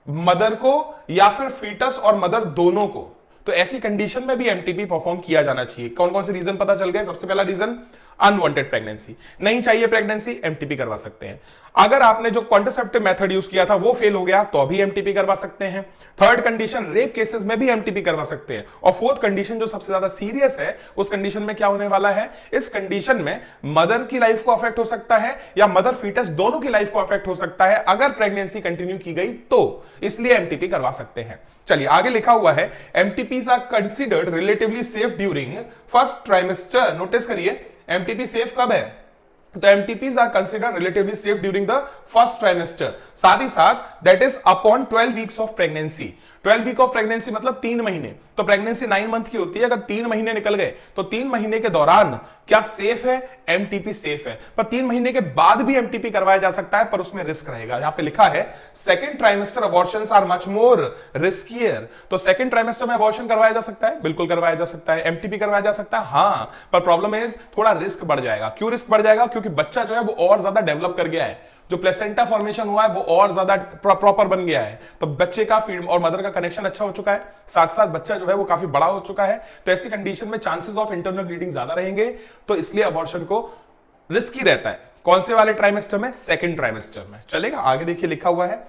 A: मदर को या फिर फीटस और मदर दोनों को। तो ऐसी कंडीशन में भी एमटीपी परफॉर्म किया जाना चाहिए। कौन कौन से रीजन पता चल गए? सबसे पहला रीजन अनवांटेड प्रेगनेंसी, नहीं चाहिए प्रेगनेंसी, एमटीपी करवा सकते हैं। अगर आपने जो कॉन्ट्रासेप्टिव मेथड यूज किया था वो फेल हो गया तो भी एमटीपी करवा सकते हैं। थर्ड कंडीशन, रेप केसेस में भी एमटीपी करवा सकते हैं। और फोर्थ कंडीशन जो सबसे ज्यादा सीरियस है, उस कंडीशन में क्या होने वाला है? इस कंडीशन में मदर की लाइफ को अफेक्ट हो सकता है या मदर फीटस दोनों की लाइफ को अफेक्ट हो सकता है अगर प्रेगनेंसी कंटिन्यू की गई तो, इसलिए एमटीपी करवा सकते हैं। चलिए आगे लिखा हुआ है MTPs are considered relatively safe during first trimester. Notice करिए, एमटीपी सेफ कब है? तो MTPs are considered relatively safe during the first trimester, साथ ही साथ that is upon 12 weeks of pregnancy. 12 week of pregnancy मतलब 3 महीने, तो प्रेगनेंसी 9 मंथ की होती है। अगर 3 महीने निकल गए तो 3 महीने के दौरान क्या सेफ है? एमटीपी सेफ है, पर 3 महीने के बाद भी एमटीपी करवाया जा सकता है, पर उसमें रिस्क रहेगा। यहां पे लिखा है second trimester abortions are much more riskier. तो सेकेंड ट्राइमेस्टर में अबॉर्शन करवाया जा सकता है, बिल्कुल करवाया जा सकता है। एमटीपी करवाया जा सकता है, हां, पर प्रॉब्लम इज थोड़ा रिस्क बढ़ जाएगा। क्यों रिस्क बढ़ जाएगा? क्योंकि बच्चा जो है वो और ज्यादा डेवलप कर गया है, जो प्लेसेंटा फॉर्मेशन हुआ है वो और ज्यादा प्रॉपर बन गया है, तो बच्चे का फीड और मदर का कनेक्शन अच्छा हो चुका है, साथ साथ बच्चा जो है वो काफी बड़ा हो चुका है। तो ऐसी कंडीशन में चांसेस ऑफ इंटरनल ब्लीडिंग ज्यादा रहेंगे, तो इसलिए अबॉर्शन को रिस्की रहता है। कौन से वाले ट्राइमेस्टर में? सेकेंड ट्राइमेस्टर में। चलेगा, आगे देखिए लिखा हुआ है,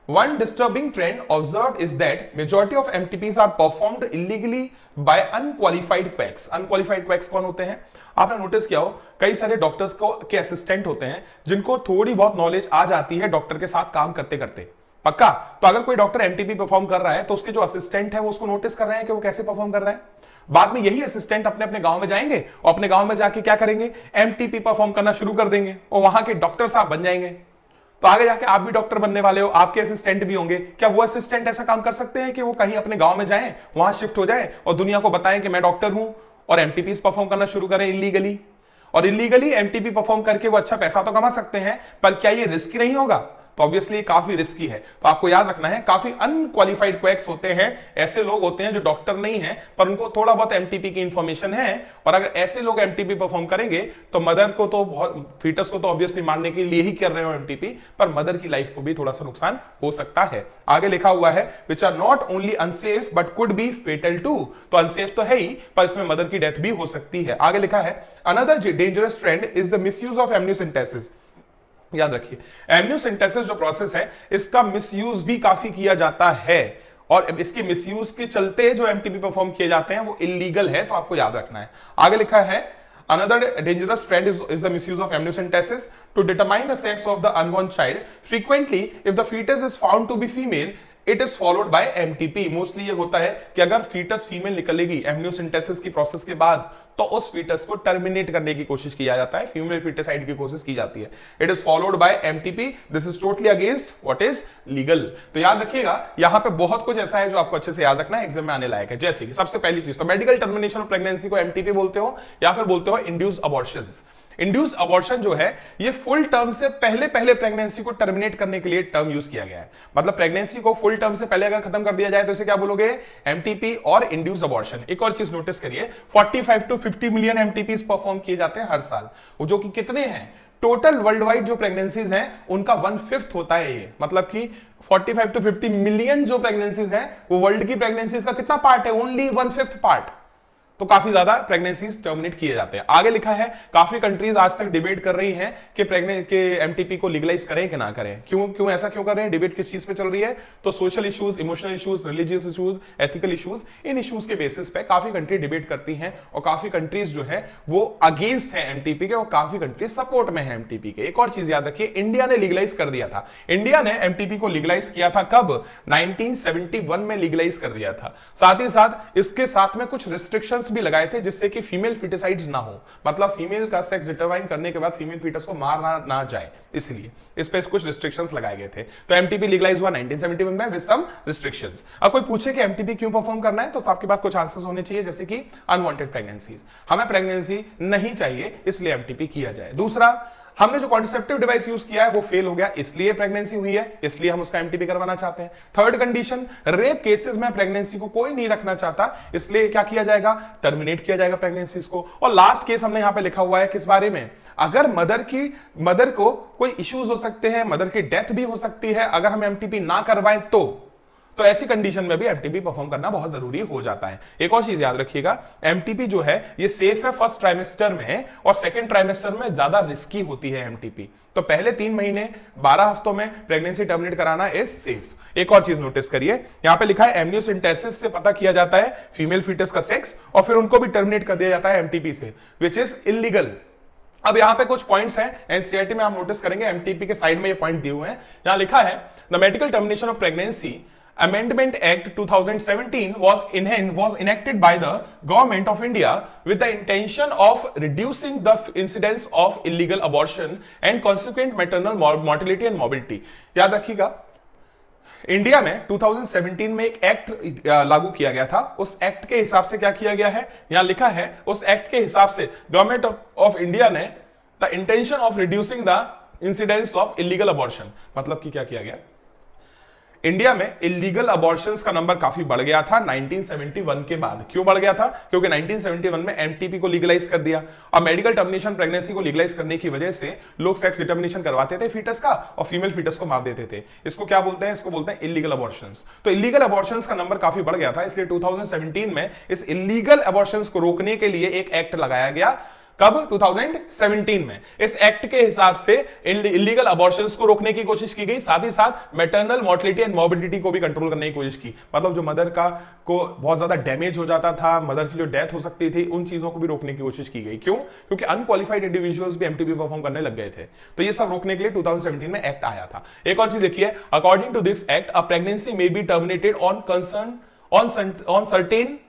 A: One disturbing trend observed is that majority of MTPs are performed illegally by unqualified quacks. Unqualified quacks कौन होते हैं? आपने नोटिस किया हो कई सारे डॉक्टर्स को के असिस्टेंट होते हैं जिनको थोड़ी बहुत नॉलेज आ जाती है डॉक्टर के साथ काम करते करते। पक्का? तो अगर कोई डॉक्टर एमटीपी परफॉर्म कर रहा है तो उसके जो असिस्टेंट है वो उसको नोटिस कर रहे हैं कि वो कैसे परफॉर्म कर रहे हैं। बाद में यही असिस्टेंट अपने अपने गांव में जाएंगे और अपने गांव में जाके क्या करेंगे? एमटीपी परफॉर्म करना शुरू कर देंगे और वहां के डॉक्टर साहब बन जाएंगे। तो आगे जाके आप भी डॉक्टर बनने वाले हो, आपके असिस्टेंट भी होंगे। क्या वो असिस्टेंट ऐसा काम कर सकते हैं कि वो कहीं अपने गांव में जाएं, वहां शिफ्ट हो जाए और दुनिया को बताएं कि मैं डॉक्टर हूं, और एमटीपी परफॉर्म करना शुरू करें इलीगली? और इलीगली एमटीपी परफॉर्म करके वो अच्छा पैसा तो कमा सकते हैं, पर क्या ये रिस्की नहीं होगा? तो ऑब्वियसली काफी रिस्की है। तो आपको याद रखना है, काफी अनक्वालिफाइड क्वैक्स होते हैं, ऐसे लोग होते हैं जो डॉक्टर नहीं है पर उनको थोड़ा बहुत एमटीपी की इंफॉर्मेशन है, और अगर ऐसे लोग एमटीपी परफॉर्म करेंगे तो मदर को तो बहुत, फीटस को तो ऑब्वियसली मारने के लिए ही कर रहे हो एमटीपी, पर मदर की लाइफ को भी थोड़ा सा नुकसान हो सकता है। आगे लिखा हुआ है which are not only unsafe but could be fatal too. तो अनसेफ तो है ही, पर इसमें मदर की डेथ भी हो सकती है। आगे लिखा है another dangerous trend is the misuse of amniocentesis. याद रखिए, एमनियोसेंटेसिस जो प्रोसेस है इसका मिसयूज भी काफी किया जाता है, और इसके मिसयूज के चलते जो एमटीपी परफॉर्म किए जाते हैं वो इलीगल है, तो आपको याद रखना है। आगे लिखा है another dangerous trend is the misuse of amniocentesis to determine the sex of the unborn child. Frequently if the foetus is found to be female it is followed by MTP. Mostly ये होता है कि अगर foetus female निकलेगी amniocentesis की process के बाद, तो उस फीटस को टर्मिनेट करने की कोशिश किया जाता है, फीमेल फीटसाइड की कोशिश की जाती है। It is followed by MTP. This is totally against what is legal. तो याद रखिएगा, यहां पे बहुत कुछ ऐसा है जो आपको अच्छे से याद रखना है, एग्जाम में आने लायक है। जैसे कि सबसे पहली चीज तो मेडिकल टर्मिनेशन ऑफ प्रेगनेंसी को एमटीपी बोलते हो या फिर बोलते हो इंड्यूस अबॉर्शंस। इंड्यूस अबॉर्शन जो है ये फुल टर्म से पहले पहले प्रेगनेंसी को टर्मिनेट करने के लिए टर्म यूज किया गया है। मतलब प्रेगनेंसी को फुल टर्म से पहले अगर खत्म कर दिया जाए तो इसे क्या बोलोगे? एमटीपी और इंड्यूस अबॉर्शन। एक और चीज नोटिस करिए, 45 टू 50 मिलियन एमटीपी परफॉर्म किए जाते हैं हर साल, जो कि कितने हैं? टोटल वर्ल्ड वाइड जो प्रेगनेंसीज हैं उनका 1/5 होता है ये। मतलब कि 45 टू 50 मिलियन जो प्रेगनेंसीज हैं वो वर्ल्ड की प्रेगनेंसीज का कितना पार्ट है? Only 1/5 part. तो काफी ज्यादा प्रेगनेंसीज टर्मिनेट किए जाते हैं। आगे लिखा है काफी कंट्रीज आज तक डिबेट कर रही हैं कि एमटीपी को लीगलाइज करें कि ना करें। क्यों ऐसा क्यों कर रहे हैं? डिबेट किस चीज पे चल रही है? तो social issues, emotional issues, religious issues, ethical issues, इन इश्यूज के बेसिस पे काफी कंट्री डिबेट करती हैं, और काफी कंट्रीज जो है वो अगेंस्ट है एमटीपी के, और काफी कंट्रीज सपोर्ट में है एमटीपी के। एक और चीज याद रखिए, इंडिया ने लीगलाइज कर दिया था। इंडिया ने एमटीपी को लीगलाइज किया था कब? 1971 में लीगलाइज कर दिया था। साथ ही साथ इसके साथ में कुछ रिस्ट्रिक्शंस भी लगाए थे जिससे कि फीमेल फीटिसाइड्स ना हो, मतलब फीमेल का सेक्स डिटरमाइन करने के बाद फीमेल फीटस को मारना ना जाए, इसलिए इस पे कुछ रिस्ट्रिक्शंस लगाए गए थे। तो एमटीपी लीगलाइज हुआ 1971 में विद सम रिस्ट्रिक्शंस। अब कोई पूछे कि एमटीपी क्यों परफॉर्म करना है, तो आपके पास कुछ आंसर्स होने चाहिए, जैसे कि अनवांटेड प्रेगनेंसीज, हमें प्रेगनेंसी नहीं चाहिए इसलिए एमटीपी किया जाए। दूसरा, हमने जो कॉन्सेप्टिव डिवाइस यूज किया है वो फेल हो गया इसलिए प्रेगनेंसी हुई है, इसलिए हम उसका एमटीपी करवाना चाहते हैं। थर्ड कंडीशन, रेप केसेस में प्रेगनेंसी को कोई नहीं रखना चाहता, इसलिए क्या किया जाएगा? टर्मिनेट किया जाएगा प्रेगनेंसीज को। और लास्ट केस हमने यहां पे लिखा हुआ है किस बारे में? अगर मदर को कोई इश्यूज हो सकते हैं, मदर की डेथ भी हो सकती है अगर हम एमटीपी ना करवाएं तो ऐसी कंडीशन में भी एमटीपी परफॉर्म करना बहुत जरूरी हो जाता है। एक और चीज याद रखिएगा, एमटीपी जो है ये सेफ है फर्स्ट ट्राइमेस्टर में, और सेकंड ट्राइमेस्टर में ज्यादा रिस्की होती है एमटीपी। तो पहले 3 महीने 12 हफ्तों में प्रेगनेंसी टर्मिनेट कराना इज सेफ। एक और चीज नोटिस करिए, यहां पे लिखा है एमनियोसेंटेसिस से पता किया जाता है फीमेल फीटस का सेक्स, और फिर उनको भी टर्मिनेट कर दिया जाता है एमटीपी से, विच इज इलीगल। अब यहां पे कुछ पॉइंट्स हैं एनसीईआरटी में, आप नोटिस करेंगे एमटीपी के साइड में ये पॉइंट दिए हुए हैं। यहां लिखा है the medical termination of pregnancy Amendment Act 2017 was enacted by the Government of India with the intention of reducing the incidence of illegal abortion and consequent maternal mortality and morbidity। याद रखिएगा, India में 2017 में एक act लागू किया गया था। उस एक्ट के हिसाब से क्या किया गया है, यहां लिखा है, उस एक्ट के हिसाब से गवर्नमेंट ऑफ इंडिया ने the intention of reducing the incidence of illegal abortion, मतलब कि क्या किया गया, इंडिया में इलीगल अबॉर्शंस का नंबर काफी बढ़ गया था 1971 के बाद। क्यों बढ़ गया था, क्योंकि 1971 में एमटीपी को लीगलाइज कर दिया और मेडिकल टर्मिनेशन प्रेगनेंसी को लीगलाइज करने की वजह से लोग सेक्स डिटर्मिनेशन करवाते थे फीटस का और फीमेल फीटस को मार देते थे। इसको क्या बोलते हैं, इसको बोलते हैं इलीगल अबॉर्शंस। तो इलीगल अबॉर्शंस का नंबर काफी बढ़ गया था, इसलिए 2017 में इस इलीगल अबॉर्शंस को रोकने के लिए एक एक्ट लगाया गया। कब, 2017 में। इस एक्ट के हिसाब से इलीगल अबॉर्शंस को रोकने की कोशिश की गई, साथ ही साथ मैटरनल मोर्टिलिटी एंड मॉर्बिडिटी को भी कंट्रोल करने की कोशिश की। मतलब जो मदर का को बहुत ज्यादा डैमेज हो जाता था, मदर की जो डेथ हो सकती थी, उन चीजों को भी रोकने की कोशिश की गई। क्यों, क्योंकि अनक्वालिफाइड इंडिविजुअल्स भी एमटीपी परफॉर्म करने लग गए थे। तो ये सब रोकने के लिए 2017 में एक्ट आया था। एक और चीज देखिए, according to this act a pregnancy may be terminated on certain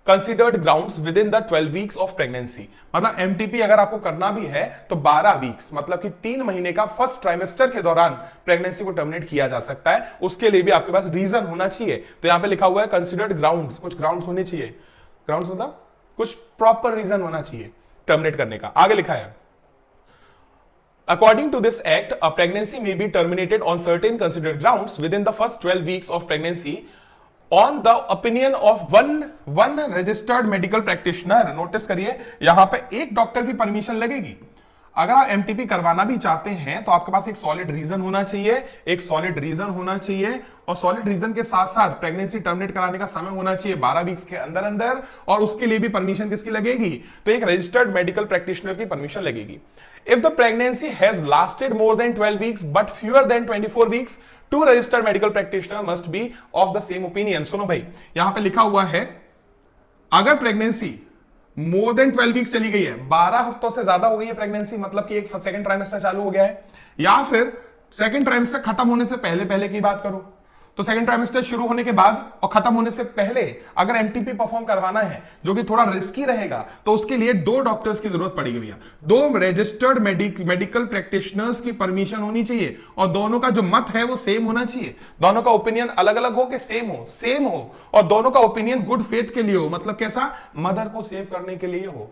A: considered grounds within the 12 weeks of pregnancy. मतलब एमटीपी अगर आपको करना भी है तो 12 वीक्स, मतलब कि 3 महीने का फर्स्ट ट्राइमेस्टर के दौरान प्रेगनेंसी को टर्मिनेट किया जा सकता है। उसके लिए भी आपके पास रीजन होना चाहिए। तो यहां पे लिखा हुआ है कंसिडर्ड ग्राउंड्स, कुछ ग्राउंड्स होने चाहिए। ग्राउंड्स मतलब कुछ प्रॉपर रीजन होना चाहिए टर्मिनेट करने का। आगे लिखा है, According to this act, a pregnancy may be terminated on certain considered grounds within the first 12 weeks of pregnancy on the opinion of one registered medical practitioner। Notice करिए, यहां पे एक डॉक्टर की परमिशन लगेगी। अगर आप एमटीपी करवाना भी चाहते हैं तो आपके पास एक सॉलिड रीजन होना चाहिए, एक सॉलिड रीजन होना चाहिए, और सॉलिड रीजन के साथ साथ प्रेगनेंसी टर्मिनेट कराने का समय होना चाहिए 12 वीक्स के अंदर अंदर। और उसके लिए भी परमिशन किसकी लगेगी, तो एक रजिस्टर्ड मेडिकल प्रैक्टिशनर की परमिशन लगेगी। If the pregnancy has lasted more than 12 weeks but fewer than 24 weeks, two registered medical practitioner must be of the same opinion. सुनो भाई, यहां पे लिखा हुआ है, अगर प्रेगनेंसी मोर देन 12 वीक्स चली गई है, 12 हफ्तों से ज्यादा हो गई है प्रेगनेंसी, मतलब कि एक सेकंड ट्राइमेस्टर चालू हो गया है, या फिर सेकंड ट्राइमेस्टर खत्म होने से पहले पहले की बात करो, तो सेकंड ट्राइमेस्टर शुरू होने के बाद और खत्म होने से पहले अगर एमटीपी परफॉर्म करवाना है, जो कि थोड़ा रिस्की रहेगा, तो उसके लिए 2 डॉक्टर्स की जरूरत पड़ेगी भैया। 2 रजिस्टर्ड मेडिकल प्रैक्टिशनर्स की परमिशन होनी चाहिए, और दोनों का जो मत है वो सेम होना चाहिए। दोनों का ओपिनियन अलग अलग हो कि सेम हो, और दोनों का ओपिनियन गुड फेथ के लिए हो, मतलब कैसा, मदर को सेव करने के लिए हो।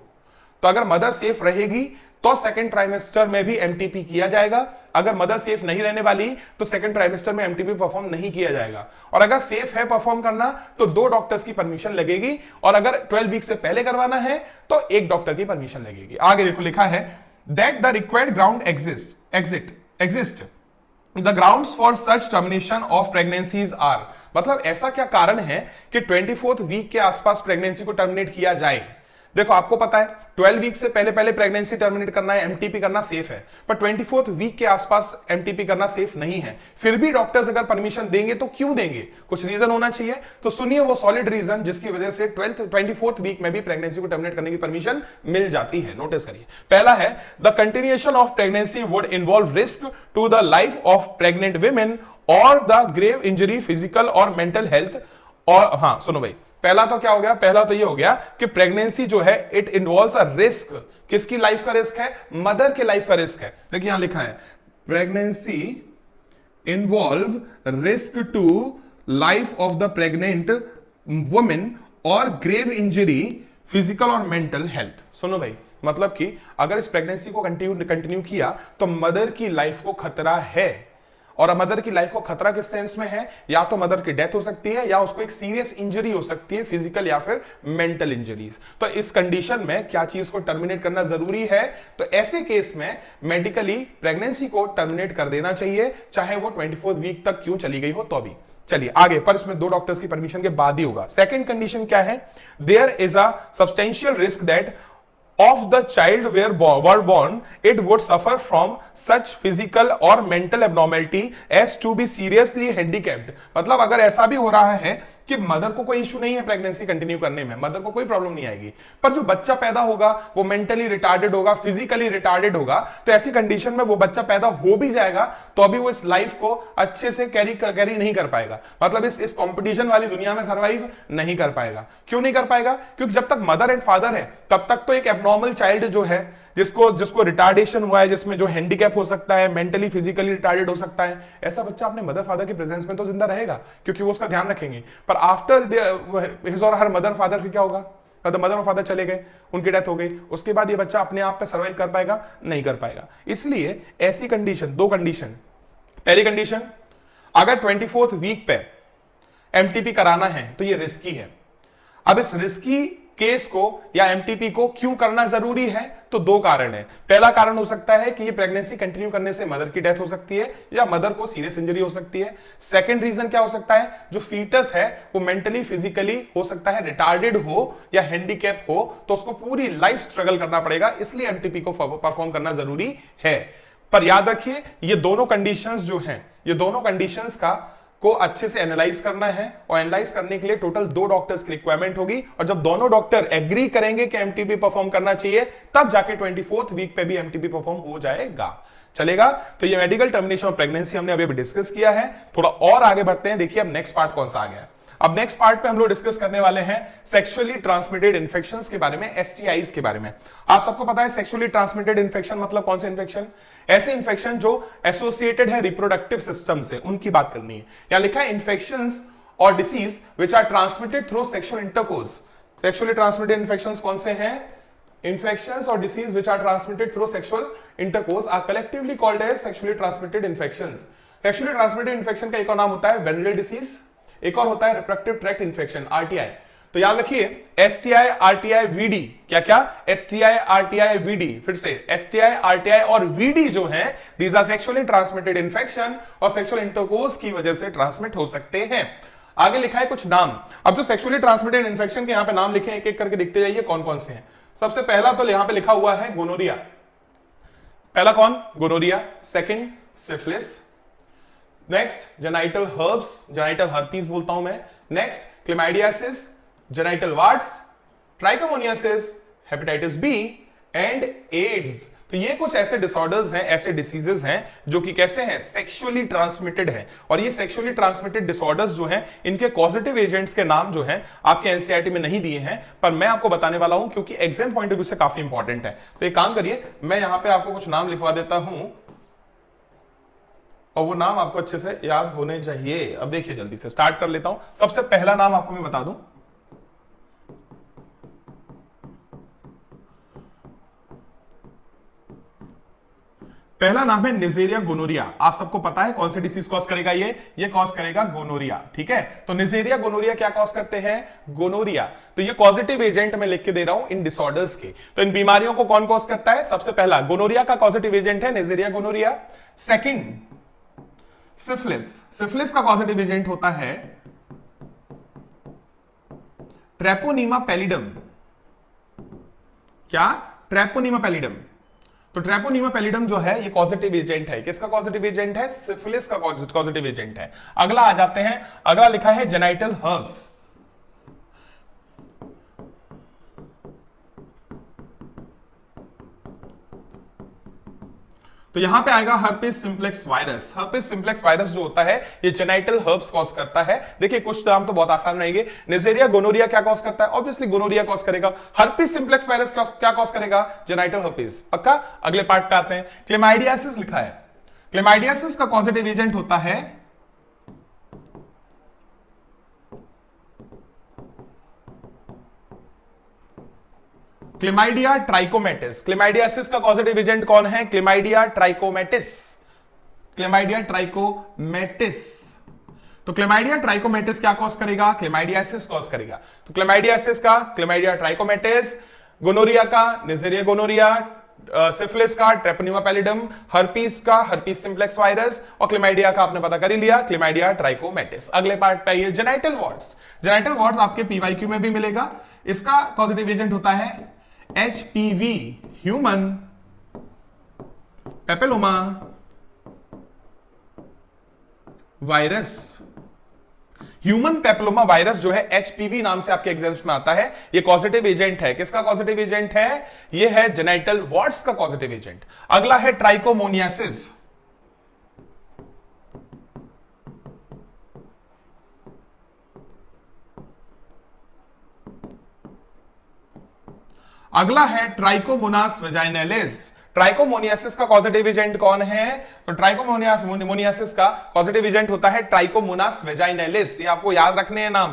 A: तो अगर मदर सेफ रहेगी तो सेकंड ट्राइमेस्टर में भी एमटीपी किया जाएगा। अगर मदर सेफ नहीं रहने वाली तो सेकंड ट्राइमेस्टर में एमटीपी परफॉर्म नहीं किया जाएगा। और अगर सेफ है परफॉर्म करना तो 2 डॉक्टर्स की परमिशन लगेगी, और अगर 12 वीक से पहले करवाना है तो 1 डॉक्टर की परमिशन लगेगी। आगे देखो, लिखा है that the required ground exist the grounds for such termination of pregnancies are. मतलब ऐसा क्या कारण है कि 24th वीक के आसपास प्रेगनेंसी को टर्मिनेट किया जाए। देखो, आपको पता है 12 वीक से पहले पहले प्रेगनेंसी टर्मिनेट करना है, एमटीपी करना सेफ है, पर 24th वीक के आसपास एमटीपी करना सेफ नहीं है। फिर भी डॉक्टर्स अगर परमिशन देंगे तो क्यों देंगे, कुछ रीजन होना चाहिए। तो सुनिए वो सॉलिड रीजन जिसकी वजह से 24th वीक में भी प्रेगनेंसी को टर्मिनेट करने की परमिशन मिल जाती है। नोटिस करिए, पहला है the continuation of pregnancy would involve risk to the life of pregnant women और द ग्रेव इंजरी फिजिकल और मेंटल हेल्थ। और हाँ सुनो भाई, पहला तो क्या हो गया, पहला तो ये हो गया कि प्रेगनेंसी जो है इट इन्वॉल्व्स अ रिस्क। किसकी लाइफ का रिस्क है, मदर के लाइफ का रिस्क है। देखिए यहां लिखा है pregnancy involve risk to life of the pregnant women और ग्रेव इंजरी फिजिकल और मेंटल हेल्थ। सुनो भाई, मतलब कि अगर इस प्रेगनेंसी को कंटिन्यू किया तो मदर की लाइफ को खतरा है। और मदर की लाइफ को खतरा किस सेंस में है, या तो मदर की डेथ हो सकती है या उसको एक सीरियस इंजरी हो सकती है, फिजिकल या फिर मेंटल इंजरीज। तो इस कंडीशन में क्या चीज को टर्मिनेट करना जरूरी है, तो ऐसे केस में मेडिकली प्रेगनेंसी को टर्मिनेट कर देना चाहिए, चाहे वो 24th वीक तक क्यों चली गई हो तो भी। चलिए आगे, पर इसमें 2 डॉक्टर्स की परमिशन के बाद ही होगा। सेकंड कंडीशन क्या है, there is a substantial risk that of the child were born it would suffer from such physical or mental abnormality as to be seriously handicapped। मतलब अगर ऐसा भी हो रहा है कि मदर को कोई इशू नहीं है प्रेगनेंसी कंटिन्यू करने में, मदर को कोई प्रॉब्लम नहीं आएगी, पर जो बच्चा पैदा होगा वो मेंटली रिटार्डेड होगा, फिजिकली रिटार्डेड होगा, तो ऐसी कंडीशन में वो बच्चा पैदा हो भी जाएगा तो अभी वो इस लाइफ को अच्छे से कैरी नहीं कर पाएगा, मतलब इस कंपटीशन वाली दुनिया में सर्वाइव नहीं कर पाएगा। क्यों नहीं कर पाएगा? क्योंकि जब तक मदर एंड फादर है तब तक तो एक एबनॉर्मल चाइल्ड जो है, जिसको रिटार्डेशन हुआ है, जिसमें जो हैंडीकैप हो सकता है, मेंटली फिजिकली रिटार्डेड हो सकता है, ऐसा बच्चा अपने मदर फादर के प्रेजेंस में तो जिंदा रहेगा क्योंकि वो उसका ध्यान रखेंगे। पर आफ्टर हिज और हर मदर फादर फिर क्या होगा? तो मदर और फादर चले गए, उनकी डेथ हो गई, उसके बाद ये बच्चा अपने आप पे सर्वाइव कर पाएगा? नहीं कर पाएगा। इसलिए ऐसी कंडीशन, दो कंडीशन, पहली कंडीशन अगर 24th वीक पे एमटीपी कराना है तो ये रिस्की है। अब इस रिस्की केस को या एमटीपी को क्यों करना जरूरी है? तो दो कारण है। पहला कारण हो सकता है कि ये प्रेगनेंसी कंटिन्यू करने से मदर की डेथ हो सकती है या मदर को सीरियस इंजरी हो सकती है। सेकंड रीजन क्या हो सकता है? जो फीटस है वो मेंटली फिजिकली हो सकता है रिटार्डेड हो या हैंडीकैप हो, तो उसको पूरी लाइफ स्ट्रगल करना पड़ेगा, इसलिए एमटीपी को परफॉर्म करना जरूरी है। पर याद रखिए ये दोनों कंडीशंस जो हैं, ये दोनों कंडीशंस को अच्छे से एनालाइज करना है, और एनालाइज करने के लिए टोटल 2 डॉक्टर्स की रिक्वायरमेंट होगी, और जब दोनों डॉक्टर एग्री करेंगे कि एमटीपी परफॉर्म करना चाहिए तब जाके 24th वीक पे भी एमटीपी परफॉर्म हो जाएगा। चलेगा? तो ये मेडिकल टर्मिनेशन ऑफ प्रेगनेंसी हमने अभी डिस्कस किया है। थोड़ा और आगे बढ़ते हैं, देखिए अब नेक्स्ट पार्ट कौन सा आ गया। अब नेक्स्ट पार्ट पे हम लोग डिस्कस करने वाले हैं सेक्सुअली ट्रांसमिटेड इन्फेक्शंस के बारे में, एसटीआईज के बारे में। आप सबको पता है सेक्सुअली ट्रांसमिटेड इन्फेक्शन मतलब कौन से इन्फेक्शन? ऐसे इन्फेक्शन जो एसोसिएटेड है रिप्रोडक्टिव सिस्टम से, उनकी बात करनी है। यहां लिखा है इन्फेक्शंस और disease which are transmitted through sexual intercourse. Sexually transmitted infections कौन से हैं? Infections or disease which are transmitted through sexual intercourse are collectively called as sexually transmitted infections. Sexually transmitted infection का एक और नाम होता है venereal disease, एक और होता है reproductive tract infection RTI। तो याद रखिए STI, RTI, VD, क्या क्या? STI, RTI, VD, फिर से STI, RTI और VD जो हैं, these are sexually transmitted infection और sexual intercourse की वजह से ट्रांसमिट हो सकते हैं। आगे लिखा है कुछ नाम। अब जो सेक्सुअली ट्रांसमिटेड इन्फेक्शन के यहाँ पे नाम लिखे हैं, एक एक करके देखते जाइए कौन कौन से हैं। सबसे पहला तो यहां पे लिखा हुआ है गोनोरिया। पहला कौन? Gonorrhoea. Second syphilis. Next genital herbs, genital herpes बोलता हूं मैं। Next chlamydiasis, genital warts, trichomoniasis, hepatitis B and AIDS. तो ये कुछ ऐसे डिसऑर्डर्स हैं, ऐसे डिसीजेस हैं जो कि कैसे हैं? सेक्सुअली ट्रांसमिटेड है। और ये सेक्सुअली ट्रांसमिटेड डिसऑर्डर्स जो हैं, इनके कॉजेटिव एजेंट्स के नाम जो हैं आपके एनसीईआरटी में नहीं दिए हैं, पर मैं आपको बताने वाला हूं क्योंकि एग्जाम पॉइंट ऑफ व्यू से काफी इंपॉर्टेंट है। तो एक काम करिए, मैं यहां पे आपको कुछ नाम लिखवा देता हूं और वो नाम आपको अच्छे से याद होने चाहिए। अब देखिए जल्दी से स्टार्ट कर लेता हूं। सबसे पहला नाम आपको मैं बता दूं, पहला नाम है निजेरिया गोनोरिया। आप सबको पता है कौन सी डिसीज कॉज करेगा? ये कॉज करेगा गोनोरिया। ठीक है, तो निजेरिया गोनोरिया क्या कॉज करते हैं? गोनोरिया। तो ये पॉजिटिव एजेंट मैं लिख के दे रहा हूं इन डिसऑर्डर्स के। तो इन बीमारियों को कौन कॉज करता है? सबसे पहला गोनोरिया का पॉजिटिव एजेंट है Neisseria gonorrhoeae. Second syphilis, syphilis का पॉजिटिव एजेंट होता है ट्रेपोनीमा पैलिडम। क्या? Treponema pallidum. तो ट्रेपोनीमा पैलिडम जो है ये पॉजिटिव एजेंट है। किसका पॉजिटिव एजेंट है? सिफिलिस का पॉजिटिव एजेंट है। अगला आ जाते हैं, अगला लिखा है जेनाइटल हर्ब्स। तो यहां पे आएगा herpes simplex virus. Herpes simplex virus जो होता है ये जेनाइटल हर्ब्स कॉज करता है। देखिए कुछ नाम तो बहुत आसान रहेंगे। निजेरिया गोनोरिया क्या कॉज करता है? ऑब्वियसली गोनोरिया कॉज करेगा। हर्पिस सिंप्लेक्स वायरस क्या कॉज करेगा? Genital herpes. पक्का? अगले पार्ट पे आते हैं। क्लेमाइडियासिस लिखा है। क्लेमाइडियासिस का पॉजिटिव एजेंट होता है क्लेमाइडिया ट्राइकोमेटिस। क्लेमाइडियासिस का पॉजिटिव एजेंट कौन है? क्लेमाइडिया ट्राइकोमेटिस। क्लेमाइडिया ट्राइकोमेटिस। तो क्लेमाइडिया ट्राइकोमेटिस क्या कॉज करेगा? क्लेमाइडियासिस कॉज करेगा। तो क्लेमाइडियासिस का क्लेमाइडिया ट्राइकोमेटिस, गोनोरिया का निजेरिया गोनोरिया, सिफिलिस का ट्रेपोनीमा पैलिडम, हर्पीस का हर्पीस सिंप्लेक्स वायरस और क्लेमाइडिया का आपने पता कर ही लिया क्लेमाइडिया ट्राइकोमेटिस। अगले पार्ट पे ये जेनाइटल वार्ट्स। जेनाइटल वार्ट्स आपके पीवाईक्यू में भी मिलेगा। इसका पॉजिटिव एजेंट होता है HPV, human papilloma virus. Human papilloma virus जो है एचपीवी नाम से आपके एग्जाम्स में आता है, ये कॉजेटिव एजेंट है। किसका कॉजेटिव एजेंट है? ये है जेनाइटल वॉर्ड्स का कॉजेटिव एजेंट। अगला है ट्राइकोमोनियासिस। अगला है ट्राइकोमोनास वेजाइनलिस। ट्राइकोमोनियासिस का पॉजिटिव एजेंट कौन है? तो ट्राइकोमोनियासिस का पॉजिटिव एजेंट होता है ट्राइकोमोनास वेजाइनलिस। ये आपको याद रखने हैं नाम।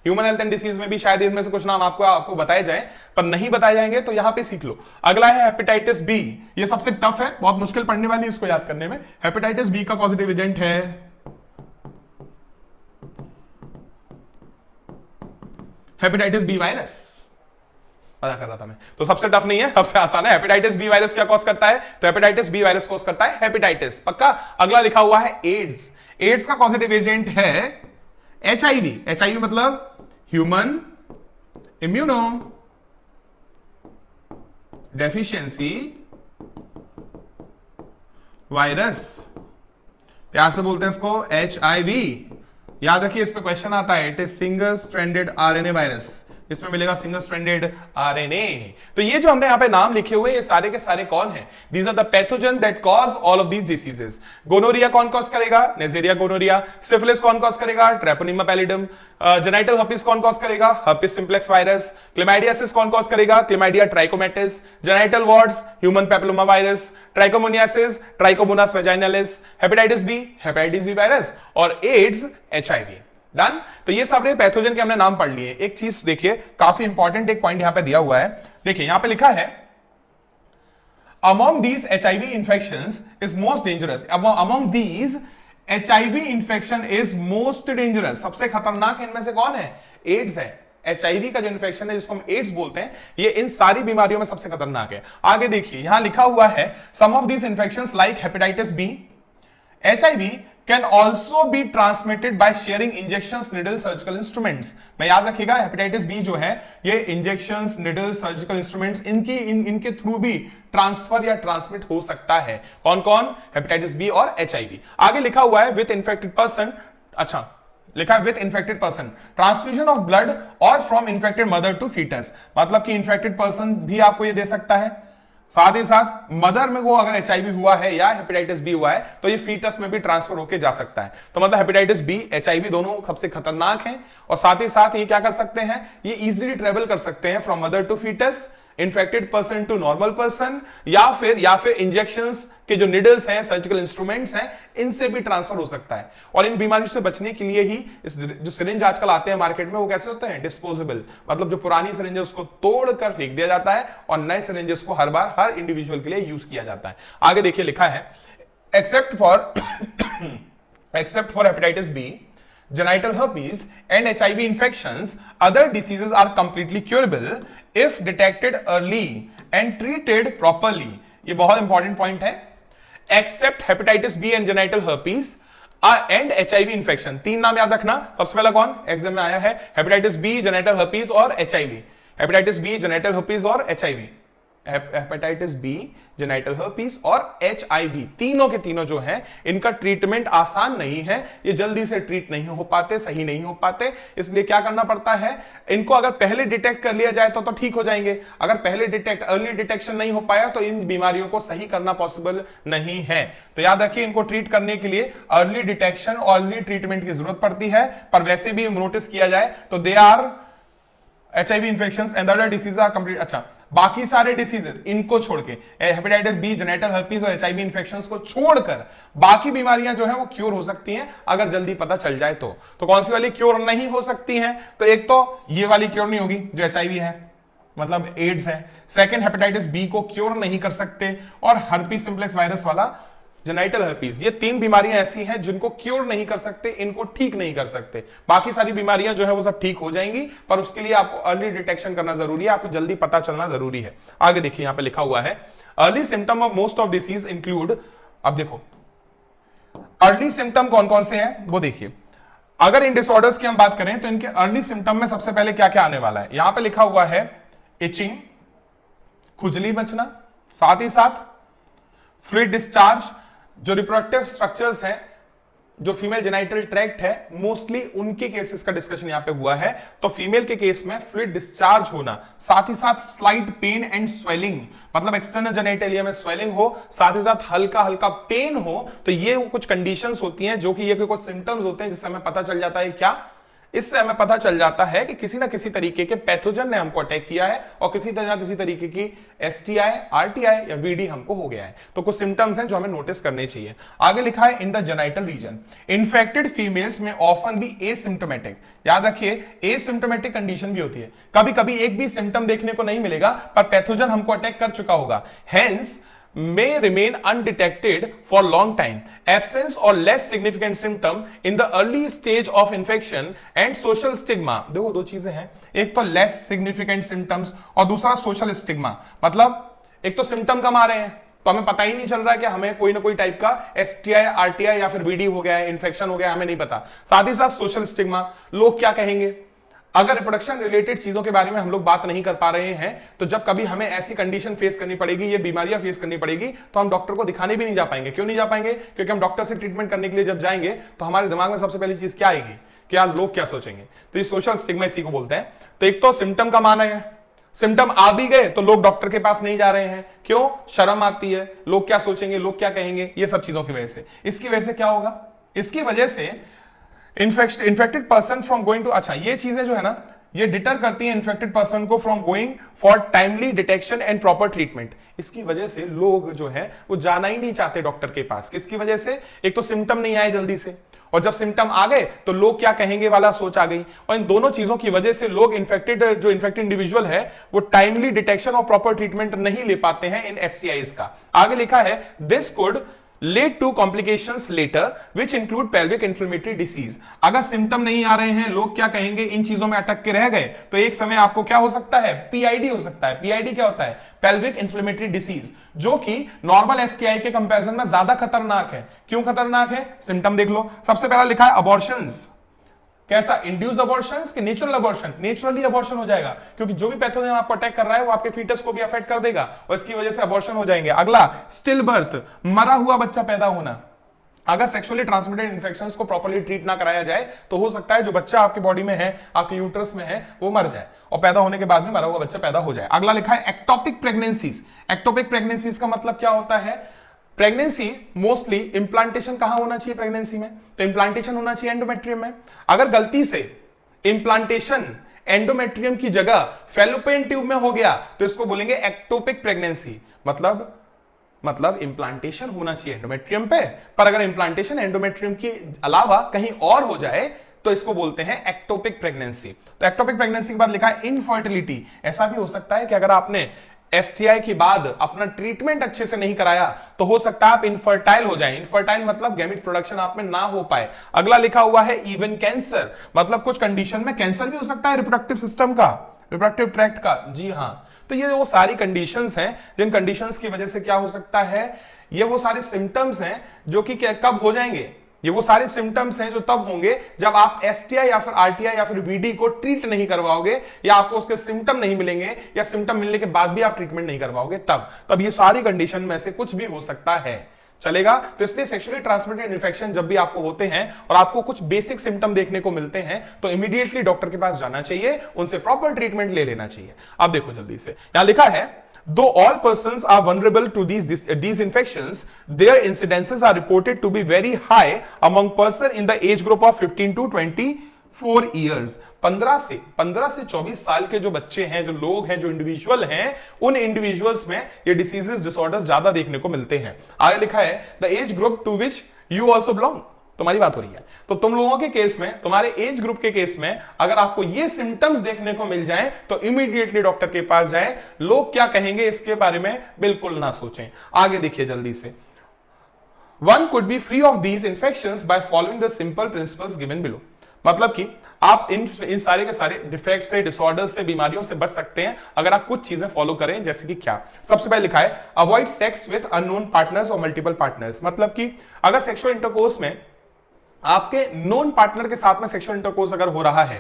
A: ह्यूमन हेल्थ एंड डिसीज में भी शायद इनमें से कुछ नाम आपको बताए जाए, पर नहीं बताए जाएंगे तो यहां पे सीख लो। अगला है हेपेटाइटिस बी। ये सबसे टफ है, बहुत मुश्किल पड़ने वाली है इसको याद करने में। हेपेटाइटिस बी का पॉजिटिव एजेंट है हेपेटाइटिस बी वायरस। पता कर रहा था मैं, तो सबसे टफ नहीं है, सबसे आसान है। हेपेटाइटिस बी वायरस क्या कॉज करता है? तो हेपेटाइटिस बी वायरस कॉज करता है हेपेटाइटिस, पक्का। अगला लिखा हुआ है एड्स। एड्स का पॉजिटिव एजेंट है एचआईवी। एचआईवी मतलब ह्यूमन इम्यूनो डेफिशिएंसी वायरस, प्यार से बोलते हैं इसको एचआईवी। याद रखिए इस पे क्वेश्चन आता है, it is single stranded RNA virus. इसमें मिलेगा सिंगल स्ट्रैंडेड आरएनए। तो ये जो हमने यहां पे नाम लिखे हुए ये सारे के सारे कौन है? These are the pathogen that cause all of these diseases. Gonorrhoea कौन कॉज करेगा? Neisseria gonorrhoea. सिफिलिस कौन कॉज करेगा? Treponema pallidum. जेनाइटल हर्पिस कौन कॉज करेगा? Herpes simplex virus. क्लेमाइडियासिस कौन कॉज करेगा? Chlamydia trachomatis. Genital warts human papilloma virus. Trichomoniasis Trichomonas vaginalis. Hepatitis B hepatitis B virus. और AIDS HIV. Done. तो ये सारे पैथोजन के हमने नाम पढ़ लिए। एक चीज देखिए, काफी इंपॉर्टेंट एक पॉइंट यहां पे दिया हुआ है। देखिए यहां पे लिखा है among these HIV infections is most dangerous. Among these HIV infection is most dangerous. सबसे खतरनाक इनमें से कौन है? एड्स है। एचआईवी का जो इन्फेक्शन है जिसको हम एड्स बोलते हैं, ये इन सारी बीमारियों में सबसे खतरनाक है। आगे देखिए यहां लिखा हुआ है some of these infections like hepatitis B, HIV can also be transmitted by sharing injections, needles, surgical instruments। मैं याद रखिएगा हेपेटाइटिस बी जो है ये इंजेक्शंस, निडल्स, सर्जिकल इंस्ट्रूमेंट्स इनके थ्रू भी ट्रांसफर या ट्रांसमिट हो सकता है। कौन कौन? हेपेटाइटिस बी और एचआईवी। आगे लिखा हुआ है विथ इन्फेक्टेड पर्सन, अच्छा लिखा है with infected person transfusion of blood or from infected mother to foetus. मतलब कि इन्फेक्टेड पर्सन भी आपको ये दे सकता है, साथ ही साथ मदर में वो अगर एचआईवी हुआ है या हेपेटाइटिस बी हुआ है तो ये फीटस में भी ट्रांसफर होकर जा सकता है। तो मतलब हेपेटाइटिस बी एचआईवी दोनों सबसे खतरनाक हैं। और साथ ही साथ ये क्या कर सकते हैं? ये इजीली ट्रेवल कर सकते हैं from mother to foetus, infected person to normal person, या फिर इंजेक्शंस के जो निडल्स हैं, सर्जिकल इंस्ट्रूमेंट्स हैं, इनसे भी ट्रांसफर हो सकता है। और इन बीमारियों से बचने के लिए ही जो सिरिंज आजकल आते हैं मार्केट में वो कैसे होते हैं? डिस्पोजेबल। मतलब जो पुरानी सिरिंज है उसको तोड़कर फेंक दिया जाता है और नए सिरिंजेस को हर बार हर इंडिविजुअल के लिए यूज किया जाता है। आगे देखिए लिखा है except for hepatitis B, genital herpes and HIV infections, other diseases are completely curable if detected early and treated properly। ये बहुत इंपॉर्टेंट पॉइंट है। Except hepatitis B and genital herpes and HIV infection. तीन नाम याद रखना। सबसे पहला कौन एग्जाम में आया है? हेपेटाइटिस बी, जेनाइटल herpes और HIV। Hepatitis B, genital herpes और HIV। Hepatitis B, genital herpes और HIV तीनों के तीनों जो हैं इनका ट्रीटमेंट आसान नहीं है। ये जल्दी से ट्रीट नहीं हो पाते, सही नहीं हो पाते। इसलिए क्या करना पड़ता है? इनको अगर पहले डिटेक्ट कर लिया जाए तो ठीक हो जाएंगे। अगर पहले अर्ली डिटेक्शन नहीं हो पाया तो इन बीमारियों को सही करना पॉसिबल नहीं है। तो याद रखिए इनको ट्रीट करने के लिए अर्ली डिटेक्शन और अर्ली ट्रीटमेंट की जरूरत पड़ती है। पर वैसे भी नोटिस किया जाए तो they are HIV infections and other diseases are complete. अच्छा, बाकी सारे डिसीजेस इनको छोड़ के, हेपेटाइटिस बी, जेनाइटल herpes और HIV इन्फेक्शंस को छोड़कर बाकी बीमारियां जो है वो क्योर हो सकती हैं अगर जल्दी पता चल जाए तो। कौन सी वाली क्योर नहीं हो सकती हैं? तो एक तो ये वाली क्योर नहीं होगी जो HIV है, मतलब एड्स है। सेकंड, हेपेटाइटिस बी को क्योर नहीं कर सकते। और हर्पीस सिंप्लेक्स वायरस वाला जेनाइटल herpes, ये तीन बीमारियां ऐसी हैं जिनको क्योर नहीं कर सकते, इनको ठीक नहीं कर सकते। बाकी सारी बीमारियां जो है वो सब ठीक हो जाएंगी, पर उसके लिए आपको अर्ली डिटेक्शन करना जरूरी है, आपको जल्दी पता चलना जरूरी है। आगे देखिए यहां पे लिखा हुआ है early symptom of most of disease include. अब देखो अर्ली सिम्टम कौन कौन से हैं वो देखिए। अगर इन डिसऑर्डर्स की हम बात करें तो इनके अर्ली सिम्टम में सबसे पहले क्या क्या आने वाला है? यहां पे लिखा हुआ है इचिंग, खुजली मचना, साथ ही साथ फ्लूइड डिस्चार्ज। जो रिप्रोडक्टिव स्ट्रक्चर्स हैं जो फीमेल जेनाइटल ट्रैक्ट है, मोस्टली उनके केसेस का डिस्कशन यहां पे हुआ है। तो फीमेल के केस में फ्लूइड डिस्चार्ज होना, साथ ही साथ स्लाइट पेन एंड स्वेलिंग, मतलब एक्सटर्नल जेनाइटलिया में स्वेलिंग हो, साथ ही साथ हल्का हल्का पेन हो, तो ये कुछ कंडीशंस होती हैं जो कि ये कुछ सिम्टम्स होते हैं जिससे हमें पता चल जाता है क्या, इससे हमें पता चल जाता है कि किसी ना किसी तरीके के पैथोजन ने हमको अटैक किया है और किसी तरह किसी तरीके की एसटीआई, आरटीआई या वीडी हमको हो गया है। तो कुछ सिम्टम्स हैं जो हमें नोटिस करने चाहिए। आगे लिखा है in the genital region infected females में ऑफन बी एसिम्प्टोमेटिक। याद रखिए एसिम्प्टोमेटिक कंडीशन भी होती है, कभी कभी एक भी सिम्टम देखने को नहीं मिलेगा पर पैथोजन हमको अटैक कर चुका होगा। Hence may remain undetected for long time. Absence or less significant symptom in the early stage of infection and social stigma. देखो दो चीजें हैं, एक तो less significant symptoms और दूसरा social stigma। मतलब एक तो सिम्टम कम आ रहे हैं तो हमें पता ही नहीं चल रहा है कि हमें कोई ना कोई टाइप का एसटीआई, आरटीआई या फिर वीडी हो गया है, इन्फेक्शन हो गया है, हमें नहीं पता। साथ ही साथ सोशल स्टिग्मा, लोग क्या कहेंगे। अगर रिप्रोडक्शन रिलेटेड चीजों के बारे में हम लोग बात नहीं कर पा रहे हैं तो जब कभी हमें ऐसी कंडीशन फेस करनी पड़ेगी, ये बीमारियां फेस करनी पड़ेगी, तो हम डॉक्टर को दिखाने भी नहीं जा पाएंगे। क्यों नहीं जा पाएंगे? क्योंकि हम डॉक्टर से ट्रीटमेंट करने के लिए जब जाएंगे तो हमारे दिमाग में सबसे पहली चीज क्या आएगी कि यार लोग क्या सोचेंगे। तो ये सोशल स्टिग्मा इसी को बोलते हैं। तो एक तो सिम्टम कम आना है, सिम्टम आ भी गए तो लोग डॉक्टर के पास नहीं जा रहे हैं, क्यों? शर्म आती है, लोग क्या सोचेंगे, लोग क्या कहेंगे, ये सब चीजों की वजह से। इसकी वजह से क्या होगा? इसकी वजह से infected person from going to, अच्छा ये चीजें जो है ना ये डिटर करती है इन्फेक्टेड पर्सन को from going for timely detection and proper treatment. इसकी वजह से लोग जो है वो जाना ही नहीं चाहते डॉक्टर के पास। किसकी वजह से? एक तो सिम्टम नहीं आए जल्दी से, और जब सिम्टम आ गए तो लोग क्या कहेंगे वाला सोच आ गई। और इन दोनों चीजों की वजह से लोग जो इन्फेक्टेड इंडिविजुअल है वो टाइमली डिटेक्शन और प्रॉपर ट्रीटमेंट नहीं ले पाते हैं इन एसटीआईज का। आगे लिखा है this could lead to complications later which include pelvic inflammatory disease। अगर सिम्टम नहीं आ रहे हैं, लोग क्या कहेंगे, इन चीजों में अटक के रह गए तो एक समय आपको क्या हो सकता है? पीआईडी हो सकता है। पीआईडी क्या होता है? पेल्विक इन्फ्लेमेटरी डिसीज, जो कि नॉर्मल एसटीआई के कंपैरिजन में ज्यादा खतरनाक है। क्यों खतरनाक है? सिम्टम देख लो। सबसे पहला लिखा है अबॉर्शंस। कैसा? इंड्यूस्ड अबॉर्शंस कि नेचुरल अबॉर्शन? नेचुरली अबॉर्शन हो जाएगा, क्योंकि जो भी पैथोजन आपको अटैक कर रहा है वो आपके फीटस को भी अफेक्ट कर देगा और इसकी वजह से अबॉर्शन हो जाएंगे। अगला स्टिल बर्थ, मरा हुआ बच्चा पैदा होना। अगर सेक्सुअली ट्रांसमिटेड इंफेक्शंस को प्रॉपर्ली ट्रीट ना कराया जाए तो हो सकता है जो बच्चा आपके बॉडी में है, आपके यूट्रस में है, वो मर जाए और पैदा होने के बाद में मरा हुआ बच्चा पैदा हो जाए। अगला लिखा है एक्टोपिक प्रेगनेंसीज। एक्टोपिक प्रेगनेंसीज का मतलब क्या होता है? प्रेगनेंसी मोस्टली इंप्लांटेशन कहां होना चाहिए प्रेगनेंसी में? तो इंप्लांटेशन होना चाहिए एंडोमेट्रियम में। अगर गलती से इंप्लांटेशन एंडोमेट्रियम की जगह फैलोपियन ट्यूब में हो गया तो इसको बोलेंगे एक्टोपिक प्रेगनेंसी। मतलब इंप्लांटेशन होना चाहिए एंडोमेट्रियम पे, पर अगर इंप्लांटेशन एंडोमेट्रियम के अलावा कहीं और हो जाए तो इसको बोलते हैं एक्टोपिक प्रेगनेंसी। तो एक्टोपिक प्रेगनेंसी के बाद लिखा है इनफर्टिलिटी। ऐसा भी हो सकता है कि अगर आपने एसटीआई के बाद अपना ट्रीटमेंट अच्छे से नहीं कराया तो हो सकता है आप इनफर्टाइल हो जाएं। इनफर्टाइल मतलब गैमेट प्रोडक्शन आप में ना हो पाए। अगला लिखा हुआ है इवन कैंसर, मतलब कुछ कंडीशन में कैंसर भी हो सकता है रिप्रोडक्टिव सिस्टम का, रिप्रोडक्टिव ट्रैक्ट का। जी हां, तो ये वो सारी कंडीशंस हैं जिन कंडीशंस की वजह से क्या हो सकता है, ये वो सारे सिम्टम्स हैं जो कि कब हो जाएंगे, ये वो सारे सिम्टम्स हैं जो तब होंगे जब आप एसटीआई या फिर आरटीआई या फिर वीडी को ट्रीट नहीं करवाओगे, या आपको उसके सिम्टम नहीं मिलेंगे, या सिम्टम मिलने के बाद भी आप ट्रीटमेंट नहीं करवाओगे। तब ये सारी कंडीशन में से कुछ भी हो सकता है, चलेगा। तो इसलिए सेक्सुअली ट्रांसमिटेड इन्फेक्शन जब भी आपको होते हैं और आपको कुछ बेसिक सिम्टम देखने को मिलते हैं तो इमीडिएटली डॉक्टर के पास जाना चाहिए, उनसे प्रॉपर ट्रीटमेंट ले लेना चाहिए। अब देखो जल्दी से, यहां लिखा है though all persons are vulnerable to these infections, their incidences are reported to be very high among person in the age group of 15 to 24 years। 15 से 24 साल के जो बच्चे हैं, जो लोग हैं, जो इंडिविजुअल हैं, उन इंडिविजुअल्स में ये डिसीजेस डिसऑर्डर्स ज्यादा देखने को मिलते हैं। आगे लिखा है the age group to which you also belong. तुम्हारी बात हो रही है, तो तुम लोगों के केस में, तुम्हारे एज ग्रुप के केस में अगर आपको ये सिम्टम्स देखने को मिल जाएं तो इमीडिएटली डॉक्टर के पास जाएं। लोग क्या कहेंगे इसके बारे में बिल्कुल ना सोचें। आगे देखिए जल्दी से, one could be free of these infections by following the simple principles given below. मतलब कि आप इन सारे के सारे डिफेक्ट से, डिसऑर्डर्स से, बीमारियों से बच सकते हैं अगर आप कुछ चीजें फॉलो करें। जैसे कि क्या? सबसे पहले लिखा है avoid sex with unknown partners और मल्टीपल पार्टनर्स। मतलब कि अगर सेक्सुअल इंटरकोर्स में आपके नोन पार्टनर के साथ में सेक्सुअल इंटरकोर्स अगर हो रहा है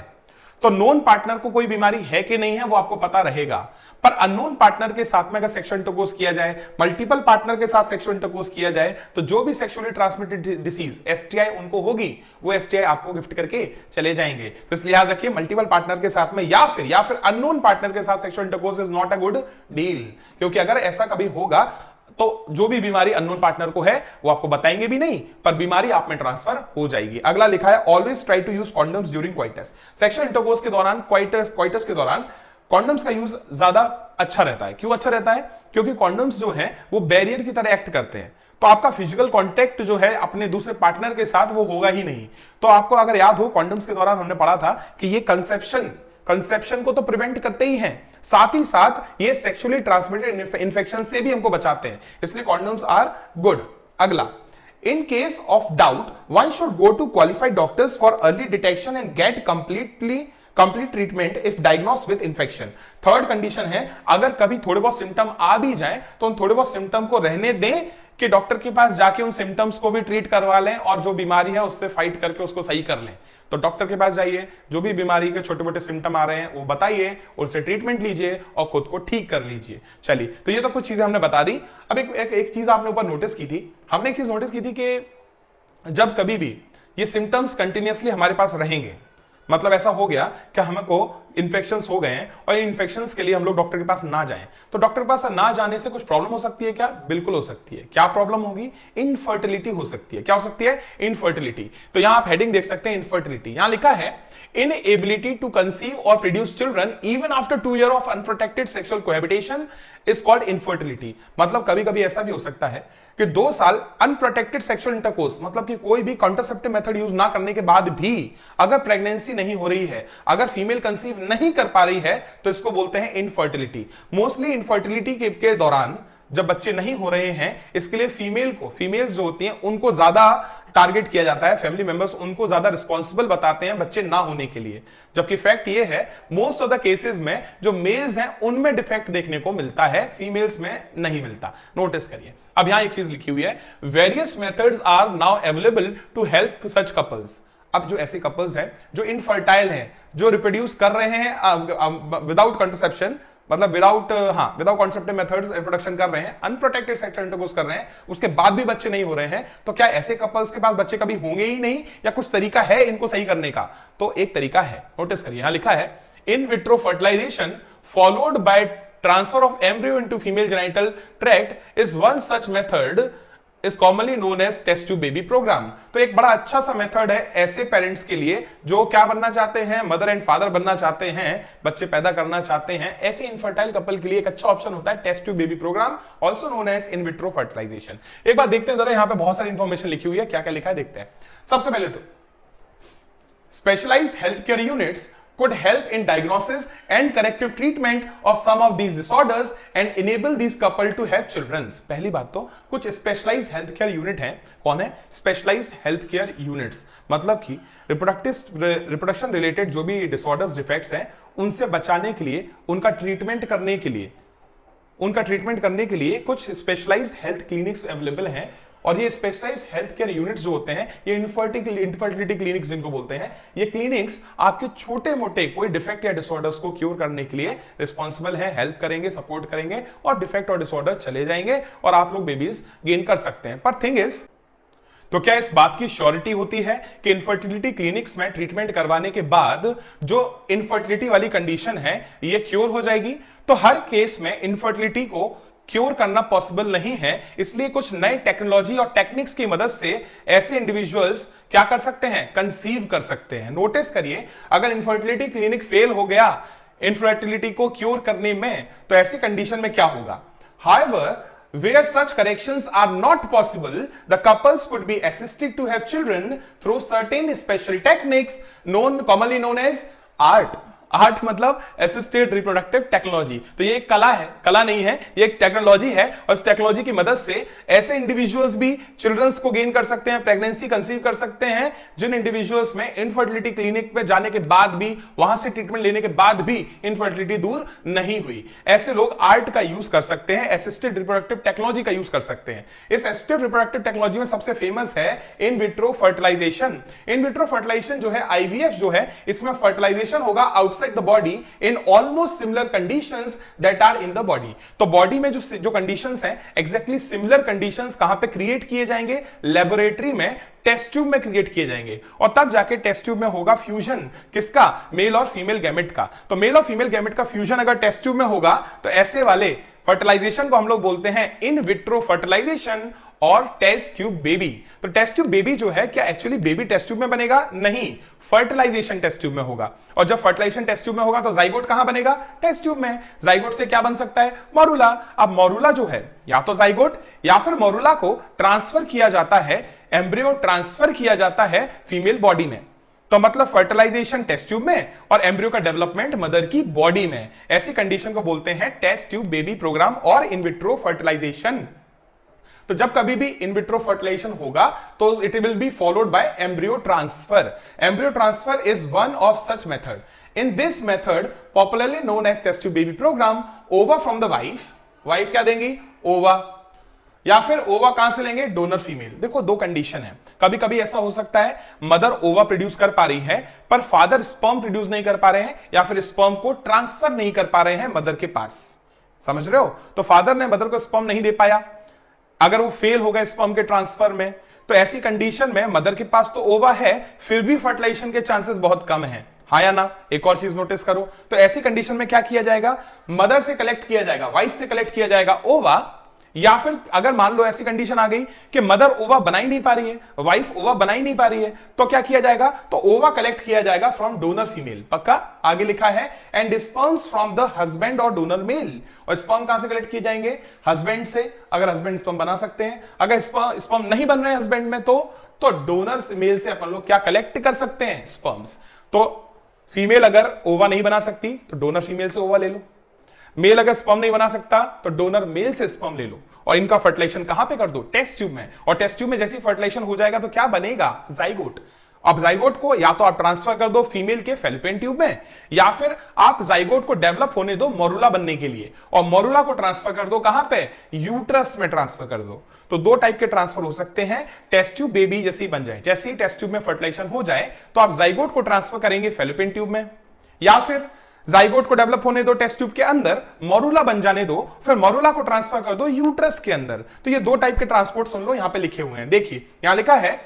A: तो नोन पार्टनर को कोई बीमारी है कि नहीं है वो आपको पता रहेगा, पर अननोन पार्टनर के साथ में अगर सेक्सुअल इंटरकोर्स किया जाए, मल्टीपल पार्टनर के साथ सेक्सुअल इंटरकोर्स किया जाए, तो जो भी सेक्सुअली ट्रांसमिटेड डिसीज एसटीआई उनको होगी वो एसटीआई आपको गिफ्ट करके चले जाएंगे। तो इसलिए याद रखिए मल्टीपल पार्टनर के साथ में या फिर अननोन पार्टनर के साथ sexual intercourse is not a good deal, क्योंकि अगर ऐसा कभी होगा तो जो भी बीमारी अननोन पार्टनर को है वो आपको बताएंगे भी नहीं, पर बीमारी आप में ट्रांसफर हो जाएगी। अगला लिखा है always try to use condoms during coitus. Sexual intercourse के दौरान क्वाइटस के दौरान कॉन्डम्स का यूज ज्यादा अच्छा रहता है। क्यों अच्छा रहता है? क्योंकि कॉन्डम्स जो है वो बैरियर की तरह एक्ट करते हैं, तो आपका फिजिकल कांटेक्ट जो है अपने दूसरे पार्टनर के साथ वो होगा ही नहीं। तो आपको अगर याद हो कॉन्डम्स के दौरान हमने पढ़ा था कि ये कंसेप्शन को तो प्रिवेंट करते ही हैं, साथ ही साथ ये सेक्सुअली ट्रांसमिटेड इंफेक्शन से भी हमको बचाते हैं, इसलिए कॉन्डम्स आर गुड। अगला, in case of doubt one should go to qualified doctors for early detection and get complete treatment if diagnosed with infection. Third condition है, अगर कभी थोड़े बहुत सिम्टम आ भी जाए तो उन थोड़े बहुत सिम्टम को रहने दें कि डॉक्टर के पास जाके उन सिम्टम्स को भी ट्रीट करवा लें और जो बीमारी है उससे फाइट करके उसको सही कर लें। तो डॉक्टर के पास जाइए, जो भी बीमारी के छोटे मोटे सिम्टम आ रहे हैं वो बताइए, उससे ट्रीटमेंट लीजिए और खुद को ठीक कर लीजिए। चलिए, तो ये तो कुछ चीजें हमने बता दी। अब एक चीज आपने ऊपर नोटिस की थी, हमने एक चीज नोटिस की थी कि जब कभी भी ये सिम्टम्स कंटिन्यूअसली हमारे पास रहेंगे, मतलब ऐसा हो गया कि हमको इन्फेक्शंस हो गए हैं और इन इन्फेक्शंस के लिए हम लोग डॉक्टर के पास ना जाएं, तो डॉक्टर के पास ना जाने से कुछ प्रॉब्लम हो सकती है क्या? बिल्कुल हो सकती है। क्या प्रॉब्लम होगी? इनफर्टिलिटी हो सकती है। क्या हो सकती है? इनफर्टिलिटी। तो यहां आप हेडिंग देख सकते हैं इनफर्टिलिटी। यहां लिखा है inability to conceive or produce children even after 2 years of unprotected sexual cohabitation is called infertility। मतलब कभी कभी ऐसा भी हो सकता है कि 2 साल अनप्रोटेक्टेड सेक्सुअल इंटरकोर्स, मतलब कि कोई भी कॉन्ट्रासेप्टिव मेथड यूज ना करने के बाद भी अगर प्रेगनेंसी नहीं हो रही है, अगर फीमेल कंसीव नहीं कर पा रही है, तो इसको बोलते हैं इनफर्टिलिटी। मोस्टली इनफर्टिलिटी के दौरान जब बच्चे नहीं हो रहे हैं, इसके लिए फीमेल्स जो होती हैं उनको ज्यादा टारगेट किया जाता है, फैमिली मेंबर्स उनको ज्यादा रिस्पॉन्सिबल बताते हैं बच्चे ना होने के लिए, जबकि फैक्ट ये है मोस्ट ऑफ द केसेस में जो मेल्स हैं उनमें डिफेक्ट देखने को मिलता है, फीमेल्स में नहीं मिलता। नोटिस करिए, अब यहां एक चीज लिखी हुई है, various methods are now available to help such couples. अब जो ऐसे कपल्स हैं जो इनफर्टाइल हैं, जो रिप्रोड्यूस कर रहे हैं विदाउट कंट्रासेप्शन, मतलब विदाउट कॉन्सेप्टिव मेथड्स रिप्रोडक्शन कर रहे हैं, अनप्रोटेक्टेड सेक्सुअल इंटरकोर्स कर रहे हैं, उसके बाद भी बच्चे नहीं हो रहे हैं, तो क्या ऐसे कपल्स के पास बच्चे कभी होंगे ही नहीं, या कुछ तरीका है इनको सही करने का? तो एक तरीका है, नोटिस करिए, यहां लिखा है in vitro fertilisation followed by transfer of embryo into female genital tract is one such method is commonly known as test tube baby program। तो एक बड़ा अच्छा सा मेथड है ऐसे पेरेंट्स के लिए जो क्या बनना चाहते हैं, मदर एंड फादर बनना चाहते हैं, बच्चे पैदा करना चाहते हैं, ऐसे इनफर्टाइल कपल के लिए एक अच्छा ऑप्शन होता है test tube baby programme, also known as in vitro fertilisation. एक बार देखते हैं जरा, यहां पे बहुत सारी इंफॉर्मेशन लिखी हुई है, क्या क्या लिखा है देखते हैं। सबसे पहले तो specialised health care units could help in diagnosis and corrective treatment of some of these disorders and enable these couple to have children। पहली बात तो कुछ स्पेशलाइज्ड हेल्थ केयर यूनिट हैं। कौन है? स्पेशलाइज्ड हेल्थ केयर यूनिट्स, मतलब कि reproduction related जो भी डिसऑर्डर्स डिफेक्ट्स हैं उनसे बचाने के लिए, उनका ट्रीटमेंट करने के लिए कुछ स्पेशलाइज्ड हेल्थ क्लिनिक्स अवेलेबल हैं। और ये स्पेशलाइज्ड हेल्थ केयर यूनिट्स जो होते हैं, ये इनफर्टिलिटी क्लिनिक्स जिनको बोलते हैं, ये क्लिनिक्स आपके छोटे मोटे कोई डिफेक्ट या डिसऑर्डर्स को क्योर करने के लिए रिस्पॉन्सिबल है, हेल्प करेंगे, सपोर्ट करेंगे और डिफेक्ट और डिसऑर्डर चले जाएंगे और आप लोग बेबीज गेन कर सकते हैं। पर थिंग इज, तो क्या इस बात की श्योरिटी होती है कि इनफर्टिलिटी क्लिनिक्स में ट्रीटमेंट करवाने के बाद जो इनफर्टिलिटी वाली कंडीशन है ये क्योर हो जाएगी? तो हर केस में इनफर्टिलिटी को क्योर करना पॉसिबल नहीं है, इसलिए कुछ नए टेक्नोलॉजी और टेक्निक्स की मदद से ऐसे इंडिविजुअल्स क्या कर सकते हैं? कंसीव कर सकते हैं। नोटिस करिए, अगर इनफर्टिलिटी क्लिनिक फेल हो गया इनफर्टिलिटी को क्योर करने में, तो ऐसी कंडीशन में क्या होगा? However, where such corrections are not possible, the couples could be assisted to have children through certain special techniques commonly known as art। Art मतलब असिस्टेड रिप्रोडक्टिव टेक्नोलॉजी। तो ये एक कला है, कला नहीं है, ये एक टेक्नोलॉजी है और इस टेक्नोलॉजी की मदद से ऐसे इंडिविजुअल्स भी चिल्ड्रंस को गेन कर सकते हैं, प्रेगनेंसी कंसीव कर सकते हैं जिन इंडिविजुअल्स में इनफर्टिलिटी क्लिनिक पे जाने के बाद भी, वहां से ट्रीटमेंट लेने के बाद भी इनफर्टिलिटी दूर नहीं हुई। ऐसे लोग आर्ट का यूज कर सकते हैं, असिस्टेड रिप्रोडक्टिव टेक्नोलॉजी का यूज कर सकते हैं। इस असिस्टेड रिप्रोडक्टिव टेक्नोलॉजी में सबसे फेमस है in vitro fertilisation. In vitro fertilisation जो है, आईवीएफ जो है, इसमें फर्टिलाइजेशन होगा outside the body in almost similar conditions that are in the body. तो बॉडी में जो कंडीशंस हैं, एग्जैक्टली सिमिलर कंडीशंस कहां पे क्रिएट किए जाएंगे? लेबोरेटरी में, टेस्ट ट्यूब में क्रिएट किए जाएंगे और तब जाके टेस्ट ट्यूब में होगा फ्यूजन। किसका? मेल और फीमेल गैमेट का। तो मेल और फीमेल गैमेट का फ्यूजन अगर टेस्ट ट्यूब में होगा तो ऐसे वाले फर्टिलाइजेशन को हम लोग बोलते हैं इन विट्रो फर्टिलाइजेशन और टेस्ट ट्यूब बेबी। तो टेस्ट ट्यूब बेबी जो है, क्या एक्चुअली बेबी टेस्ट ट्यूब में बनेगा? नहीं, फर्टिलाइजेशन टेस्ट ट्यूब में होगा। और जब फर्टिलाइजेशन टेस्ट ट्यूब में होगा तो जाइगोट कहां बनेगा? टेस्ट ट्यूब में। जाइगोट से क्या बन सकता है? मोरुला। अब मोरुला जो है, या तो जाइगोट या फिर मोरुला को ट्रांसफर किया जाता है, एम्ब्रियो ट्रांसफर किया जाता है फीमेल बॉडी में। तो मतलब फर्टिलाइजेशन टेस्ट ट्यूब में और एम्ब्रियो का डेवलपमेंट मदर की बॉडी में। ऐसी कंडीशन को बोलते हैं टेस्ट ट्यूब बेबी प्रोग्राम और इन विट्रो फर्टिलाइजेशन। तो जब कभी भी इन विट्रो फर्टिलाइजेशन होगा तो it will be followed by embryo transfer. Embryo transfer is one of such method. In this method popularly known as test tube baby programme, ova from the wife, wife क्या देंगी? Ova, या फिर ova कहां से लेंगे? Donor female. देखो दो condition है, कभी कभी ऐसा हो सकता है मदर ओवा प्रोड्यूस कर पा रही है पर फादर स्पर्म प्रोड्यूस नहीं कर पा रहे हैं या फिर स्पर्म को ट्रांसफर नहीं कर पा रहे हैं मदर के पास। समझ रहे हो? तो फादर ने मदर को स्पर्म नहीं दे पाया, अगर वो फेल हो गए स्पर्म के ट्रांसफर में, तो ऐसी कंडीशन में मदर के पास तो ओवा है फिर भी फर्टिलाइजेशन के चांसेस बहुत कम है, हाँ या ना? एक और चीज नोटिस करो, तो ऐसी कंडीशन में क्या किया जाएगा? मदर से कलेक्ट किया जाएगा, वाइफ से कलेक्ट किया जाएगा ओवा। या फिर अगर मान लो ऐसी कंडीशन आ गई कि मदर ओवा बना ही नहीं पा रही है, वाइफ ओवा बना ही नहीं पा रही है, तो क्या किया जाएगा? तो ओवा कलेक्ट किया जाएगा फ्रॉम डोनर फीमेल। पक्का? आगे लिखा है and sperms from the husband और डोनर मेल। और स्पर्म कहां से कलेक्ट किए जाएंगे? हस्बैंड से, अगर हस्बैंड स्पर्म बना सकते हैं। अगर स्पर्म नहीं बन रहे हस्बैंड में तो डोनर मेल से अपन लोग क्या कलेक्ट कर सकते हैं? स्पर्म्स। तो फीमेल अगर ओवा नहीं बना सकती तो डोनर फीमेल से ओवा ले लो, मेल अगर स्पर्म नहीं बना सकता तो डोनर मेल से स्पर्म ले लो और इनका फर्टिलाइजेशन कहां पे कर दो? टेस्ट ट्यूब में। और टेस्ट ट्यूब में जैसे फर्टिलाइजेशन हो जाएगा तो क्या बनेगा? जाइगोट। अब जाइगोट को या तो आप ट्रांसफर कर दो फीमेल के फैलोपियन ट्यूब में, या फिर आप जाइगोट को डेवलप होने दो मोरुला बनने के लिए, और मोरुला को ट्रांसफर कर दो कहां पे? यूट्रस में ट्रांसफर कर दो। तो दो टाइप के ट्रांसफर हो सकते हैं। टेस्ट ट्यूब बेबी जैसे ही बन जाए, जैसे ही टेस्ट ट्यूब में फर्टिलाइजेशन हो जाए तो आप जाइगोट को ट्रांसफर करेंगे फैलोपियन ट्यूब में, या फिर जाइगोट को डेवलप होने दो टेस्ट ट्यूब के अंदर, मोरुला बन जाने दो, फिर मोरुला को ट्रांसफर कर दो यूट्रस के अंदर। तो ये दो टाइप के ट्रांसपोर्ट सुन लो, यहां पे लिखे हुए हैं। देखिए यहां लिखा है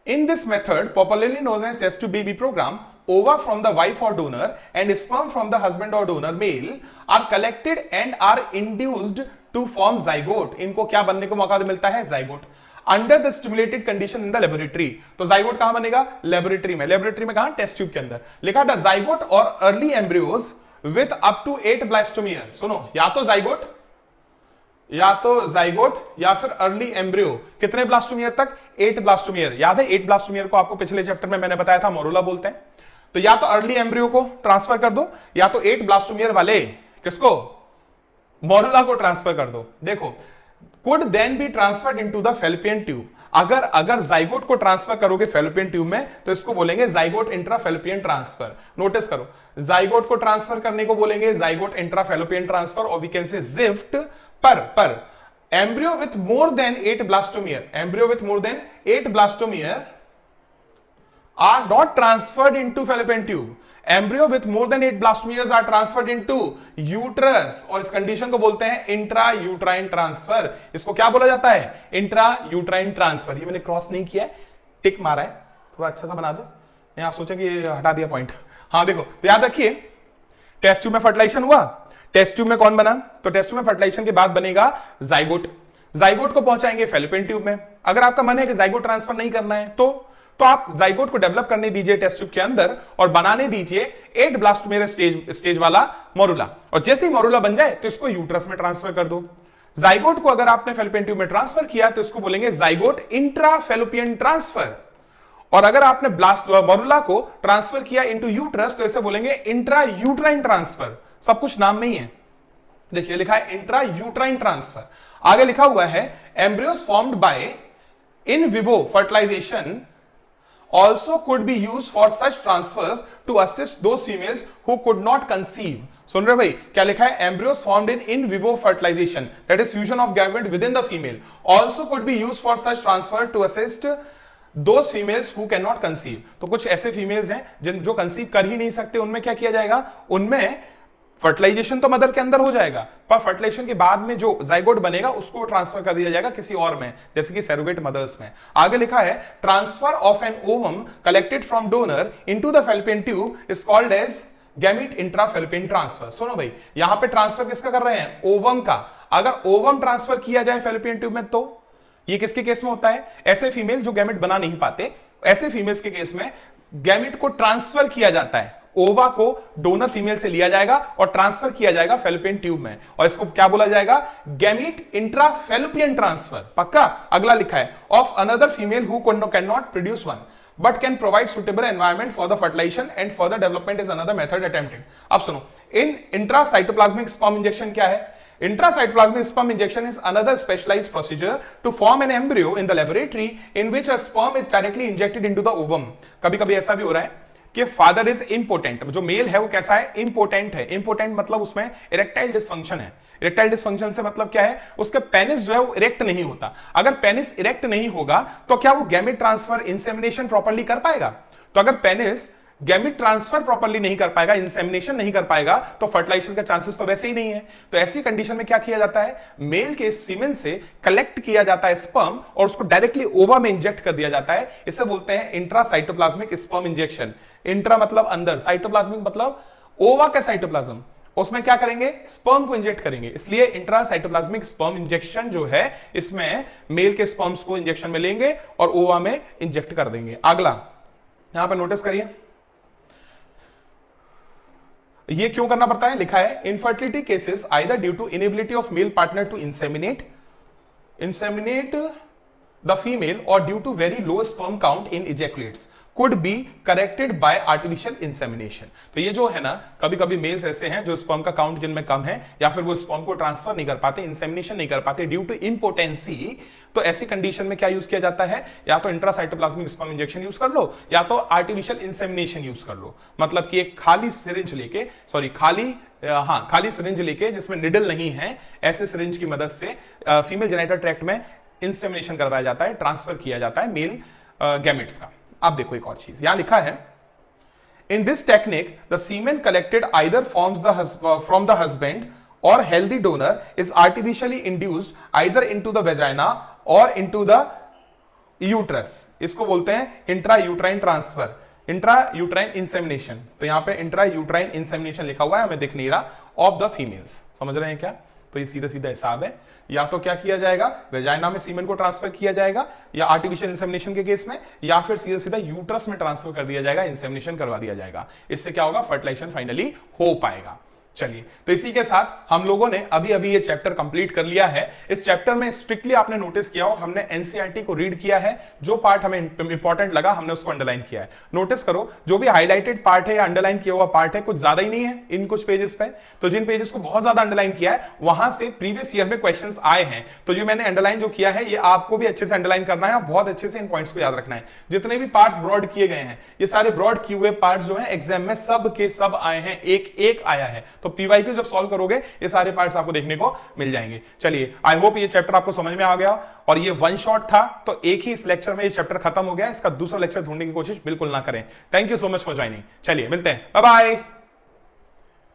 A: in this method popularly known as test tube baby programme, ova from the wife or donor and sperm from the husband or donor male are collected and are induced to form zygote। इनको क्या बनने को मौका मिलता है? Zygote. Under the stimulated condition in the laboratory. तो zygote कहां बनेगा? लेबोरेटरी में। लेबोरेटरी में कहां? टेस्ट ट्यूब के अंदर। लिखा था जाइगोट और early embryos with up to 8 blastomere. सुनो, या तो जाइगोट या फिर अर्ली एम्ब्रियो। कितने ब्लास्टोमियर तक? 8 ब्लास्टोमियर। याद है 8 ब्लास्टोमियर को आपको पिछले चैप्टर में मैंने बताया था मोरुला बोलते हैं। तो या तो अर्ली एम्ब्रियो को ट्रांसफर कर दो, या तो 8 ब्लास्टोमियर वाले किसको? मोरुला को ट्रांसफर कर दो। देखो, could then be transferred into the fallopian tube। अगर जाइगोट को ट्रांसफर करोगे फैलोपियन ट्यूब में तो इसको बोलेंगे जाइगोट इंट्राफैलोपियन ट्रांसफर। नोटिस करो, जाइगोट को ट्रांसफर करने को बोलेंगे जाइगोट इंट्राफैलोपियन ट्रांसफर, और वी कैन से जिफ्ट। पर embryo with more than 8 blastomere are not transferred into fallopian tube। Embryo with more than 8 blastomeres are transferred into uterus, और इस condition को बोलते हैं इंट्रा यूट्राइन ट्रांसफर। इसको क्या बोला जाता है? Intra uterine transfer. ये मैंने क्रॉस नहीं किया है, टिक मारा है, थोड़ा अच्छा सा बना दो, नहीं आप सोचे कि हटा दिया पॉइंट। हाँ देखो, तो याद रखिए टेस्ट ट्यूब में फर्टिलाइजेशन हुआ, टेस्ट ट्यूब में कौन बना? तो टेस्ट ट्यूब में फर्टिलाइजेशन के बाद बनेगा जाइगोट। जाइगोट को पहुंचाएंगे फैलोपियन ट्यूब में। अगर आपका मन है कि जाइगोट ट्रांसफर नहीं करना है तो आप जाइगोट को डेवलप करने दीजिए टेस्ट ट्यूब के अंदर और बनाने दीजिए 8 ब्लास्टोमियर स्टेज वाला मोरुला, और जैसे ही मोरुला बन जाए तो इसको यूट्रस में ट्रांसफर कर दो। जाइगोट को अगर आपने फैलोपियन ट्यूब में ट्रांसफर किया तो इसको बोलेंगे जाइगोट इंट्राफैलोपियन ट्रांसफर, और अगर आपने मॉरुला को ट्रांसफर किया इनटू यूट्रस तो इसे बोलेंगे इंट्रा यूट्राइन ट्रांसफर। सब कुछ नाम में ही है, देखिए लिखा है इंट्रा यूट्राइन ट्रांसफर। आगे लिखा हुआ है embryos formed by in vivo fertilisation also could be used for such transfers to assist those females who could not conceive। सुन रहे भाई, क्या लिखा है? embryos formed in vivo fertilization, that is fusion of gamete within the female, also could be used for such transfer to assist those females who cannot conceive। तो कुछ ऐसे females हैं जिन जो कंसीव कर ही नहीं सकते, उनमें क्या किया जाएगा? उनमें फर्टिलाइजेशन तो मदर के अंदर हो जाएगा, पर फर्टिलाइजेशन के बाद में जो जाइगोट बनेगा उसको ट्रांसफर कर दिया जाएगा किसी और में, जैसे कि सैरोगेट मदर्स में। आगे लिखा है transfer of an ovum collected from donor into the fallopian tube is called as gamete intrafallopian transfer. सुनो भाई, यहां पे ट्रांसफर किसका कर रहे हैं? ओवम का। अगर ओवम ट्रांसफर किया जाए फैलोपियन ट्यूब में तो ये किसके केस में होता है? ऐसे फीमेल जो गैमेट बना नहीं पाते, ऐसे फीमेल्स के केस में गैमेट को ट्रांसफर किया जाता है। ओवा को डोनर फीमेल से लिया जाएगा और ट्रांसफर किया जाएगा फैलोपियन ट्यूब में, और इसको क्या बोला जाएगा? Gamete intrafallopian transfer. पक्का? अगला लिखा है of another female who can not produce one but can provide suitable environment for the fertilization and further development is another method attempted। अब सुनो, इन इंट्रासाइटोप्लाज्मिक स्पर्म इंजेक्शन क्या है? Intracytoplasmic sperm injection is another specialized procedure to form an embryo in the laboratory in which a sperm is directly injected into the ovum। कभी कभी ऐसा भी हो रहा है कि फादर इज इम्पोर्टेंट, जो मेल है वो कैसा है? इम्पोर्टेंट है। इम्पोर्टेंट मतलब उसमें इरेक्टाइल डिसफंक्शन है। इरेक्टाइल डिसफंक्शन से मतलब क्या है? उसके पेनिस जो है वो इरेक्ट नहीं होता। अगर पेनिस इरेक्ट नहीं होगा तो क्या वो गैमेट ट्रांसफर इंसेमिनेशन प्रॉपर्ली कर पाएगा? तो अगर पेनिस गैमेट ट्रांसफर प्रॉपर्ली नहीं कर पाएगा, इंसेमिनेशन नहीं कर पाएगा, तो फर्टिलाइजेशन का चांसेस तो वैसे ही नहीं है। तो ऐसी कंडीशन में क्या किया जाता है? मेल के सीमेन से कलेक्ट किया जाता है स्पर्म और उसको डायरेक्टली ओवा में इंजेक्ट कर दिया जाता है। इसे बोलते हैं इंट्रासाइटोप्लाज्मिक स्पर्म इंजेक्शन। इंट्रा मतलब अंदर, साइटोप्लाज्मिक मतलब ओवा का साइटोप्लाज्म, उसमें क्या करेंगे? स्पर्म को इंजेक्ट करेंगे। इसलिए इंट्रासाइटोप्लाज्मिक स्पर्म इंजेक्शन जो है, इसमें मेल के स्पर्म्स को इंजेक्शन में लेंगे और ओवा में इंजेक्ट कर देंगे। अगला यहां पर नोटिस करिए, ये क्यों करना पड़ता है? लिखा है infertility cases either due to inability of male partner to inseminate the female or due to very low sperm count in ejaculates could be corrected by artificial insemination। तो ये जो है ना, कभी कभी मेल्स ऐसे हैं जो स्पर्म का काउंट जिनमें कम है या फिर वो स्पर्म को ट्रांसफर नहीं कर पाते, इंसेमिनेशन नहीं कर पाते ड्यू टू इम्पोटेंसी। तो ऐसी कंडीशन में क्या यूज किया जाता है? या तो इंट्रासाइटोप्लाज्मिक स्पर्म इंजेक्शन यूज कर लो या तो आर्टिफिशियल इंसेमिनेशन यूज कर लो। मतलब कि एक खाली सिरिंज लेके, खाली सिरिंज लेके जिसमें निडल नहीं है, ऐसे सिरिंज की मदद से फीमेल जेनिटल ट्रैक्ट में इंसेमिनेशन करवाया जाता है, ट्रांसफर किया जाता है मेल गैमेट्स का। अब देखो एक और चीज यहां लिखा है, in this technique the semen collected either from the husband or healthy donor is artificially induced either into the vagina or into the uterus. इसको बोलते हैं intra uterine transfer, intra uterine insemination. तो यहां पे इंट्रा यूट्राइन इंसेमिनेशन लिखा हुआ है, हमें दिख नहीं रहा, ऑफ द फीमेल्स। समझ रहे हैं क्या? तो ये सीधा सीधा हिसाब है, या तो क्या किया जाएगा? वेजाइना में सीमेन को ट्रांसफर किया जाएगा या आर्टिफिशियल इंसेमिनेशन के केस में, या फिर सीधा सीधा यूट्रस में ट्रांसफर कर दिया जाएगा, इंसेमिनेशन करवा दिया जाएगा। इससे क्या होगा? फर्टिलाइजेशन फाइनली हो पाएगा। चलिए, तो इसी के साथ हम लोगों ने अभी अभी ये चैप्टर कंप्लीट कर लिया है। इस चैप्टर में स्ट्रिक्टली आपने नोटिस किया हो, हमने एनसीईआरटी को रीड किया है, जो पार्ट हमें इंपॉर्टेंट लगा हमने उसको अंडरलाइन किया है। नोटिस करो, जो भी हाईलाइटेड पार्ट है या अंडरलाइन किया हुआ पार्ट है, कुछ ज्यादा ही नहीं है इन कुछ पेजेस पे। तो जिन पेजेस को बहुत ज्यादा अंडरलाइन किया है, वहां से प्रीवियस ईयर में क्वेश्चन आए हैं। तो जो मैंने अंडरलाइन जो किया है, ये आपको भी अच्छे से अंडरलाइन करना है, बहुत अच्छे से इन पॉइंट्स को याद रखना है। जितने भी पार्ट्स ब्रॉड किए गए हैं, ये सारे ब्रॉड किए हुए पार्ट्स जो है एग्जाम में सब के सब आए हैं, एक एक आया है। तो पीवाईक्यू जब सॉल्व करोगे ये सारे पार्ट्स आपको देखने को मिल जाएंगे। चलिए, आई होप ये चैप्टर आपको समझ में आ गया, और ये वन शॉट था, तो एक ही इस लेक्चर में ये चैप्टर खत्म हो गया। इसका दूसरा लेक्चर ढूंढने की कोशिश बिल्कुल ना करें। Thank you so much for joining. चलिए मिलते हैं, बाय बाय।